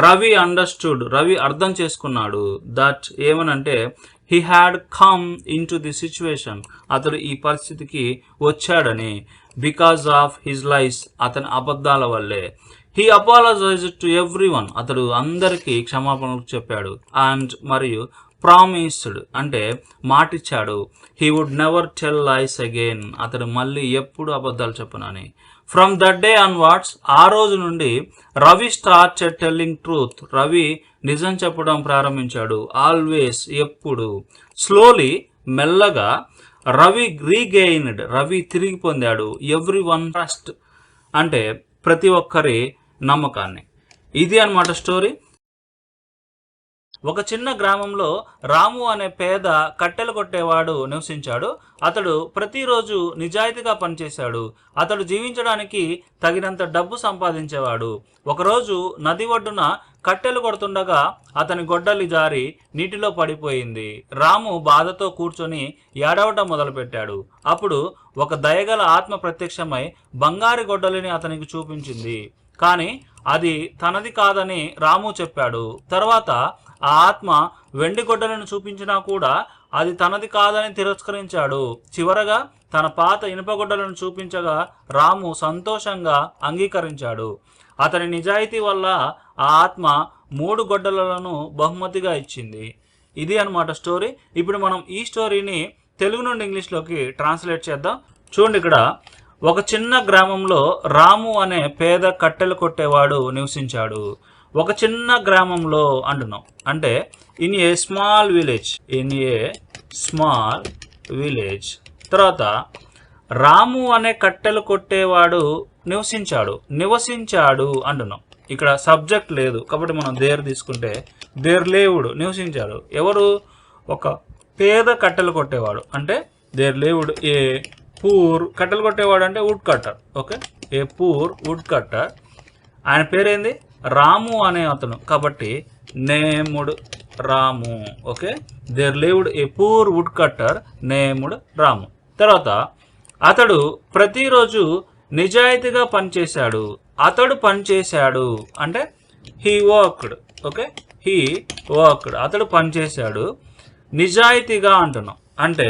రవి అండర్స్టూడ్, రవి అర్థం చేసుకున్నాడు, దట్ ఏమనంటే he had come in to the situation, అతడు ఈ పరిస్థితికి వచ్చాడని, బికాజ్ ఆఫ్ హిజ్ లైస్, అతని అబద్ధాల వల్లే. He apologised to everyone, అతడు అందరికీ క్షమాపణలు చెప్పాడు. అండ్ మరియు ప్రామిస్డ్ అంటే మాటిచ్చాడు, he would never tell lies again, అతడు మళ్ళీ ఎప్పుడు అబద్ధాలు చెప్పనని. ఫ్రమ్ దట్ డే ఆన్వార్డ్స్, ఆ రోజు నుండి, Ravi started telling truth, Ravi నిజం చెప్పడం ప్రారంభించాడు. ఆల్వేస్, ఎప్పుడు. స్లోలీ, మెల్లగా, రవి రీగెయిన్డ్, రవి తిరిగి పొందాడు. ఎవ్రీ వన్ ట్రస్ట్ అంటే ప్రతి ఒక్కరి నమ్మకాన్ని. ఇది అన్నమాట స్టోరీ. ఒక చిన్న గ్రామంలో రాము అనే పేద కట్టెలు కొట్టేవాడు నివసించాడు. అతడు ప్రతిరోజు నిజాయితీగా పనిచేశాడు. అతడు జీవించడానికి తగినంత డబ్బు సంపాదించేవాడు. ఒకరోజు నది ఒడ్డున కట్టెలు కొడుతుండగా అతని గొడ్డలి జారి నీటిలో పడిపోయింది. రాము బాధతో కూర్చొని ఏడవటం మొదలుపెట్టాడు. అప్పుడు ఒక దయగల ఆత్మ ప్రత్యక్షమై బంగారు గొడ్డలిని అతనికి చూపించింది. కానీ అది తనది కాదని రాము చెప్పాడు. తర్వాత ఆ ఆత్మ వెండి గొడ్డలను చూపించినా కూడా అది తనది కాదని తిరస్కరించాడు. చివరగా తన పాత ఇనుపగొడ్డలను చూపించగా రాము సంతోషంగా అంగీకరించాడు. అతని నిజాయితీ వల్ల ఆ ఆత్మ 3 గొడ్డలను బహుమతిగా ఇచ్చింది. ఇది అన్నమాట స్టోరీ. ఇప్పుడు మనం ఈ స్టోరీని తెలుగు నుండి ఇంగ్లీష్లోకి ట్రాన్స్లేట్ చేద్దాం. చూడండి, ఇక్కడ ఒక చిన్న గ్రామంలో రాము అనే పేద కట్టెలు కొట్టేవాడు నివసించాడు. ఒక చిన్న గ్రామంలో అంటున్నాం అంటే ఇన్ ఏ స్మాల్ విలేజ్, తర్వాత రాము అనే కట్టెలు కొట్టేవాడు నివసించాడు అంటున్నాం. ఇక్కడ సబ్జెక్ట్ లేదు కాబట్టి మనం దేర్ తీసుకుంటే దేర్ లేవుడు నివసించాడు. ఎవరు? ఒక పేద కట్టెలు కొట్టేవాడు. అంటే దేర్ లేవుడ్ ఏ పూర్ కట్టెలు కొట్టేవాడు అంటే woodcutter. Okay, a poor woodcutter. ఆయన పేరేంది? రాము అనే అతను. కాబట్టి named Ramu. Okay, there lived a poor woodcutter named Ramu. తర్వాత అతడు ప్రతిరోజు నిజాయితీగా పనిచేశాడు. అతడు పనిచేశాడు అంటే he worked. Okay, he worked. అతడు పనిచేశాడు నిజాయితీగా అంటున్నాం అంటే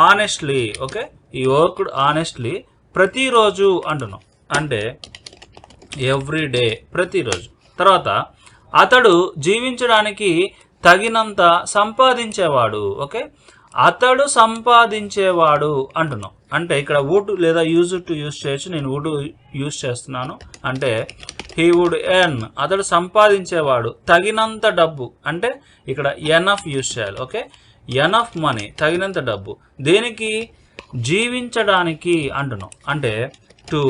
ఆనెస్ట్లీ. ఓకే, ఈ వర్క్డ్ ఆనెస్ట్లీ ప్రతిరోజు అంటున్నాం అంటే ఎవ్రీడే, ప్రతిరోజు. తర్వాత అతడు జీవించడానికి తగినంత సంపాదించేవాడు. ఓకే, అతడు సంపాదించేవాడు అంటున్నాం అంటే ఇక్కడ వుడ్ లేదా యూజ్ టు యూజ్ చేయొచ్చు. నేను వుడ్ యూజ్ చేస్తున్నాను అంటే హీ వుడ్ ఎర్న్. అతడు సంపాదించేవాడు తగినంత డబ్బు అంటే ఇక్కడ ఎనఫ్ యూజ్ చేయాలి. ఓకే, ఎనఫ్ మనీ, తగినంత డబ్బు. దేనికి? జీవించడానికి అంటున్నాం అంటే టు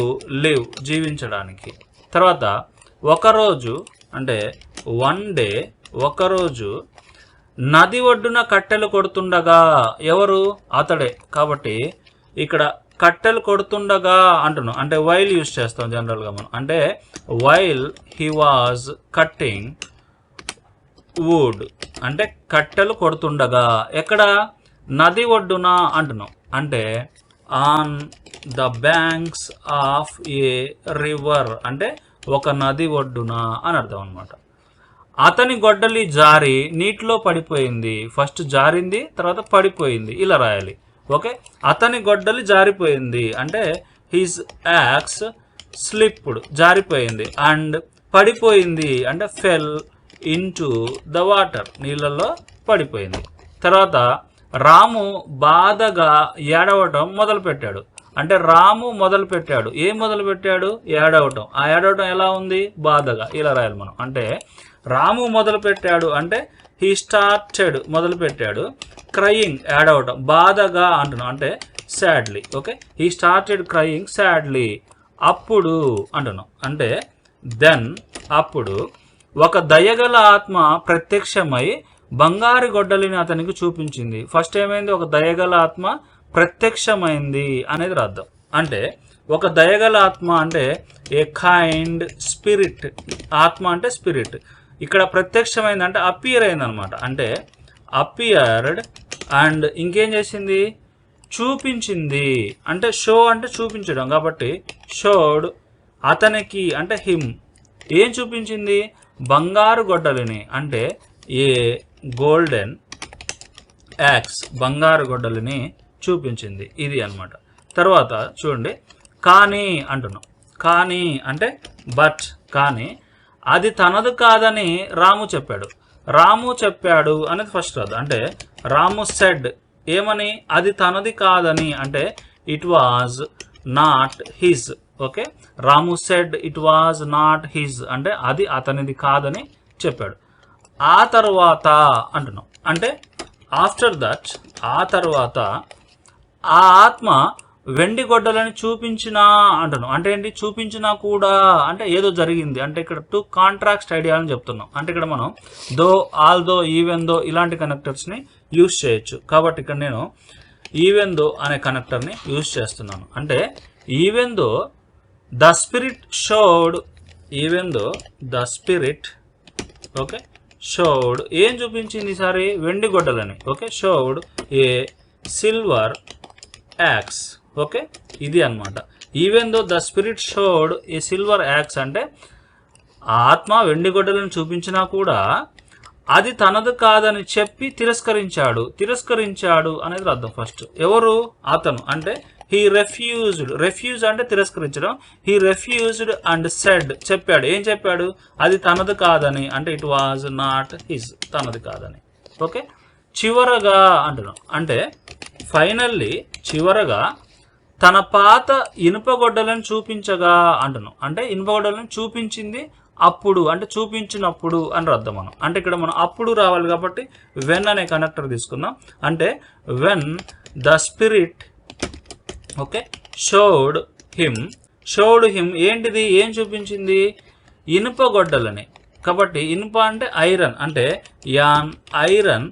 లివ్, జీవించడానికి. తర్వాత ఒకరోజు అంటే వన్ డే, ఒకరోజు నది ఒడ్డున కట్టెలు కొడుతుండగా. ఎవరు? అతడే. కాబట్టి ఇక్కడ కట్టెలు కొడుతుండగా అంటున్నాం అంటే వైల్ యూజ్ చేస్తాం జనరల్గా మనం. అంటే while he was cutting wood అంటే కట్టెలు కొడుతుండగా. ఎక్కడ? నది ఒడ్డున అంటున్నాం అంటే on the banks of a river అంటే ఒక నది ఒడ్డున అని అర్థం అనమాట. అతని గొడ్డలి జారి నీటిలో పడిపోయింది. ఫస్ట్ జారింది, తర్వాత పడిపోయింది, ఇలా రాయాలి. ఓకే, అతని గొడ్డలి జారిపోయింది అంటే హిజ్ యాక్స్ స్లిప్డ్, జారిపోయింది. అండ్ పడిపోయింది అంటే ఫెల్ ఇంటూ ద వాటర్, నీళ్ళల్లో పడిపోయింది. తర్వాత రాము బాధగా ఏడవటం మొదలుపెట్టాడు అంటే రాము మొదలుపెట్టాడు. ఏం మొదలుపెట్టాడు? ఏడవటం. ఆ ఏడవటం ఎలా ఉంది? బాధగా, ఇలా రాయాలి మనం. అంటే రాము మొదలుపెట్టాడు అంటే హీ స్టార్టెడ్, మొదలుపెట్టాడు. క్రయింగ్, ఏడవటం. బాధగా అంటున్నాం అంటే sadly. Okay, he started crying sadly. అప్పుడు అంటున్నాం అంటే దెన్, అప్పుడు ఒక దయగల ఆత్మ ప్రత్యక్షమై బంగారు గొడ్డలిని అతనికి చూపించింది. ఫస్ట్ ఏమైంది? ఒక దయగల ఆత్మ ప్రత్యక్షమైంది అనేది అర్థం. అంటే ఒక దయగల ఆత్మ అంటే ఏ కైండ్ స్పిరిట్. ఆత్మ అంటే స్పిరిట్. ఇక్కడ ప్రత్యక్షమైంది అంటే అపియర్ అయింది అనమాట. అంటే అపియర్డ్ అండ్ ఇంకేం చేసింది? చూపించింది. అంటే షో అంటే చూపించడం. కాబట్టి షోడ్ అతనికి అంటే హిమ్. ఏం చూపించింది? బంగారు గొడ్డలిని అంటే ఏ గోల్డెన్ యాక్స్, బంగారు గొడ్డలిని చూపించింది. ఇది అన్నమాట. తర్వాత చూడండి, కానీ అంటున్నాం. కానీ అంటే బట్, కానీ అది తనదు కాదని రాము చెప్పాడు. రాము చెప్పాడు అనేది ఫస్ట్ రాదు. అంటే రాము సెడ్ ఏమని? అది తనది కాదని. అంటే it was not his. Okay, Ramu said it was not his అంటే అది అతనిది కాదని చెప్పాడు. ఆ తర్వాత అంటున్నాం అంటే ఆఫ్టర్ దట్, ఆ తర్వాత ఆ ఆత్మ వెండి గొడ్డలని చూపించినా అంటున్నాం. అంటే ఏంటి? చూపించినా కూడా అంటే ఏదో జరిగింది. అంటే ఇక్కడ టూ కాంట్రాక్ట్ ఐడియా అని చెప్తున్నాం. అంటే ఇక్కడ మనం దో, ఆల్ దో, ఈవెన్ దో ఇలాంటి కనెక్టర్స్ని యూజ్ చేయొచ్చు. కాబట్టి ఇక్కడ నేను ఈవెన్ దో అనే కనెక్టర్ని యూజ్ చేస్తున్నాను. అంటే even though the spirit showed, even though the spirit, okay, showed ఏం చూపించింది ఈసారి? వెండి గొడ్డలని. Okay, showed a silver axe. Okay, ఇది అనమాట. Even though the spirit showed a silver axe అంటే ఆత్మ వెండి గొడ్డలను చూపించినా కూడా అది తనది కాదని చెప్పి తిరస్కరించాడు అనేది అర్థం. ఫస్ట్ ఎవరు? అతను. అంటే హీ రెఫ్యూజ్డ్. రెఫ్యూజ్ అంటే తిరస్కరించడం. హీ రెఫ్యూజ్డ్ అండ్ సెడ్, చెప్పాడు. ఏం చెప్పాడు? అది తనది కాదని. అంటే ఇట్ వాజ్ నాట్ హిజ్, తనది కాదని. ఓకే, చివరగా అంటున్నాం. అంటే ఫైనల్లీ, చివరగా తన పాత ఇనుపగొడ్డలను చూపించగా అంటున్నాం. అంటే ఇనుపగొడ్డలను చూపించింది అప్పుడు, అంటే చూపించినప్పుడు అని అర్థం మనం. అంటే ఇక్కడ మనం అప్పుడు రావాలి కాబట్టి వెన్ అనే కనెక్టర్ తీసుకుందాం. అంటే when the spirit okay, showed him ఏంటిది, ఏం చూపించింది, ఇనుప గొడ్డలని. కాబట్టి ఇనుప అంటే ఐరన్, అంటే an iron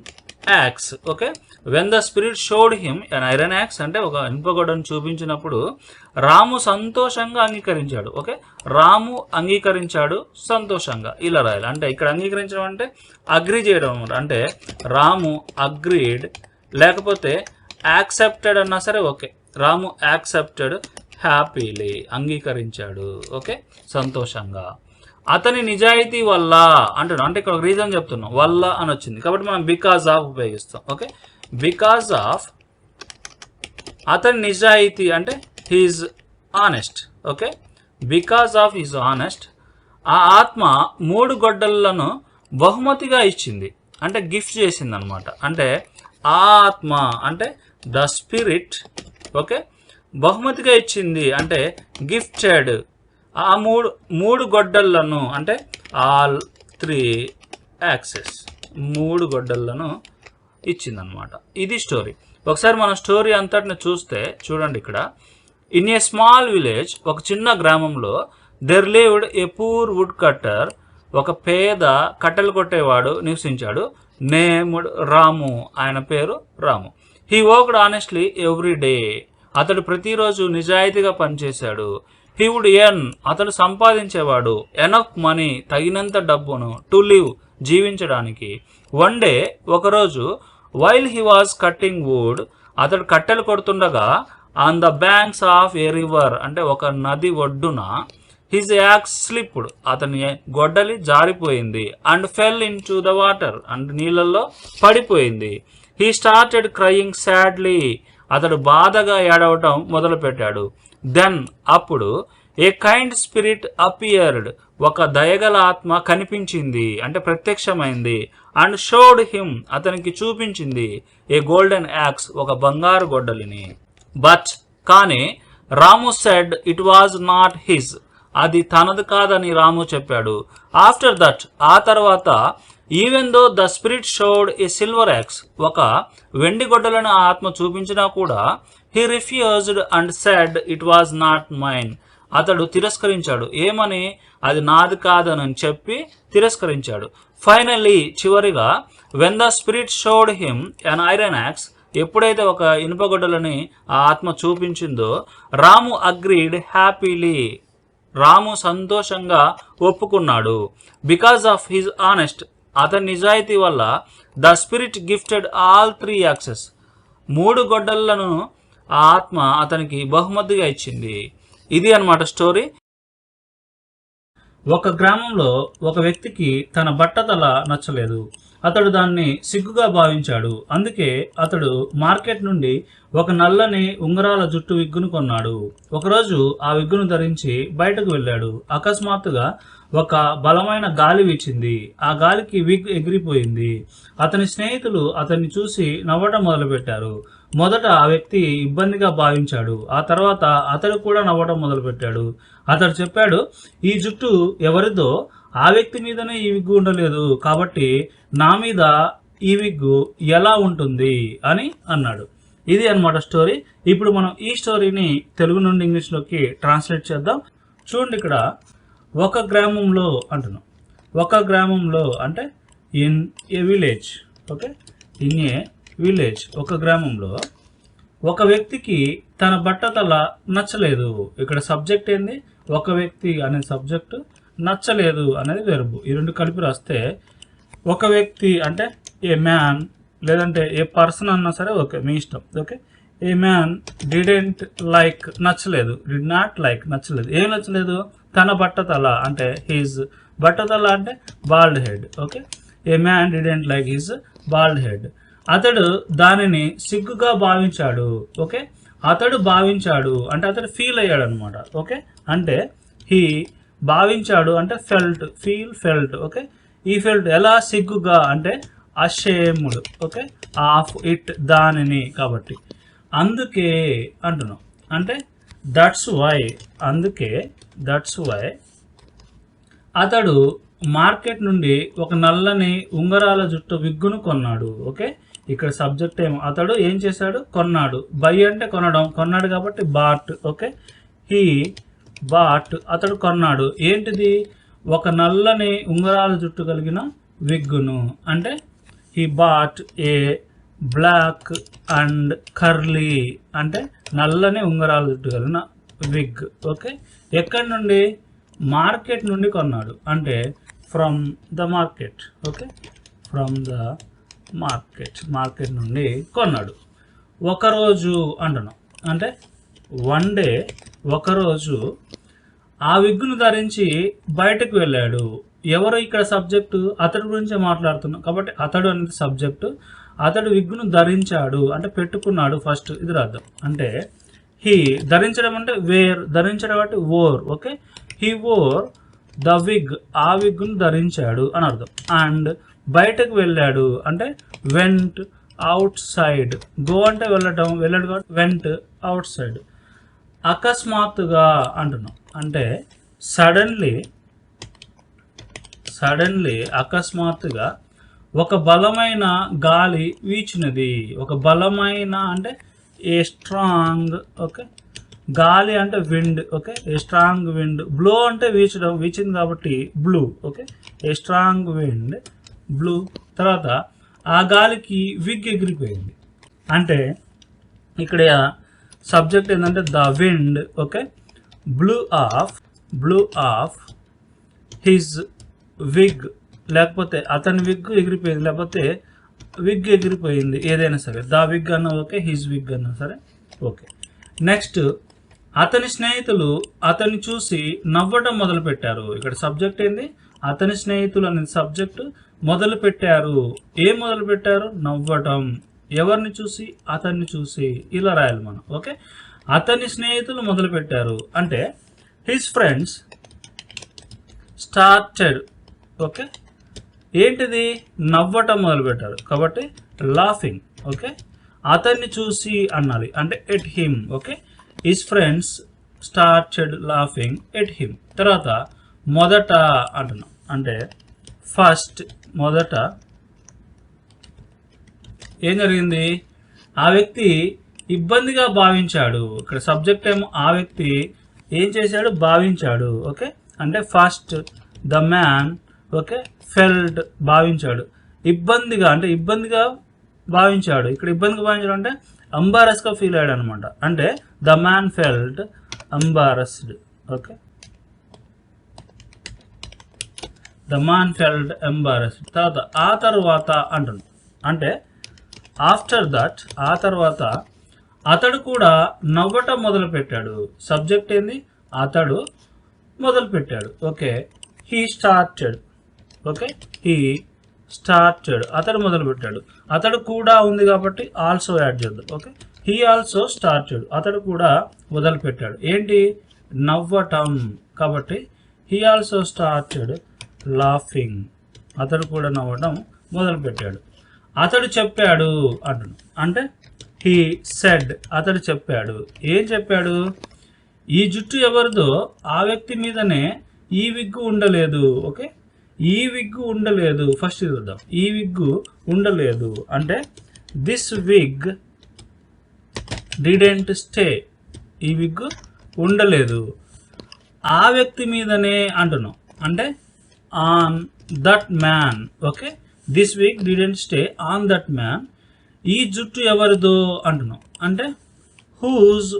axe. Okay, when the spirit showed him an iron axe అంటే ఒక ఇనుప గొడ్డను చూపించినప్పుడు రాము సంతోషంగా అంగీకరించాడు. ఓకే, రాము అంగీకరించాడు సంతోషంగా, ఇలా రాయాలి. అంటే ఇక్కడ అంగీకరించడం అంటే అగ్రీ చేయడం అనమాట. అంటే రాము అగ్రీడ్, లేకపోతే యాక్సెప్టెడ్ అన్నా సరే ఓకే. రాము యాక్సెప్టెడ్ హ్యాపీలీ, అంగీకరించాడు. ఓకే, సంతోషంగా. అతని నిజాయితీ వల్ల అంటున్నాం, అంటే ఇక్కడ ఒక రీజన్ చెప్తున్నాం, వల్ల అని వచ్చింది కాబట్టి మనం బికాజ్ ఆఫ్ ఉపయోగిస్తాం. ఓకే, బికాజ్ ఆఫ్ అతని నిజాయితీ అంటే he's honest. Okay, because of he's honest ఆ ఆత్మ 3 గొడ్డలను బహుమతిగా ఇచ్చింది, అంటే గిఫ్ట్ చేసింది అనమాట. అంటే ఆ ఆత్మ అంటే ద స్పిరిట్ ఓకే బహుమతిగా ఇచ్చింది, అంటే గిఫ్టెడ్ ఆ మూడు గొడ్డళ్లను, అంటే ఆల్ 3 యాక్సెస్ 3 గొడ్డళ్లను ఇచ్చిందనమాట. ఇది స్టోరీ. ఒకసారి మనం స్టోరీ అంతటిని చూస్తే చూడండి, ఇక్కడ ఇన్ ఏ స్మాల్ విలేజ్, ఒక చిన్న గ్రామంలో, there lived a poor woodcutter, ఒక పేద కట్టెలు కొట్టేవాడు నివసించాడు. నేమ్డ్ రాము, ఆయన పేరు Ramu. He worked honestly every day, అతడు ప్రతిరోజు నిజాయితీగా పనిచేశాడు. హీ వుడ్ ఎర్న్, అతడు సంపాదించేవాడు. ఎనఫ్ మనీ, తగినంత డబ్బును. టు లివ్, జీవించడానికి. వన్ డే, ఒకరోజు, while he was cutting wood, అతడు కట్టెలు కొడుతుండగా, on the banks of a river, అంటే ఒక నది ఒడ్డున, హిజ్ యాక్స్ స్లిప్డ్, అతని గొడ్డలి జారిపోయింది. And fell into the water, and నీళ్ళల్లో పడిపోయింది. హీ స్టార్టెడ్ క్రయింగ్ సాడ్లీ, అతడు బాధగా ఏడవటం మొదలుపెట్టాడు. దెన్, అప్పుడు, ఏ కైండ్ స్పిరిట్ అపియర్డ్, ఒక దయగల ఆత్మ కనిపించింది, అంటే ప్రత్యక్షమైంది. అండ్ షోడ్ హిమ్, అతనికి చూపించింది, ఏ గోల్డెన్ యాక్స్, ఒక బంగారు గొడ్డలిని. బట్, కానీ, Ramu said it was not his, అది తనది కాదని రాము చెప్పాడు. ఆఫ్టర్ దట్, ఆ తర్వాత, even though the spirit showed a silver axe, ఒక వెండి గొడ్డలను ఆ ఆత్మ చూపించినా కూడా, he refused and said it was not mine, అతడు తిరస్కరించాడు. ఏమని, అది నాది కాదని చెప్పి తిరస్కరించాడు. ఫైనల్లీ, చివరిగా, when the spirit showed him an iron axe, ఎప్పుడైతే ఒక ఇనుపగొడ్డలని ఆ ఆత్మ చూపించిందో, రాము అగ్రీడ్ హ్యాపీలీ, రాము సంతోషంగా ఒప్పుకున్నాడు. బికాజ్ ఆఫ్ హిజ్ ఆనెస్ట్, అతని నిజాయితీ వల్ల, the spirit gifted all 3 access, 3 గొడ్డళ్లను ఆ ఆత్మ అతనికి బహుమతిగా ఇచ్చింది. ఇది అన్నమాట స్టోరీ. ఒక గ్రామంలో ఒక వ్యక్తికి తన బట్టతల నచ్చలేదు. అతడు దాన్ని సిగ్గుగా భావించాడు. అందుకే అతడు మార్కెట్ నుండి ఒక నల్లని ఉంగరాల జుట్టు విగ్గును కొన్నాడు. ఒకరోజు ఆ విగ్గును ధరించి బయటకు వెళ్ళాడు. అకస్మాత్తుగా ఒక బలమైన గాలి వీచింది. ఆ గాలికి విగ్ ఎగిరిపోయింది. అతని స్నేహితులు అతన్ని చూసి నవ్వటం మొదలుపెట్టారు. మొదట ఆ వ్యక్తి ఇబ్బందిగా భావించాడు. ఆ తర్వాత అతడు కూడా నవ్వటం మొదలుపెట్టాడు. అతడు చెప్పాడు, ఈ జుట్టు ఎవరిదో, ఆ వ్యక్తి మీదనే ఈ విగ్గు ఉండలేదు, కాబట్టి నా మీద ఈ విగ్గు ఎలా ఉంటుంది అని అన్నాడు. ఇది అన్నమాట స్టోరీ. ఇప్పుడు మనం ఈ స్టోరీని తెలుగు నుండి ఇంగ్లీష్లోకి ట్రాన్స్లేట్ చేద్దాం. చూడండి, ఇక్కడ ఒక గ్రామంలో అంటున్నాం. ఒక గ్రామంలో అంటే in a village. Okay, in a village, ఒక గ్రామంలో ఒక వ్యక్తికి తన బట్టతల నచ్చలేదు. ఇక్కడ సబ్జెక్ట్ ఏంది, ఒక వ్యక్తి అనే సబ్జెక్టు, నచ్చలేదు అనేది వెర్బ్. ఈ రెండు కలిపి రాస్తే ఒక వ్యక్తి అంటే ఏ మ్యాన్, లేదంటే ఏ పర్సన్ అన్నా సరే ఓకే, మీ ఇష్టం. Okay, a man didn't like, నచ్చలేదు. డిడ్ నాట్ లైక్, నచ్చలేదు. ఏం నచ్చలేదు, తన బట్టతల అంటే హిజ్, బట్టతల అంటే bald head. Okay, a man didn't like his bald head. అతడు దానిని సిగ్గుగా భావించాడు. ఓకే, అతడు భావించాడు అంటే అతడు ఫీల్ అయ్యాడు అనమాట. ఓకే, అంటే హీ భావించాడు అంటే ఫెల్ట్, ఫెల్ట్. ఓకే, ఈ ఫెల్ట్ ఎలా, సిగ్గుగా అంటే అషేమ్డ్. ఓకే, ఆఫ్ ఇట్, దానిని, కాబట్టి అందుకే అంటున్నాం. అంటే దట్స్ వై, అందుకే, దట్స్ వై అతడు మార్కెట్ నుండి ఒక నల్లని ఉంగరాల జుట్టు విగ్గును కొన్నాడు. ఓకే, ఇక్కడ సబ్జెక్ట్ ఏమో అతడు ఏం చేశాడు, కొన్నాడు. బై అంటే కొనడం, కొన్నాడు కాబట్టి బాట్. ఓకే, హీ బాట్, అతడు కొన్నాడు. ఏంటిది, ఒక నల్లని ఉంగరాల జుట్టు కలిగిన విగ్గును. అంటే he bought a black and curly, అంటే నల్లని ఉంగరాల జుట్టు కలిగిన విగ్. ఓకే, ఎక్కడి నుండి, మార్కెట్ నుండి కొన్నాడు. అంటే from the market. Okay, from the market నుండి కొన్నాడు. ఒకరోజు అంటున్నాం, అంటే వన్ డే, ఒకరోజు ఆ విగ్గును ధరించి బయటకు వెళ్ళాడు. ఎవరు ఇక్కడ సబ్జెక్టు, అతడి గురించే మాట్లాడుతున్నాం కాబట్టి అతడు అనేది సబ్జెక్టు. అతడు విగ్గును ధరించాడు అంటే పెట్టుకున్నాడు ఫస్ట్, ఇది రాద్దాం. అంటే హీ, ధరించడం అంటే వేర్, ధరించడం అంటే wore. Okay, he wore the wig, ఆ విగ్గును ధరించాడు అని అర్థం. అండ్ బయటకు వెళ్ళాడు అంటే వెంట్ అవుట్ సైడ్. గో అంటే వెళ్ళటం, వెళ్ళాడు కాబట్టి వెంట్ అవుట్ సైడ్. అకస్మాత్తుగా అంటున్నాం, అంటే సడన్లీ అకస్మాత్తుగా ఒక బలమైన గాలి వీచినది. ఒక బలమైన అంటే ఏ స్ట్రాంగ్. ఓకే, గాలి అంటే wind. Okay, a strong wind. Blow అంటే వీచడం, వీచింది కాబట్టి blue. Okay, a strong wind blue. తర్వాత ఆ గాలికి విగ్ ఎగిరిపోయింది. అంటే ఇక్కడ సబ్జెక్ట్ ఏంటంటే the wind. Okay, blue off his wig, లేకపోతే అతని విగ్ ఎగిరిపోయింది, లేకపోతే విగ్ ఎగిరిపోయింది, ఏదైనా సరే. ద విగ్ అన్నా ఓకే, హిజ్ విగ్ అన్నా సరే ఓకే. నెక్స్ట్, అతని స్నేహితులు అతన్ని చూసి నవ్వటం మొదలుపెట్టారు. ఇక్కడ సబ్జెక్ట్ ఏంది, అతని స్నేహితులు అనేది సబ్జెక్టు. మొదలు పెట్టారు, ఏం మొదలు పెట్టారు, నవ్వటం. ఎవరిని చూసి, అతన్ని చూసి, ఇలా రాయాలి మనం. ఓకే, అతని స్నేహితులు మొదలు పెట్టారు అంటే హిస్ ఫ్రెండ్స్ స్టార్టెడ్. ఓకే, ఏంటిది, నవ్వటం మొదలు పెట్టారు కాబట్టి లాఫింగ్. ఓకే, అతన్ని చూసి అనాలి అంటే at him. Okay, his friends started laughing at him. తర్వాత మొదట అంటున్నాం, అంటే ఫస్ట్, మొదట ఏం జరిగింది, ఆ వ్యక్తి ఇబ్బందిగా భావించాడు. ఇక్కడ సబ్జెక్ట్ ఏమో ఆ వ్యక్తి ఏం చేశాడు, భావించాడు. ఓకే, అంటే first the man. Okay, felt, భావించాడు. ఇబ్బందిగా అంటే ఇబ్బందిగా భావించాడు. ఇక్కడ ఇబ్బందిగా భావించాడు అంటే అంబారస్గా ఫీల్ అయ్యాడు అనమాట. అంటే the man felt embarrassed. Okay, the man felt embarrassed. తర్వాత ఆ తర్వాత అంటున్నాం, అంటే ఆఫ్టర్ దట్, ఆ తర్వాత అతడు కూడా నవ్వటం మొదలు పెట్టాడు. సబ్జెక్ట్ ఏంది, అతడు మొదలు పెట్టాడు. Okay, he started. Okay, he started, అతడు మొదలు పెట్టాడు. అతడు కూడా ఉంది కాబట్టి ఆల్సో యాడ్ చేద్దాం. ఓకే, హీ ఆల్సో స్టార్టెడ్, అతడు కూడా మొదలు పెట్టాడు. ఏంటి, నవ్వటం కాబట్టి హీ ఆల్సో స్టార్టెడ్ లాఫింగ్, అతడు కూడా నవ్వడం మొదలు పెట్టాడు. అతడు చెప్పాడు అంటున్నాడు, అంటే హీ సెడ్, అతడు చెప్పాడు. ఏం చెప్పాడు, ఈ జుట్టు ఎవరిదో ఆ వ్యక్తి మీదనే ఈ విగ్గు ఉండలేదు. ఓకే, ఈ విగ్గు ఉండలేదు. ఫస్ట్ చూద్దాం, ఈ విగ్గు ఉండలేదు అంటే దిస్ విగ్ డిడెంట్ స్టే, ఈ విగ్గు ఉండలేదు ఆ వ్యక్తి మీదనే అంటున్నాం, అంటే on that man. Okay, this wig didn't stay on that man. ఈ జుట్టు ఎవరిదో అంటున్నాం, అంటే హూజ్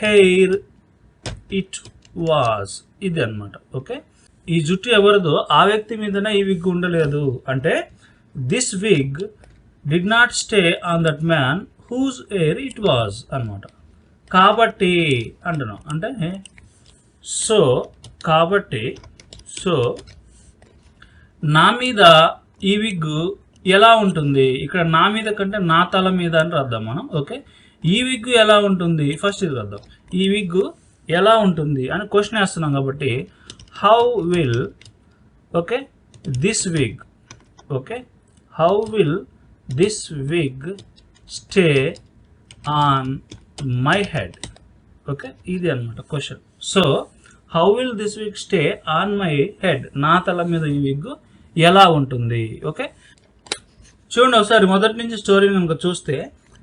హెయిర్ ఇట్ వాజ్, ఇది అనమాట. ఓకే, ఈ జుట్టు ఎవరిదో ఆ వ్యక్తి మీదనే ఈ విగ్ ఉండలేదు అంటే this wig did not stay on that man whose hair it was అనమాట. కాబట్టి అంటున్నాం, అంటే సో, కాబట్టి సో నా మీద ఈ విగ్గు ఎలా ఉంటుంది, ఇక్కడ నా మీద కంటే నా తల మీద అని రాద్దాం మనం. ఓకే, ఈ విగ్గు ఎలా ఉంటుంది, ఫస్ట్ ఇది రాద్దాం. ఈ విగ్గు ఎలా ఉంటుంది అని క్వశ్చన్ వేస్తున్నాం కాబట్టి how will, okay, this wig, okay, how will this wig stay on my head. Okay, ఇది అనమాట question. So how will this wig stay on my head, నా తల మీద ఈ విగ్గు ఎలా ఉంటుంది. ఓకే, చూడండి ఒకసారి మొదటి నుంచి స్టోరీ కనుక చూస్తే,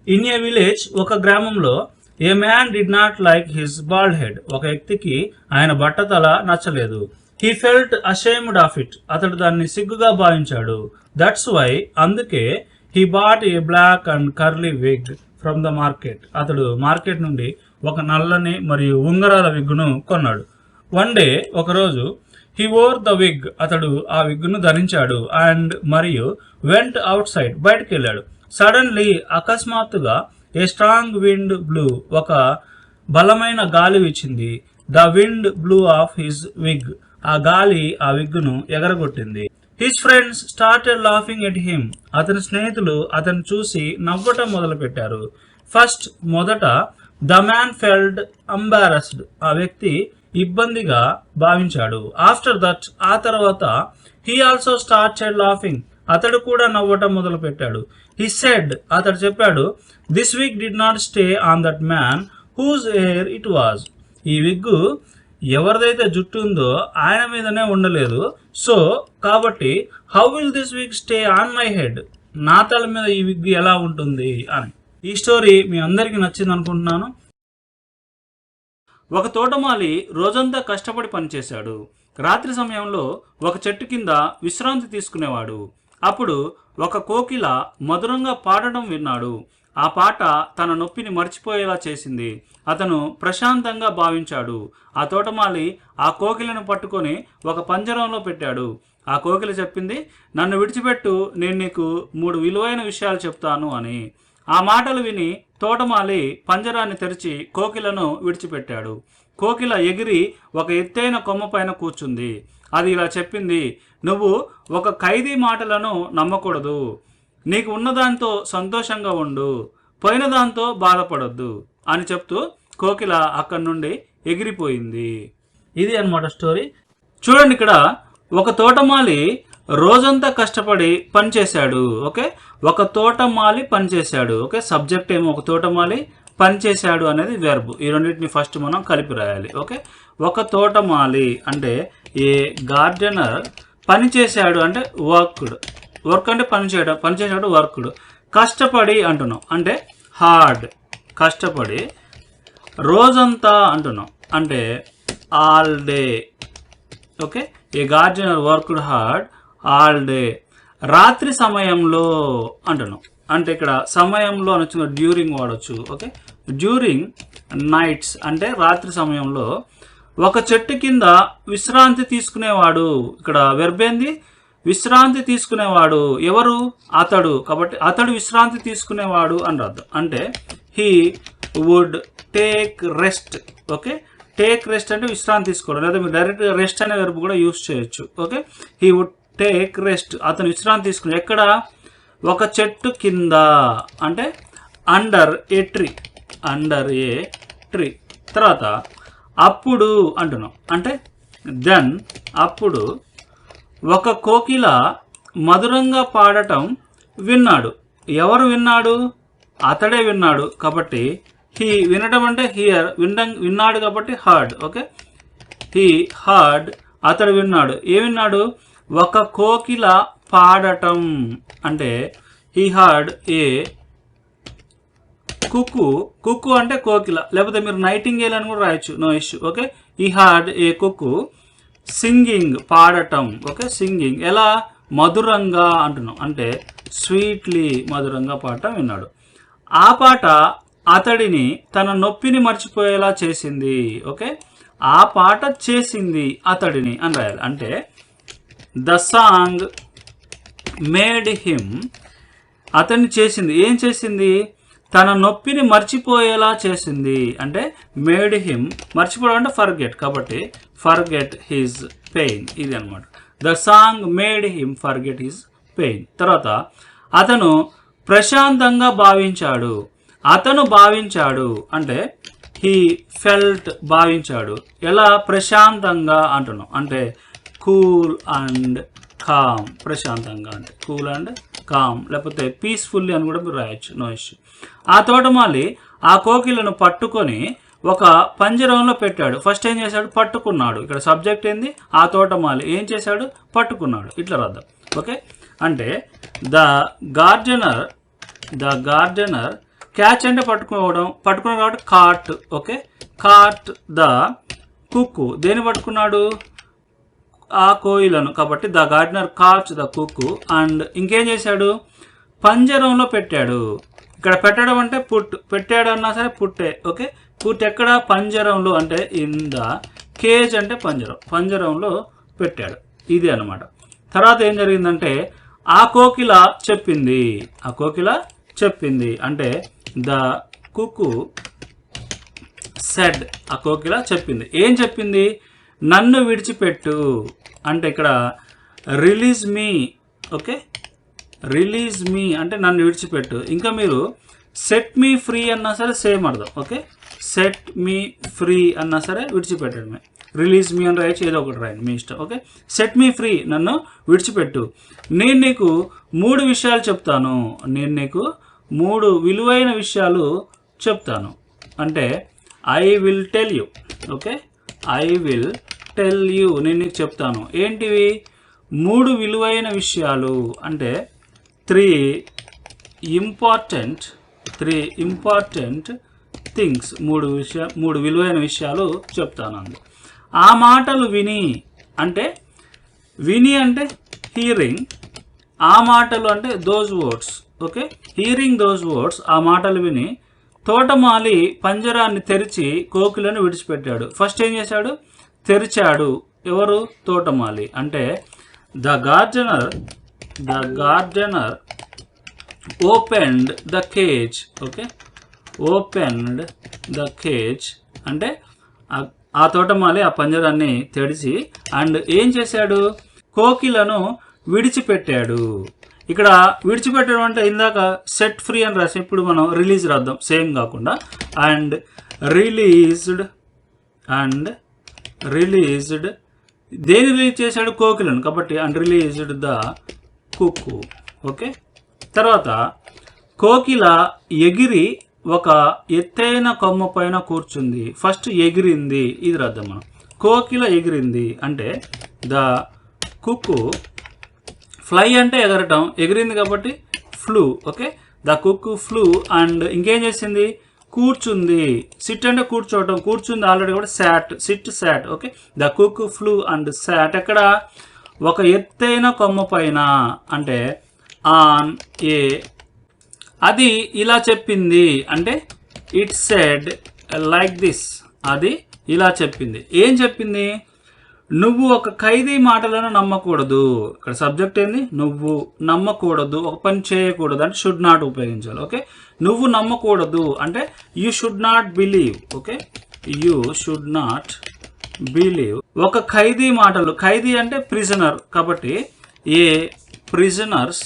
ఇన్ ఏ విలేజ్, ఒక గ్రామంలో, a man did not like his bald head, ఒక వ్యక్తికి ఆయన బట్టతల నచ్చలేదు. He felt ashamed of it, అతడు దాన్ని సిగ్గుగా భావించాడు. దట్స్ వై, అందుకే, he bought a black and curly wig from the market, అతడు మార్కెట్ నుండి ఒక నల్లని మరియు ఉంగరాల విగ్గును కొన్నాడు. వన్ డే, ఒకరోజు, హీ వోర్ ద విగ్, అతడు ఆ విగ్గును ధరించాడు. అండ్ మరియు వెంట్ అవుట్ సైడ్, బయటకు వెళ్ళాడు. సడన్లీ, అకస్మాత్తుగా, ఏ స్ట్రాంగ్ విండ్ బ్లూ, ఒక బలమైన గాలి వీచింది. The wind blew off his wig, ఆ గాలి ఆ విగ్గును ఎగరగొట్టింది. His friends started laughing at him, అతని స్నేహితులు అతను చూసి నవ్వటం మొదలుపెట్టారు. ఫస్ట్, మొదట, ద మ్యాన్ ఫెల్డ్ అంబారస్డ్, ఆ వ్యక్తి ఇబ్బందిగా భావించాడు. ఆఫ్టర్ దట్, ఆ తర్వాత, హీ ఆల్సో స్టార్టెడ్ లాఫింగ్, అతడు కూడా నవ్వటం మొదలు పెట్టాడు. హీ సెడ్, అతడు చెప్పాడు, this wig did not stay on that man whose hair it was, ఈ విగ్గు ఎవరిదైతే జుట్టు ఉందో ఆయన మీదనే ఉండలేదు. సో కాబట్టి, how will this wig stay on my head, నా తల మీద ఈ విగ్గు ఎలా ఉంటుంది అని. ఈ స్టోరీ మీ అందరికీ నచ్చింది అనుకుంటున్నాను. ఒక తోటమాలి రోజంతా కష్టపడి పనిచేశాడు. రాత్రి సమయంలో ఒక చెట్టు కింద విశ్రాంతి తీసుకునేవాడు. అప్పుడు ఒక కోకిల మధురంగా పాడడం విన్నాడు. ఆ పాట తన నొప్పిని మర్చిపోయేలా చేసింది. అతను ప్రశాంతంగా భావించాడు. ఆ తోటమాలి ఆ కోకిలను పట్టుకొని ఒక పంజరంలో పెట్టాడు. ఆ కోకిల చెప్పింది, నన్ను విడిచిపెట్టు, నేను నీకు 3 విలువైన విషయాలు చెప్తాను అని. ఆ మాటలు విని తోటమాలి పంజరాన్ని తెరిచి కోకిలను విడిచిపెట్టాడు. కోకిల ఎగిరి ఒక ఎత్తైన కొమ్మ పైన కూర్చుంది. అది ఇలా చెప్పింది, నువ్వు ఒక ఖైదీ మాటలను నమ్మకూడదు. నీకు ఉన్నదాంతో సంతోషంగా ఉండు, పోయిన దాంతో బాధపడొద్దు అని చెప్తూ కోకిల అక్కడి నుండి ఎగిరిపోయింది. ఇది అన్నమాట స్టోరీ. చూడండి, ఇక్కడ ఒక తోటమాలి రోజంతా కష్టపడి పనిచేశాడు. ఓకే, ఒక తోటమాలి పనిచేశాడు. ఓకే, సబ్జెక్ట్ ఏమో ఒక తోటమాలి, పనిచేశాడు అనేది వెర్బ్. ఈ రెండింటిని ఫస్ట్ మనం కలిపి రాయాలి. ఓకే, ఒక తోటమాలి అంటే ఏ గార్డెనర్, పనిచేశాడు అంటే వర్క్డ్, వర్క్ అంటే పనిచేయడం, పనిచేసాడు వర్క్డ్. కష్టపడి అంటున్నాం అంటే హార్డ్, కష్టపడి. రోజంతా అంటున్నాం అంటే all day. Okay, a gardener worked hard all day. రాత్రి సమయంలో అంటున్నాం అంటే ఇక్కడ సమయంలో అనొచ్చు, డ్యూరింగ్ వాడచ్చు. ఓకే, డ్యూరింగ్ నైట్స్ అంటే రాత్రి సమయంలో. ఒక చెట్టు కింద విశ్రాంతి తీసుకునేవాడు, ఇక్కడ వెర్బ్ ఏంది, విశ్రాంతి తీసుకునేవాడు. ఎవరు? అతడు. కాబట్టి అతడు విశ్రాంతి తీసుకునేవాడు అని అర్థం. అంటే he would take rest. Okay, take rest అంటే విశ్రాంతి తీసుకోవడం, లేదా మీరు డైరెక్ట్గా రెస్ట్ అనే వెర్బ్ కూడా యూస్ చేయొచ్చు. Okay, he would take rest, అతను విశ్రాంతి తీసుకునే. ఎక్కడ? ఒక చెట్టు కింద అంటే under a tree, under a tree. తర్వాత అప్పుడు అంటున్నాం అంటే దెన్, అప్పుడు ఒక కోకిల మధురంగా పాడటం విన్నాడు. ఎవరు విన్నాడు? అతడే విన్నాడు. కాబట్టి హీ, వినడం అంటే హియర్, విన్నాడు కాబట్టి హర్డ్. ఓకే, హీ హర్డ్, అతడు విన్నాడు. ఏ విన్నాడు? ఒక కోకిల పాడటం అంటే హీ హర్డ్ ఏ కుక్కు. కుక్కు అంటే కోకిల, లేకపోతే మీరు నైటింగేల్ అని కూడా రాయొచ్చు, no issue. Okay, he heard a cuckoo singing, పాడటం. ఓకే, సింగింగ్ ఎలా? మధురంగా అంటున్నాం అంటే స్వీట్లీ, మధురంగా పాడటం విన్నాడు. ఆ పాట అతడిని తన నొప్పిని మర్చిపోయేలా చేసింది. ఓకే, ఆ పాట చేసింది అతడిని అని రాయాలి. అంటే ద సాంగ్ మేడ్ హిమ్, అతన్ని చేసింది. ఏం చేసింది? తన నొప్పిని మర్చిపోయేలా చేసింది. అంటే మేడ్ హిమ్, మర్చిపోవడం అంటే ఫర్గెట్, కాబట్టి ఫర్గెట్ హిజ్ పెయిన్. ఇది అనమాట. The song made him forget his pain. తర్వాత అతను ప్రశాంతంగా భావించాడు. అతను భావించాడు అంటే హీ ఫెల్ట్, భావించాడు. ఎలా? ప్రశాంతంగా అంటున్నాం అంటే కూల్ అండ్ కామ్. ప్రశాంతంగా అంటే కూల్ అండ్ కామ్, లేకపోతే పీస్ఫుల్లీ అని కూడా మీరు రాయొచ్చు, నో ఇష్యూ. ఆ తోటమాలి ఆ కోకిలను పట్టుకొని ఒక పంజరంలో పెట్టాడు. ఫస్ట్ ఏం చేశాడు? పట్టుకున్నాడు. ఇక్కడ సబ్జెక్ట్ ఏంది? ఆ తోటమాలి ఏం చేశాడు? పట్టుకున్నాడు. ఇట్లా రాద్దాం. ఓకే, అంటే ద గార్డెనర్ క్యాచ్ అంటే పట్టుకోవడం, పట్టుకున్నాడు కాబట్టి కాట్. ఓకే, కాట్ ద కుక్కు, దేని పట్టుకున్నాడు? ఆ కోయిలను. కాబట్టి the gardener catch the cook. And ఇంకేం చేశాడు? పంజరంలో పెట్టాడు. ఇక్కడ పెట్టడం అంటే పుట్, పెట్టాడు అన్నా సరే పుట్టే. ఓకే, పుట్ ఎక్కడ? పంజరంలో, అంటే ఇన్ ద కేజ్ అంటే పంజరం, పంజరంలో పెట్టాడు. ఇది అన్నమాట. తర్వాత ఏం జరిగిందంటే ఆ కోకిల చెప్పింది, ఆ కోకిల చెప్పింది అంటే ద కుక్కు సెడ్, ఆ కోకిల చెప్పింది. ఏం చెప్పింది? నన్ను విడిచిపెట్టు అంటే ఇక్కడ రిలీజ్ మీ. ఓకే, రిలీజ్ మీ అంటే నన్ను విడిచిపెట్టు. ఇంకా మీరు సెట్ మీ ఫ్రీ అన్నా సరే సేమ్ అర్థం. ఓకే, సెట్ మీ ఫ్రీ అన్నా సరే విడిచిపెట్టడమే. రిలీజ్ మీ అని రాయొచ్చు, ఏదో ఒకటి రాయండి, మీ ఇష్టం. ఓకే, సెట్ మీ ఫ్రీ, నన్ను విడిచిపెట్టు. నేను నీకు 3 విషయాలు చెప్తాను, నేను నీకు 3 విలువైన విషయాలు చెప్తాను అంటే I will tell you. Okay, I will tell you, నేను నీకు చెప్తాను. ఏంటివి? 3 విలువైన విషయాలు అంటే 3 ఇంపార్టెంట్ థింగ్స్, 3 విలువైన విషయాలు చెప్తాను అంది. ఆ మాటలు విని అంటే విని అంటే హీరింగ్, ఆ మాటలు అంటే those words. Okay, hearing those words, ఆ మాటలు విని తోటమాలి పంజరాన్ని తెరిచి కోకిలను విడిచిపెట్టాడు. ఫస్ట్ ఏం చేశాడు? తెరిచాడు. ఎవరు? తోటమాలి. అంటే the gardener opened the cage. Okay, opened the cage అంటే ఆ తోటమాలి ఆ పంజరాన్ని తెరిచి అండ్ ఏం చేశాడు? కోకిలను విడిచిపెట్టాడు. ఇక్కడ విడిచిపెట్టడం అంటే ఇందాక సెట్ ఫ్రీ అని రాసి, ఇప్పుడు మనం రిలీజ్ రాద్దాం, సేమ్ కాకుండా. అండ్ రిలీజ్డ్ దేని రిలీజ్ చేశాడు? కోకిలను. కాబట్టి and released the cook. Okay, తర్వాత కోకిల ఎగిరి ఒక ఎత్తైన కొమ్మ పైన కూర్చుంది. ఫస్ట్ ఎగిరింది, ఇది రాద్దాం మనం. కోకిల ఎగిరింది అంటే ద కుక్కు ఫ్లై అంటే ఎగరటం, ఎగిరింది కాబట్టి flew. Okay, the cuckoo flew. And ఇంకేం చేసింది? కూర్చుంది. సిట్ అంటే కూర్చోవటం, కూర్చుంది ఆల్రెడీ కూడా sat, sit sat. Okay, the cuckoo flew and sat ఎక్కడ? ఒక ఎత్తైన కొమ్మ పైన అంటే ఆన్ ఏ. అది ఇలా చెప్పింది అంటే ఇట్ సెడ్ లైక్ దిస్, అది ఇలా చెప్పింది. ఏం చెప్పింది? నువ్వు ఒక ఖైదీ మాటలను నమ్మకూడదు. ఇక్కడ సబ్జెక్ట్ ఏంది? నువ్వు నమ్మకూడదు, ఒక పని చేయకూడదు అంటే షుడ్ నాట్ ఉపయోగించాలి. ఓకే, నువ్వు నమ్మకూడదు అంటే you should not believe. Okay, you should not believe. ఒక ఖైదీ మాటలు, ఖైదీ అంటే ప్రిజనర్ కాబట్టి ఏ ప్రిజనర్స్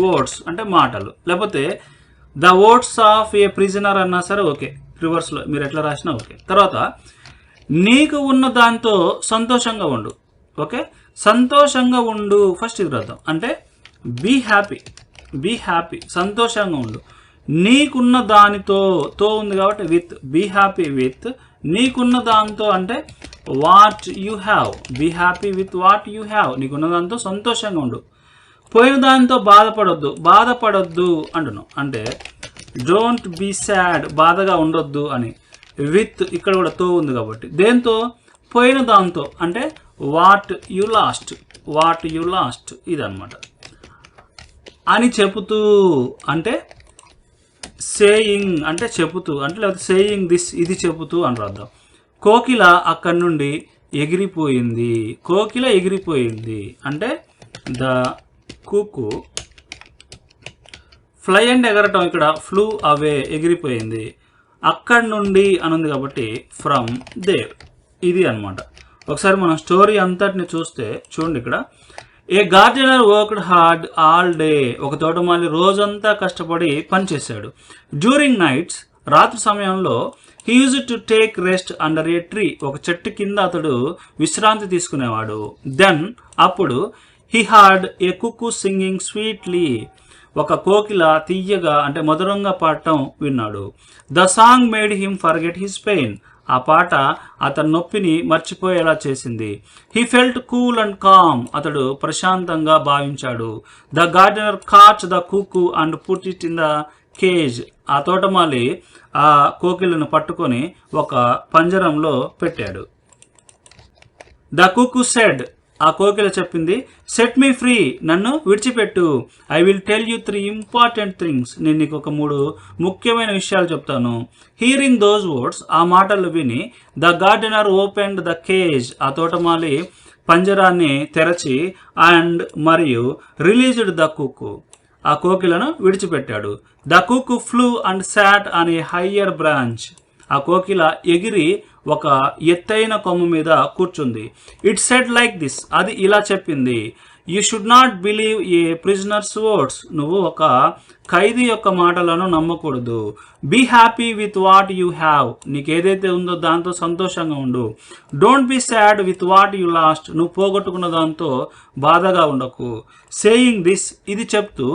వర్డ్స్ అంటే మాటలు, లేకపోతే the words of A prisoner అన్నా సరే ఓకే, రివర్స్లో మీరు ఎట్లా రాసినా ఓకే. తర్వాత నీకు ఉన్న దాంతో సంతోషంగా ఉండు. ఓకే, సంతోషంగా ఉండు ఫస్ట్ ఇది రాద్దాం అంటే బీ హ్యాపీ, సంతోషంగా ఉండు. నీకున్న దానితో, తో ఉంది కాబట్టి విత్, బీ హ్యాపీ విత్, నీకున్న దాంతో అంటే what you have, be happy with what you have, నీకున్న దాంతో సంతోషంగా ఉండు. పోయిన దాంతో బాధపడొద్దు అంటున్నాం అంటే డోంట్ బీ సాడ్, బాధగా ఉండొద్దు అని. విత్ ఇక్కడ కూడా తో ఉంది కాబట్టి దేంతో? పోయిన దాంతో అంటే వాట్ యు లాస్ట్ ఇదన్నమాట. అని చెబుతూ అంటే సేయింగ్ అంటే చెబుతూ అంటే, లేకపోతే సేయింగ్ దిస్, ఇది చెబుతూ అని రాద్దాం. కోకిల అక్కడి నుండి ఎగిరిపోయింది అంటే ద కుక్కు ఫ్లై అండ్ ఎగరటం, ఇక్కడ ఫ్లూ అవే, ఎగిరిపోయింది. అక్కడి నుండి అనుంది కాబట్టి ఫ్రమ్ దేర్, ఇది అనమాట. ఒకసారి మనం స్టోరీ అంతటిని చూస్తే చూడండి, ఇక్కడ a gardener worked hard all day, ఒక తోటమాలి రోజంతా కష్టపడి పనిచేశాడు. డ్యూరింగ్ నైట్స్, రాత్రి సమయంలో he use to take rest under a tree, ఒక చెట్టు కింద అతడు విశ్రాంతి తీసుకునేవాడు. దెన్ అప్పుడు he heard a cuckoo singing sweetly, ఒక కోకిల తీయగా అంటే మధురంగా పాడటం విన్నాడు. The song made him forget his pain, ఆ పాట అతని నొప్పిని మర్చిపోయేలా చేసింది. He felt cool and calm. అతడు ప్రశాంతంగా భావించాడు. The gardener catch the cuckoo and put it in the cage. ఆ తోటమాలి ఆ కోకిలను పట్టుకొని ఒక పంజరంలో పెట్టాడు. The cuckoo said. ఆ కోకిల చెప్పింది, సెట్ మీ ఫ్రీ. నన్ను విడిచిపెట్టు. I will tell you 3 important things. నేను నీకు ఒక 3 ముఖ్యమైన విషయాలు చెప్తాను. Hearing those words. ఆ మాటలు విని the gardener opened the cage. ఆ తోటమాలి పంజరాన్ని తెరచి అండ్ మరియు రిలీజ్డ్ ద కుకు. ఆ కోకిలను విడిచిపెట్టాడు. The cuckoo flew and sat on a higher branch. ఆ కోకిల ఎగిరి ఒక ఎత్తైన కొమ్మ మీద కూర్చుంది. It said like this. అది ఇలా చెప్పింది, you should not believe a prisoner's words. నువ్వు ఒక ఖైదీ యొక్క మాటలను నమ్మకూడదు. Be happy with what you have. నీకు ఏదైతే ఉందో దాంతో సంతోషంగా ఉండు. Don't be sad with what you lost. నువ్వు పోగొట్టుకున్న దాంతో బాధగా ఉండకు. Saying this. ఇది చెప్తూ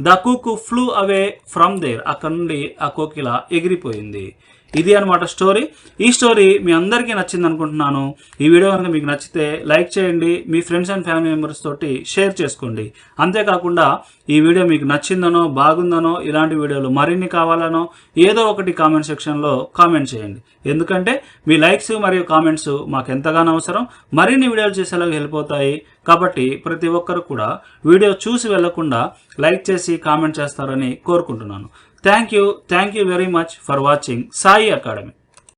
the cuckoo flew away from there. అక్కడ నుండి ఆ కోకిల ఎగిరిపోయింది. ఇది అనమాట స్టోరీ. ఈ స్టోరీ మీ అందరికీ నచ్చింది అనుకుంటున్నాను. ఈ వీడియో కనుక మీకు నచ్చితే లైక్ చేయండి, మీ ఫ్రెండ్స్ అండ్ ఫ్యామిలీ మెంబర్స్ తోటి షేర్ చేసుకోండి. అంతేకాకుండా ఈ వీడియో మీకు నచ్చిందనో బాగుందనో ఇలాంటి వీడియోలు మరిన్ని కావాలనో ఏదో ఒకటి కామెంట్ సెక్షన్లో కామెంట్ చేయండి. ఎందుకంటే మీ లైక్స్ మరియు కామెంట్స్ మాకు ఎంతగానో అవసరం. మరిన్ని వీడియోలు చేసేలాగా హెల్ప్ అవుతాయి. కాబట్టి ప్రతి ఒక్కరు కూడా వీడియో చూసి వెళ్లకుండా లైక్ చేసి కామెంట్ చేస్తారని కోరుకుంటున్నాను. Thank you very much for watching Sai Academy.